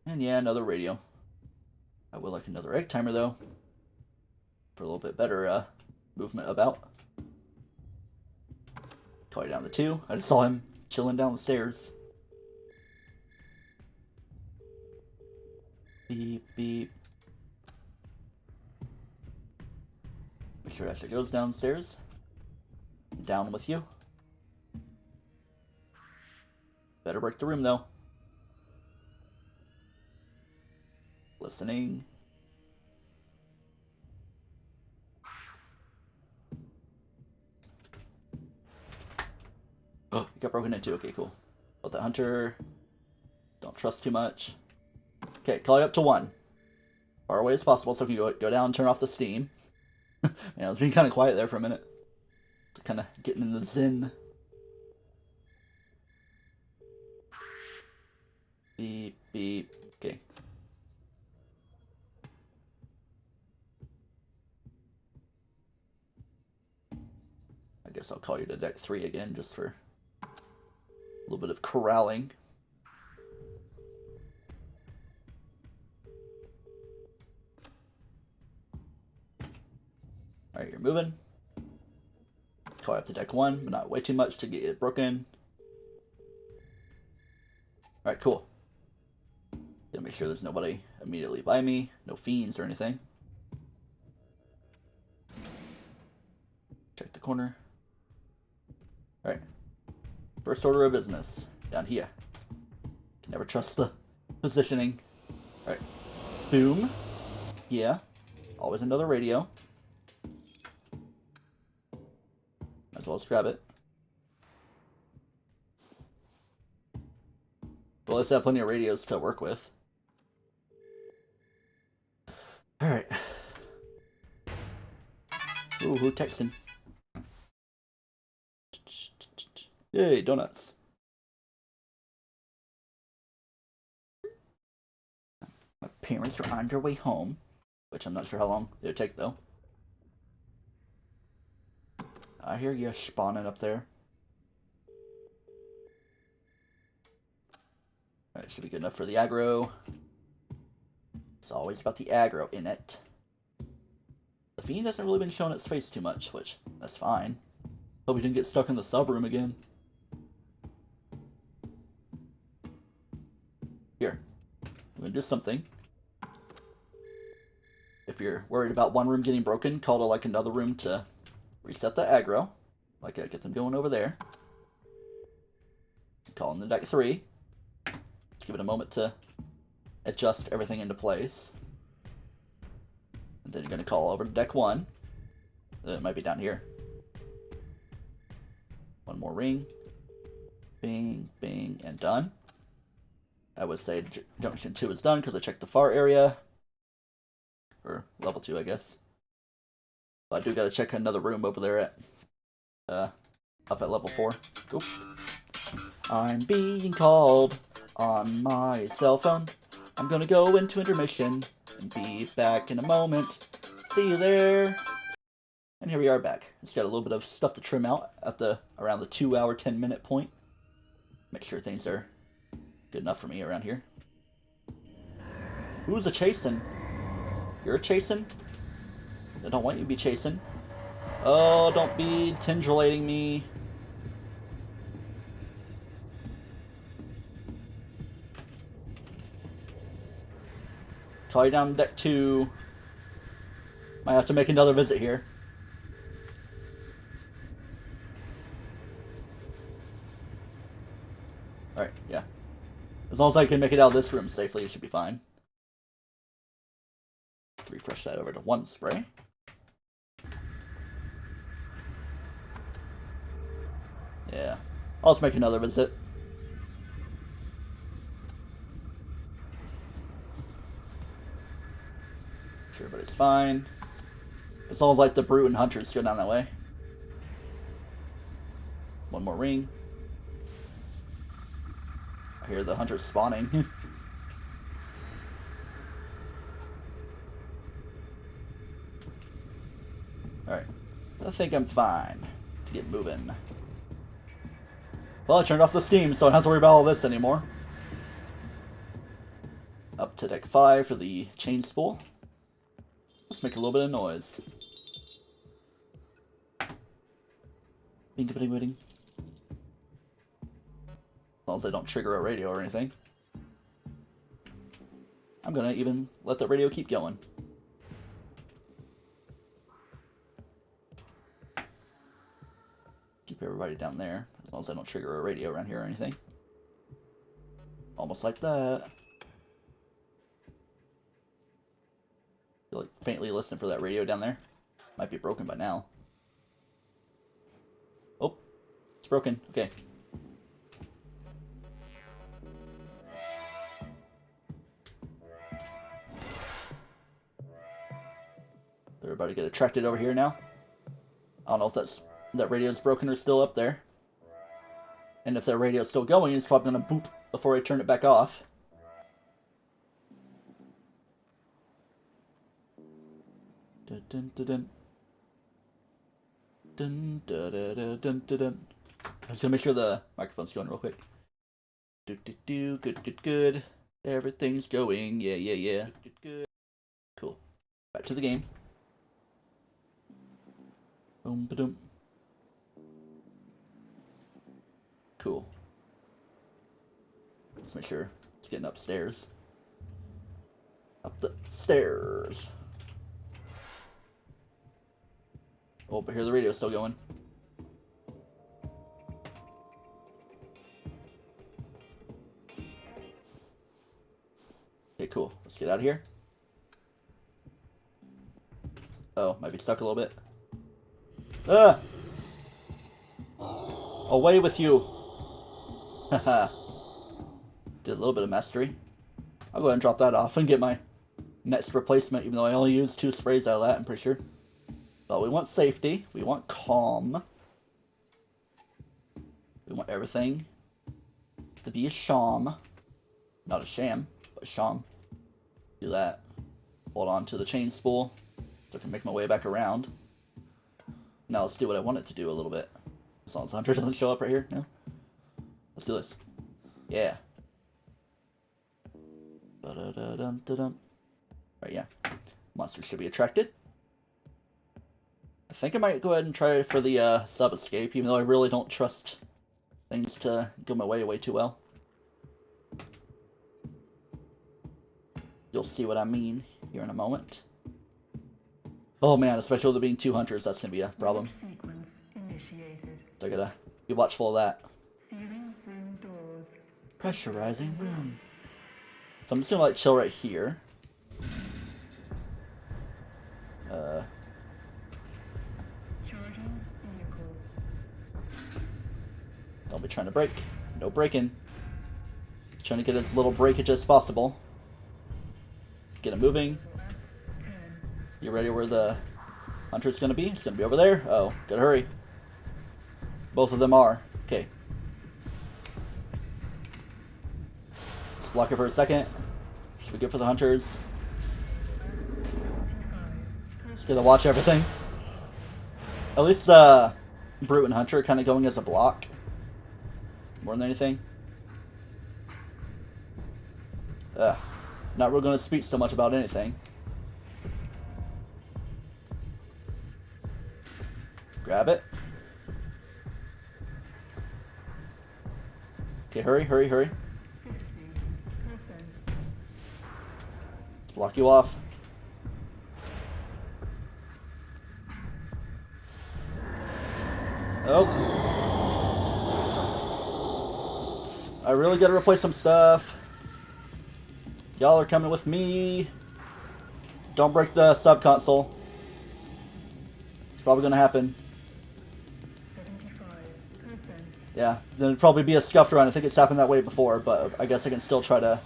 And yeah, another radio. I would like another egg timer though. For a little bit better movement about. Call you down to 2. I just saw him chilling down the stairs. Beep, beep. Make sure Ashley goes downstairs. Down with you. Better break the room though. Listening. Oh, you got broken into. Okay, cool. About the hunter. Don't trust too much. Okay, call you up to 1. Far away as possible so we can go down and turn off the steam. Man, it's been kind of quiet there for a minute. Kind of getting in the zen. Beep, beep. Okay. I guess I'll call you to deck 3 again, just for a little bit of corralling. Alright, you're moving. Call you up to deck 1, but not way too much to get it broken. Alright, cool. Gotta make sure there's nobody immediately by me. No fiends or anything. Check the corner. Alright. First order of business. Down here. Can never trust the positioning. Alright. Boom. Yeah. Always another radio. Might as well just grab it. Well, let's have plenty of radios to work with. Alright. Ooh, who texting? Yay, donuts. My parents are on their way home, which I'm not sure how long it'll take though. I hear you spawning up there. Alright, should be good enough for the aggro. It's always about the aggro in it. The fiend hasn't really been showing its face too much, which, that's fine. Hope we didn't get stuck in the sub room again. Here. I'm gonna do something. If you're worried about one room getting broken, call to like another room to reset the aggro. Like, get them going over there. Call in the deck 3. Give it a moment to adjust everything into place. And then you're going to call over to deck 1. It might be down here. One more ring. Bing, bing, and done. I would say junction 2 is done because I checked the far area. Or level 2, I guess. But I do got to check another room over there at up at level 4. Go. I'm being called on my cell phone. I'm gonna go into intermission and be back in a moment. See you there. And here we are back. It's got a little bit of stuff to trim out at around the 2 hour, 10-minute point. Make sure things are good enough for me around here. Who's a chasing? You're a chasing? I don't want you to be chasing. Oh, don't be tindulating me. Probably down deck 2. Might have to make another visit here. Alright, yeah. As long as I can make it out of this room safely, it should be fine. Refresh that over to 1 spray. Yeah. I'll just make another visit. Sure, everybody's fine. As long as like the brute and hunters go down that way. 1 more ring. I hear the hunters spawning. Alright. I think I'm fine to get moving. Well, I turned off the steam, so I don't have to worry about all this anymore. Up to deck 5 for the chain spool. Let's make a little bit of noise. Bing-a-bing-a-bing. As long as I don't trigger a radio or anything. I'm gonna even let the radio keep going. Keep everybody down there, as long as I don't trigger a radio around here or anything. Almost like that. Feel like faintly listening for that radio down there. Might be broken by now. Oh, it's broken. Okay. Everybody get attracted over here now. I don't know if that radio's broken or still up there. And if that radio's still going, it's probably gonna boop before I turn it back off. Dun dun dun dun. Dun dun dun dun dun dun dun. I was gonna make sure the microphone's going real quick. Do do do, good good good. Everything's going, yeah yeah yeah. Good good. Cool. Back to the game. Boom ba doom. Cool. Let's make sure it's getting upstairs. Up the stairs. Oh, but here the radio's still going. Okay, cool. Let's get out of here. Oh, might be stuck a little bit. Ah! Away with you! Haha. Did a little bit of mastery. I'll go ahead and drop that off and get my next replacement, even though I only used 2 sprays out of that, I'm pretty sure. But we want safety. We want calm. We want everything to be a sham. Not a sham, but a sham. Do that. Hold on to the chain spool so I can make my way back around. Now let's do what I want it to do a little bit. As long as the hunter doesn't show up right here. No? Let's do this. Yeah. Ba-da-da-dun-da-dun. Right, yeah. Monsters should be attracted. I think I might go ahead and try for the sub-escape, even though I really don't trust things to go my way too well. You'll see what I mean here in a moment. Oh man, especially with it being 2 hunters, that's going to be a problem. Sequence initiated. So I gotta be watchful of that. Sealing room doors. Pressurizing room. So I'm just gonna like chill right here. Charging vehicle. Don't be trying to break. No breaking. Trying to get as little breakage as possible. Get it moving. 10. You ready where the hunter's gonna be? It's gonna be over there. Oh, gotta hurry. Both of them are. Okay. Let's block it for a second. Should be good for the hunters. Just gotta watch everything. At least Brute and Hunter are kind of going as a block. More than anything. Not really going to speak so much about anything. Grab it. Okay, hurry, hurry, hurry. 50%. Block you off. Oh. I really gotta replace some stuff. Y'all are coming with me. Don't break the sub console. It's probably gonna happen. 75%. Yeah, then it'd probably be a scuffed run. I think it's happened that way before, but I guess I can still try to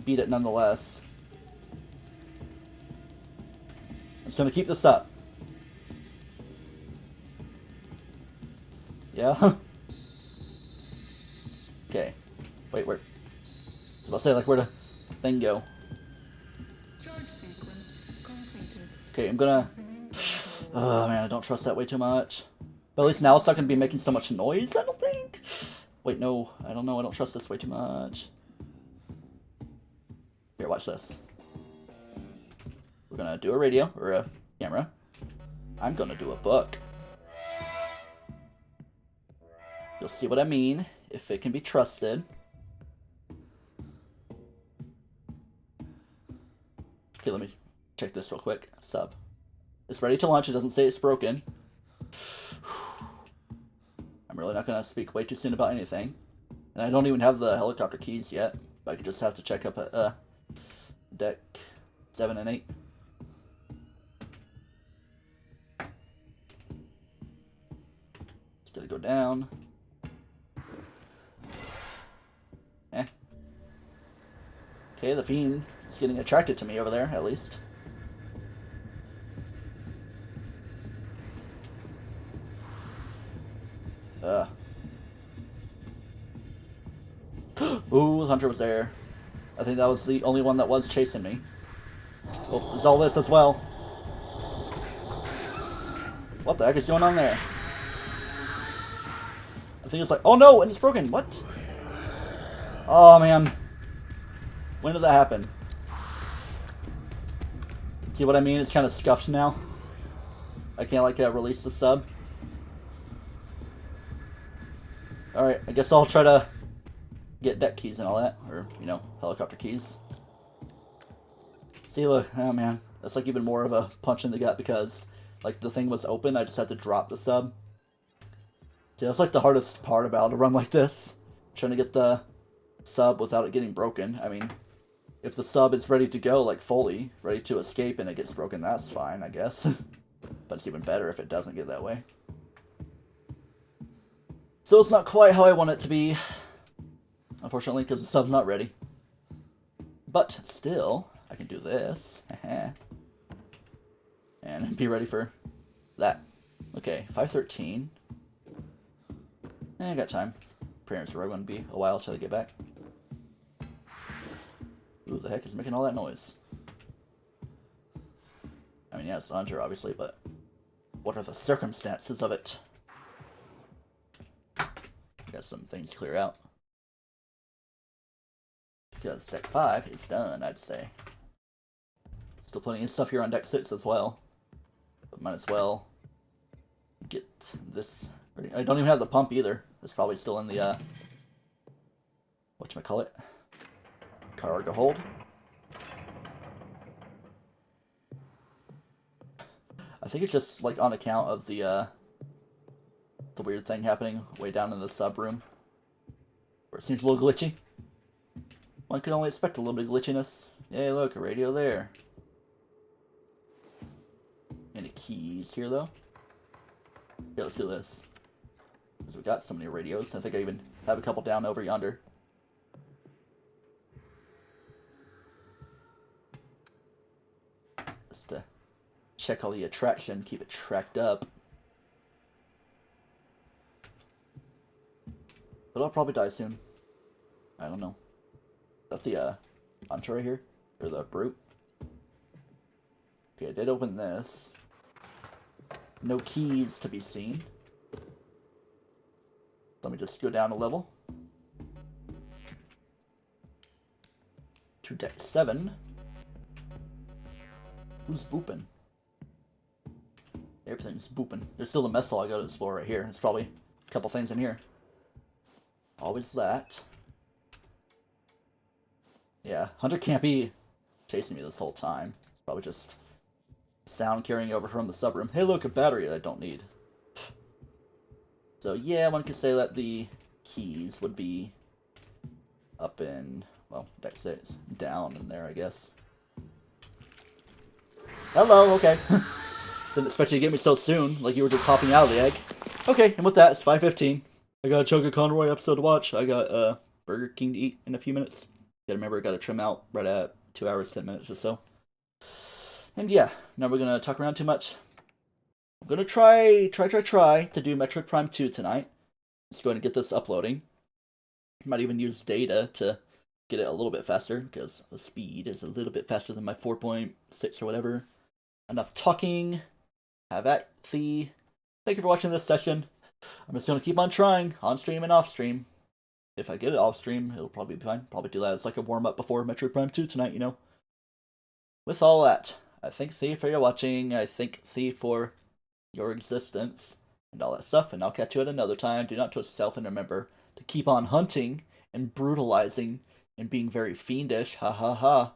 beat it nonetheless. I'm just gonna keep this up. Yeah? Okay. Wait, where? I was about to say, like, where'd the thing go? Charge sequence completed. Okay, I'm gonna... Oh, man, I don't trust that way too much. But at least now it's not gonna be making so much noise, I don't think? Wait, no. I don't know. I don't trust this way too much. Here, watch this. We're gonna do a radio, or a camera. I'm gonna do a book. You'll see what I mean, if it can be trusted. Okay, let me check this real quick. Sub. It's ready to launch. It doesn't say it's broken. I'm really not going to speak way too soon about anything. And I don't even have the helicopter keys yet. But I could just have to check up at deck 7 and 8. Just gotta go down. Okay, the fiend is getting attracted to me over there, at least. Ooh, the hunter was there. I think that was the only one that was chasing me. Oh, there's all this as well. What the heck is going on there? I think it's like, oh no, and it's broken. What? Oh man. When did that happen? See what I mean? It's kind of scuffed now. I can't like release the sub. Alright, I guess I'll try to get deck keys and all that. Or, you know, helicopter keys. See, look. Oh man. That's like even more of a punch in the gut because like the thing was open. I just had to drop the sub. See, that's like the hardest part about a run like this. Trying to get the sub without it getting broken. I mean, if the sub is ready to go, like fully, ready to escape and it gets broken, that's fine, I guess. But it's even better if it doesn't get that way. So it's not quite how I want it to be, unfortunately, because the sub's not ready. But still, I can do this. And be ready for that. Okay, 5:13. I got time. Parents are going to be a while till they get back. Who the heck is making all that noise? I mean, yeah, it's the hunter, obviously, but what are the circumstances of it? Got some things to clear out. Because deck 5 is done, I'd say. Still plenty of stuff here on deck 6 as well. But might as well get this ready. I don't even have the pump either. It's probably still in the, whatchamacallit? Cargo hold. I think it's just like on account of the weird thing happening way down in the sub room, where it seems a little glitchy. One can only expect a little bit of glitchiness. Hey, look, a radio there. Any keys here though? Yeah, let's do this. Because we got so many radios. I think I even have a couple down over yonder. Just to check all the attraction, keep it tracked up. But I'll probably die soon. I don't know. Is that the hunter right here? Or the brute? Okay, I did open this. No keys to be seen. Let me just go down a level. To deck 7. Who's booping? Everything's booping. There's still the mess hall I gotta explore right here. There's probably a couple things in here. Always that. Yeah, Hunter can't be chasing me this whole time. It's probably just sound carrying over from the subroom. Hey look, a battery I don't need. So yeah, one could say that the keys would be up in, well, deck 6. Down in there, I guess. Hello, okay. Didn't expect you to get me so soon, like you were just hopping out of the egg. Okay, and with that, it's 5:15. I got a Choco Conroy episode to watch. I got Burger King to eat in a few minutes. Gotta remember, I gotta trim out right at 2 hours, 10 minutes or so. And yeah, now we're gonna talk around too much. I'm gonna try to do Metroid Prime 2 tonight. Just going to get this uploading. Might even use data to get it a little bit faster, because the speed is a little bit faster than my 4.6 or whatever. Enough talking. Have at thee. Thank you for watching this session. I'm just gonna keep on trying, on stream and off stream. If I get it off stream, it'll probably be fine. Probably do that as like a warm up before Metroid Prime 2 tonight, you know. With all that, I thank thee for your watching. I thank thee for your existence and all that stuff. And I'll catch you at another time. Do not twist yourself, and remember to keep on hunting and brutalizing and being very fiendish. Ha ha ha.